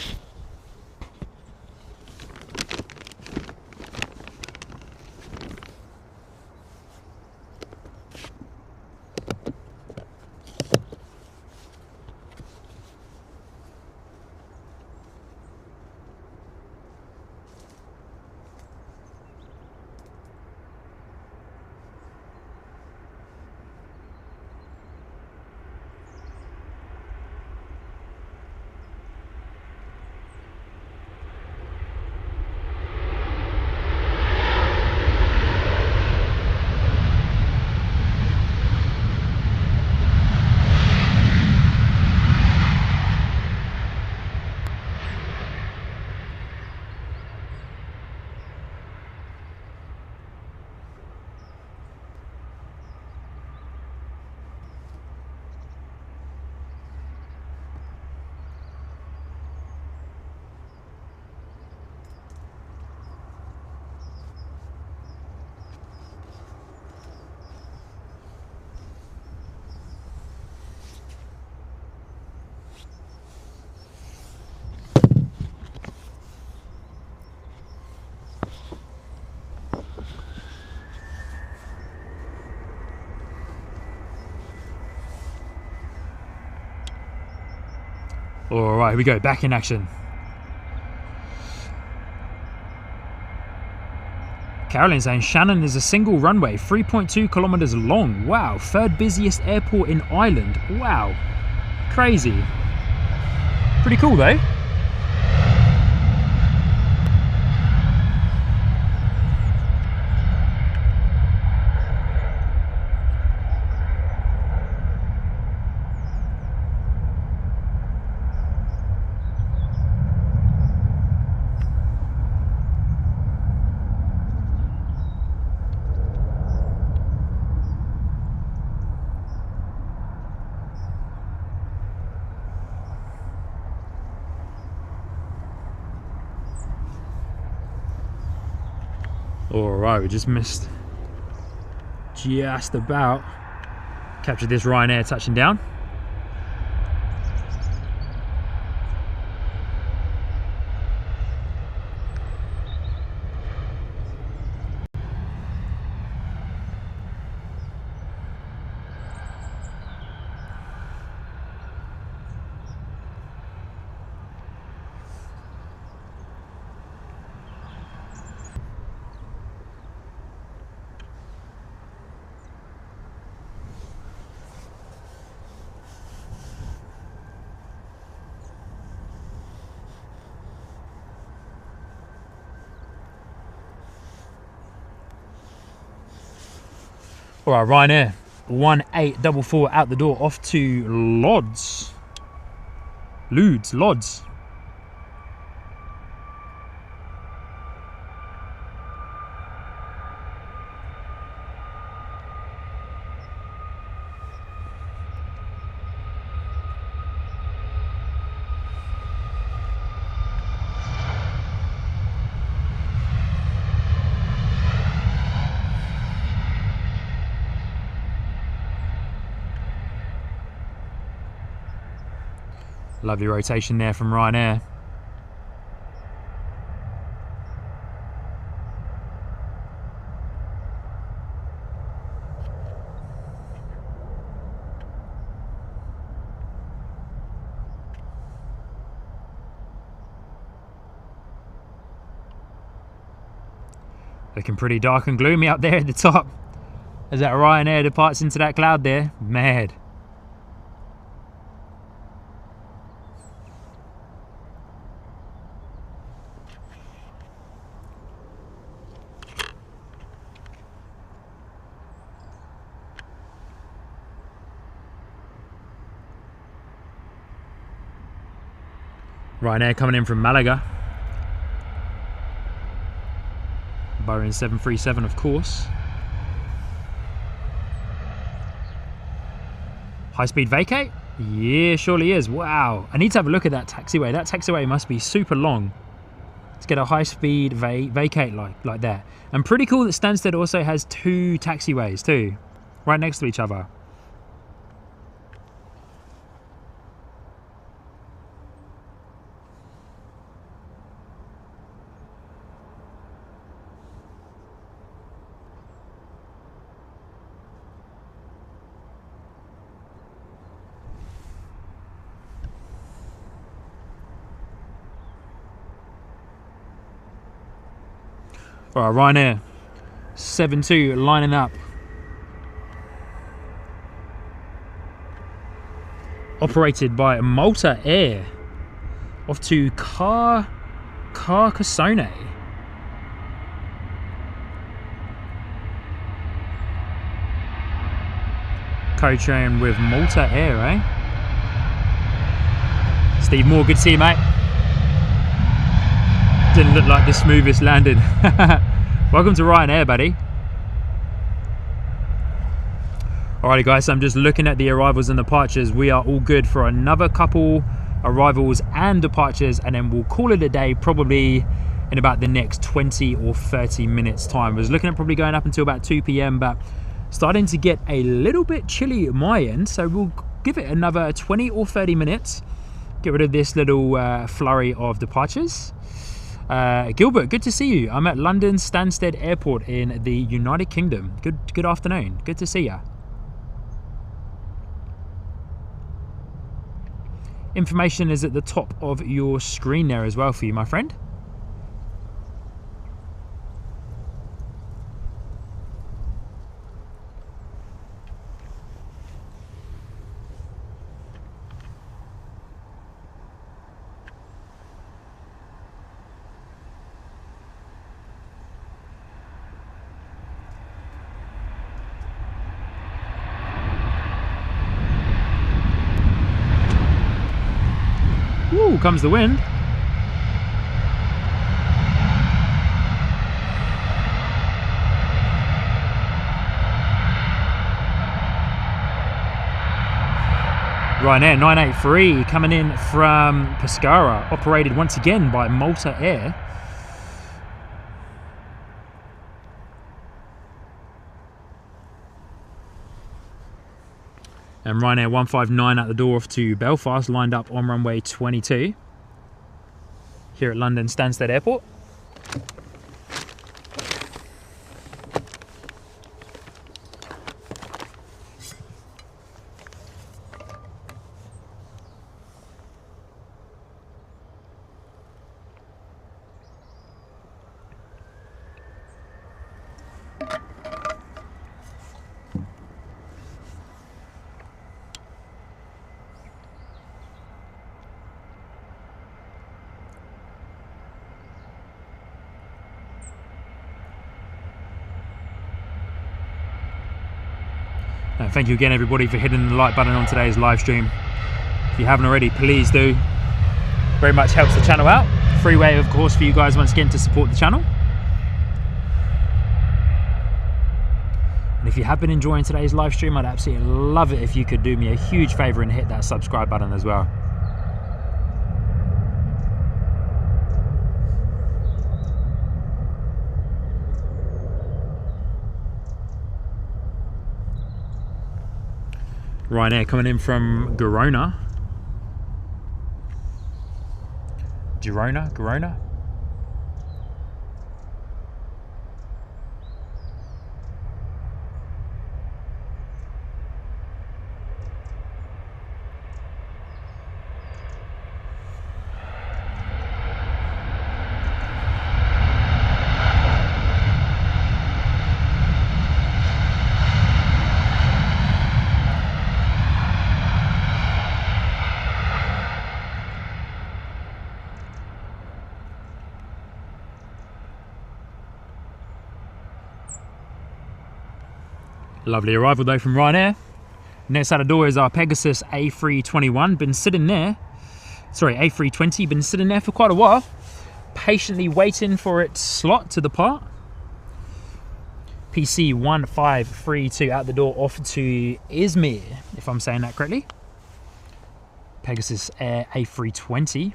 All right, here we go, back in action. Carolyn saying Shannon is a single runway, 3.2 kilometers long. Wow, third busiest airport in Ireland. Wow, crazy. Pretty cool though. Alright, we just missed just about. Captured this Ryanair touching down. Alright, Ryanair 1844 out the door, off to Lodz. Lodz. Lovely rotation there from Ryanair. Looking pretty dark and gloomy up there at the top as that Ryanair departs into that cloud there. Mad. Ryanair coming in from Malaga. Boeing 737, of course. High-speed vacate? Yeah, surely is. Wow. I need to have a look at that taxiway. That taxiway must be super long. Let's get a high-speed vacate like that. And pretty cool that Stansted also has 2 taxiways too, right next to each other. All right, Ryanair 72 lining up. Operated by Malta Air. Off to Carcassonne. Co-train with Malta Air, eh? Steve Moore, good to see you, mate. Didn't look like the smoothest landing. Welcome to Ryanair, buddy. Alrighty guys, so I'm just looking at the arrivals and departures. We are all good for another couple arrivals and departures, and then we'll call it a day probably in about the next 20 or 30 minutes time. I was looking at probably going up until about 2 p.m, but starting to get a little bit chilly at my end, so we'll give it another 20 or 30 minutes. Get rid of this little flurry of departures. Gilbert, good to see you. I'm at London Stansted Airport in the United Kingdom. Good afternoon. Good to see ya. Information is at the top of your screen there as well for you, my friend. Ooh, comes the wind. Ryanair 983 coming in from Pescara, operated once again by Malta Air. And Ryanair 159 at the door off to Belfast, lined up on runway 22 here at London Stansted Airport. And thank you again everybody for hitting the like button on today's live stream. If you haven't already, please do. Very much helps the channel out. Free way, of course, for you guys once again to support the channel. And if you have been enjoying today's live stream, I'd absolutely love it if you could do me a huge favor and hit that subscribe button as well. Ryanair coming in from Girona. Girona? Lovely arrival though from Ryanair. Next out the door is our Pegasus A321. Been sitting there, sorry, A320, been sitting there for quite a while, patiently waiting for its slot to depart. PC 1532 out the door off to Izmir, if I'm saying that correctly. Pegasus Air A320.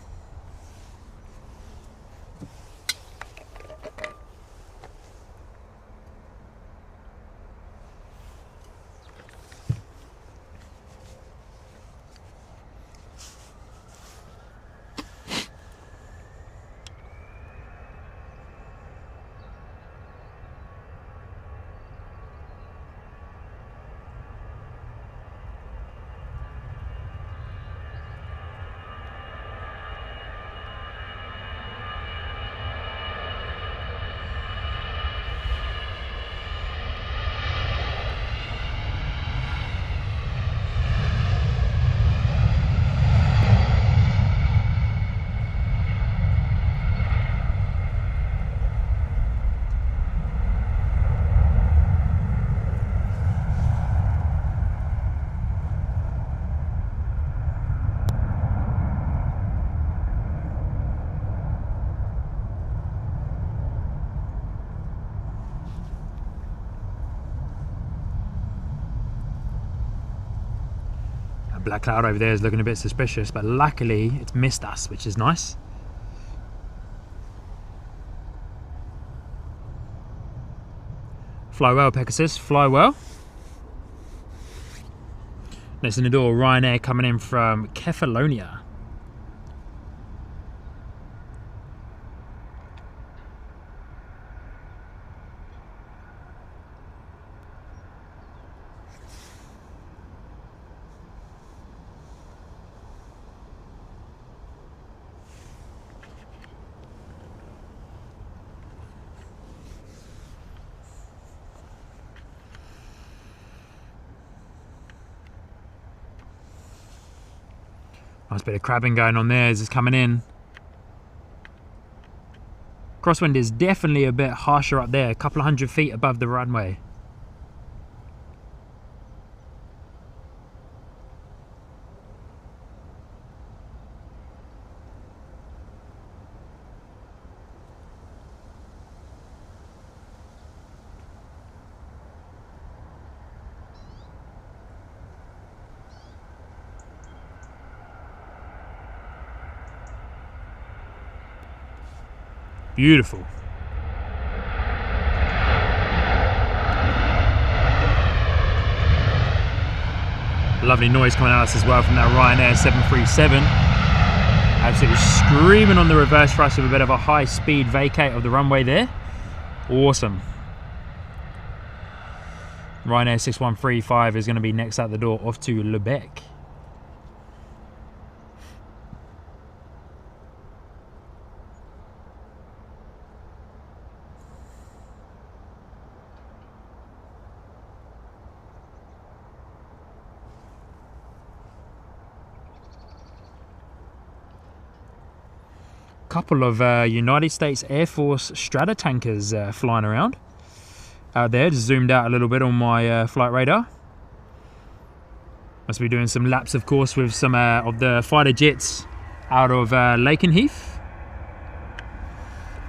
Black cloud over there is looking a bit suspicious, but luckily it's missed us, which is nice. Fly well, Pegasus, fly well. Next in the door, Ryanair coming in from Kefalonia. Nice bit of crabbing going on there as it's coming in. Crosswind is definitely a bit harsher up there, a couple of 100 feet above the runway. Beautiful. Lovely noise coming out of us as well from that Ryanair 737. Absolutely screaming on the reverse thrust with a bit of a high speed vacate of the runway there. Awesome. Ryanair 6135 is going to be next out the door off to Lubeck. Couple of United States Air Force strata tankers flying around out there. Just zoomed out a little bit on my flight radar. Must be doing some laps, of course, with some of the fighter jets out of Lakenheath,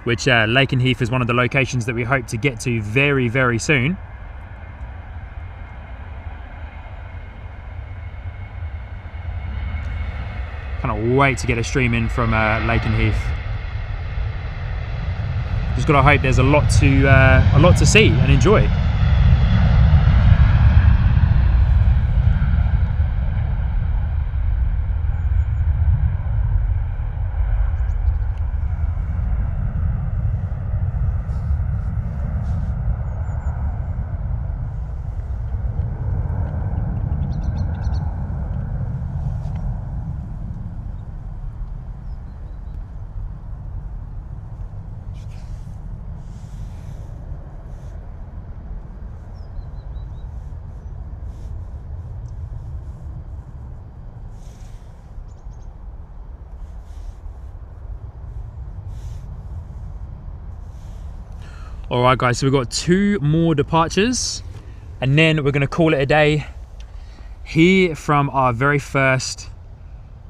which Lakenheath is one of the locations that we hope to get to very, very soon. Cannot wait to get a stream in from Lakenheath. Just gotta hope there's a lot to see and enjoy. All right, guys, so we've got 2 more departures and then we're going to call it a day here from our very first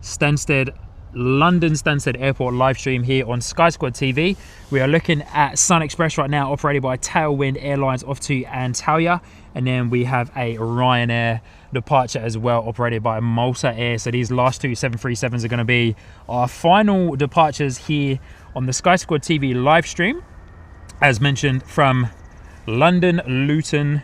London Stansted Airport live stream here on Sky Squad TV. We are looking at Sun Express right now, operated by Tailwind Airlines off to Antalya, and then we have a Ryanair departure as well, operated by Malta Air. So these last 2 737s are going to be our final departures here on the Sky Squad TV live stream. As mentioned, from London Stansted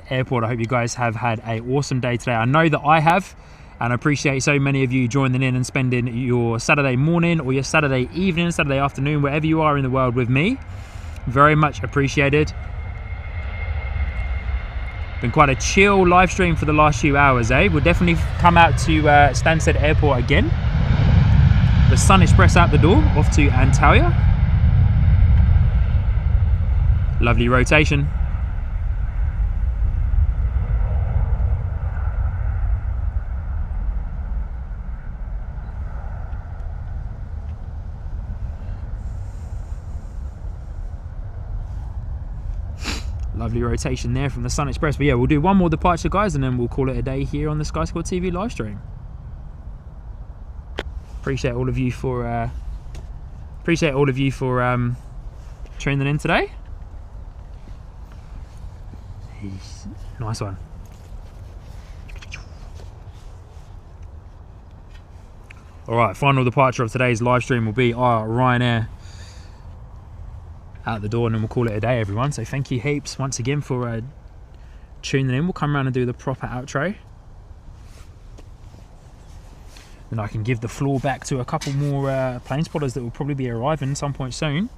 Airport. I hope you guys have had an awesome day today. I know that I have, and I appreciate so many of you joining in and spending your Saturday morning or your Saturday evening, Saturday afternoon, wherever you are in the world with me. Very much appreciated. Been quite a chill live stream for the last few hours, eh? We'll definitely come out to Stansted Airport again. The Sun Express out the door, off to Antalya. Lovely rotation. Lovely rotation there from the Sun Express. But yeah, we'll do one more departure, guys, and then we'll call it a day here on the Sky Squad TV live stream. Appreciate all of you for tuning in today. Nice one. All right, final departure of today's live stream will be our Ryanair out the door, and then we'll call it a day, everyone. So thank you heaps once again for tuning in. We'll come around and do the proper outro. Then I can give the floor back to a couple more plane spotters that will probably be arriving some point soon.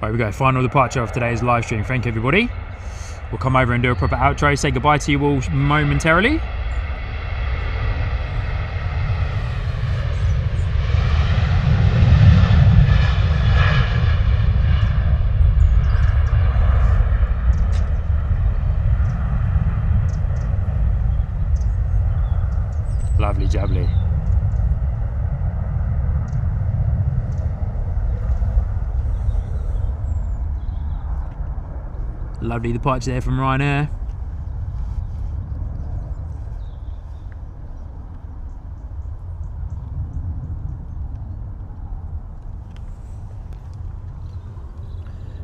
Right, we go. Final departure of today's live stream. Thank you, everybody. We'll come over and do a proper outro. Say goodbye to you all momentarily. Lovely jubbly. Lovely departure there from Ryanair.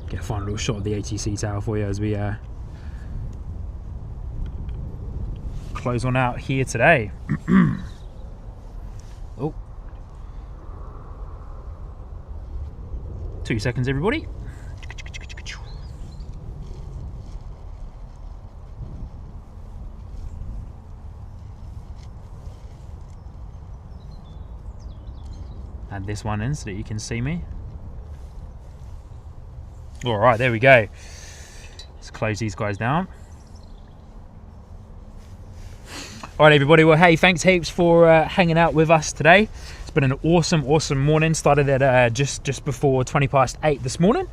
Get a final little shot of the ATC tower for you as we close on out here today. Oh. 2 seconds, everybody. Add this one in so that you can see me. All right, there we go. Let's close these guys down. All right, everybody. Well, hey, thanks heaps for hanging out with us today. It's been an awesome morning. Started at just before 8:20 this morning.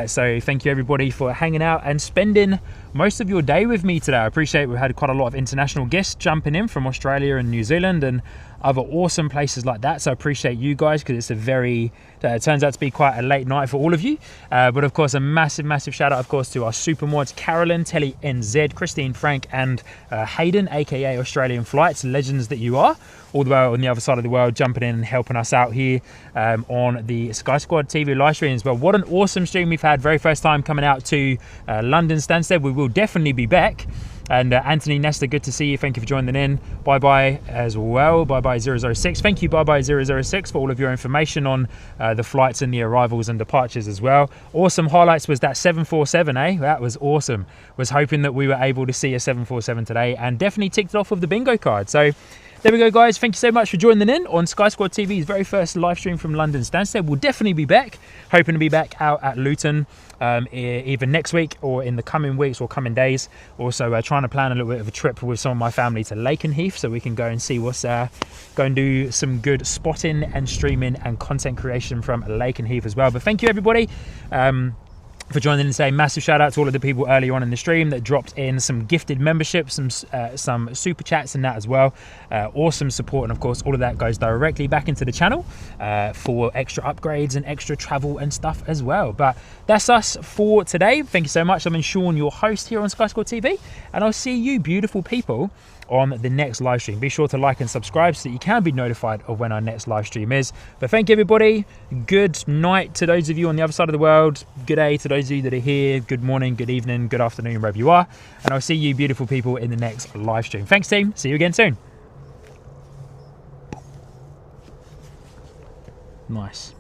So thank you, everybody, for hanging out and spending most of your day with me today. I appreciate we've had quite a lot of international guests jumping in from Australia and New Zealand and other awesome places like that. So I appreciate you guys because it's a very, it turns out to be quite a late night for all of you. But of course, a massive shout out, of course, to our super mods, Carolyn, Telly NZ, Christine, Frank, and Hayden, aka Australian Flights, legends that you are, all the way on the other side of the world, jumping in and helping us out here on the Sky Squad TV live stream as well. What an awesome stream we've had. Very first time coming out to London Stansted. We will definitely be back. And Anthony Nesta, good to see you. Thank you for joining in. Bye-bye as well. Bye-bye 006. Thank you, bye-bye 006, for all of your information on the flights and the arrivals and departures as well. Awesome highlights was that 747, eh? That was awesome. Was hoping that we were able to see a 747 today and definitely ticked it off with the bingo card. So there we go, guys. Thank you so much for joining in on Sky Squad TV's very first live stream from London Stansted. We'll definitely be back. Hoping to be back out at Luton either next week or in the coming weeks or coming days. Also trying to plan a little bit of a trip with some of my family to Lakenheath so we can go and see what's go and do some good spotting and streaming and content creation from Lakenheath as well. But thank you, everybody, for joining in today. Massive shout out to all of the people earlier on in the stream that dropped in some gifted memberships, some super chats and that as well. Awesome support, and of course all of that goes directly back into the channel for extra upgrades and extra travel and stuff as well. But that's us for today. Thank you so much. I'm Sean, your host here on Sky Squad TV, and I'll see you beautiful people on the next live stream. Be sure to like and subscribe so that you can be notified of when our next live stream is. But thank you, everybody. Good night to those of you on the other side of the world. Good day to those of you that are here. Good morning, good evening, good afternoon, wherever you are. And I'll see you beautiful people in the next live stream. Thanks, team. See you again soon. Nice.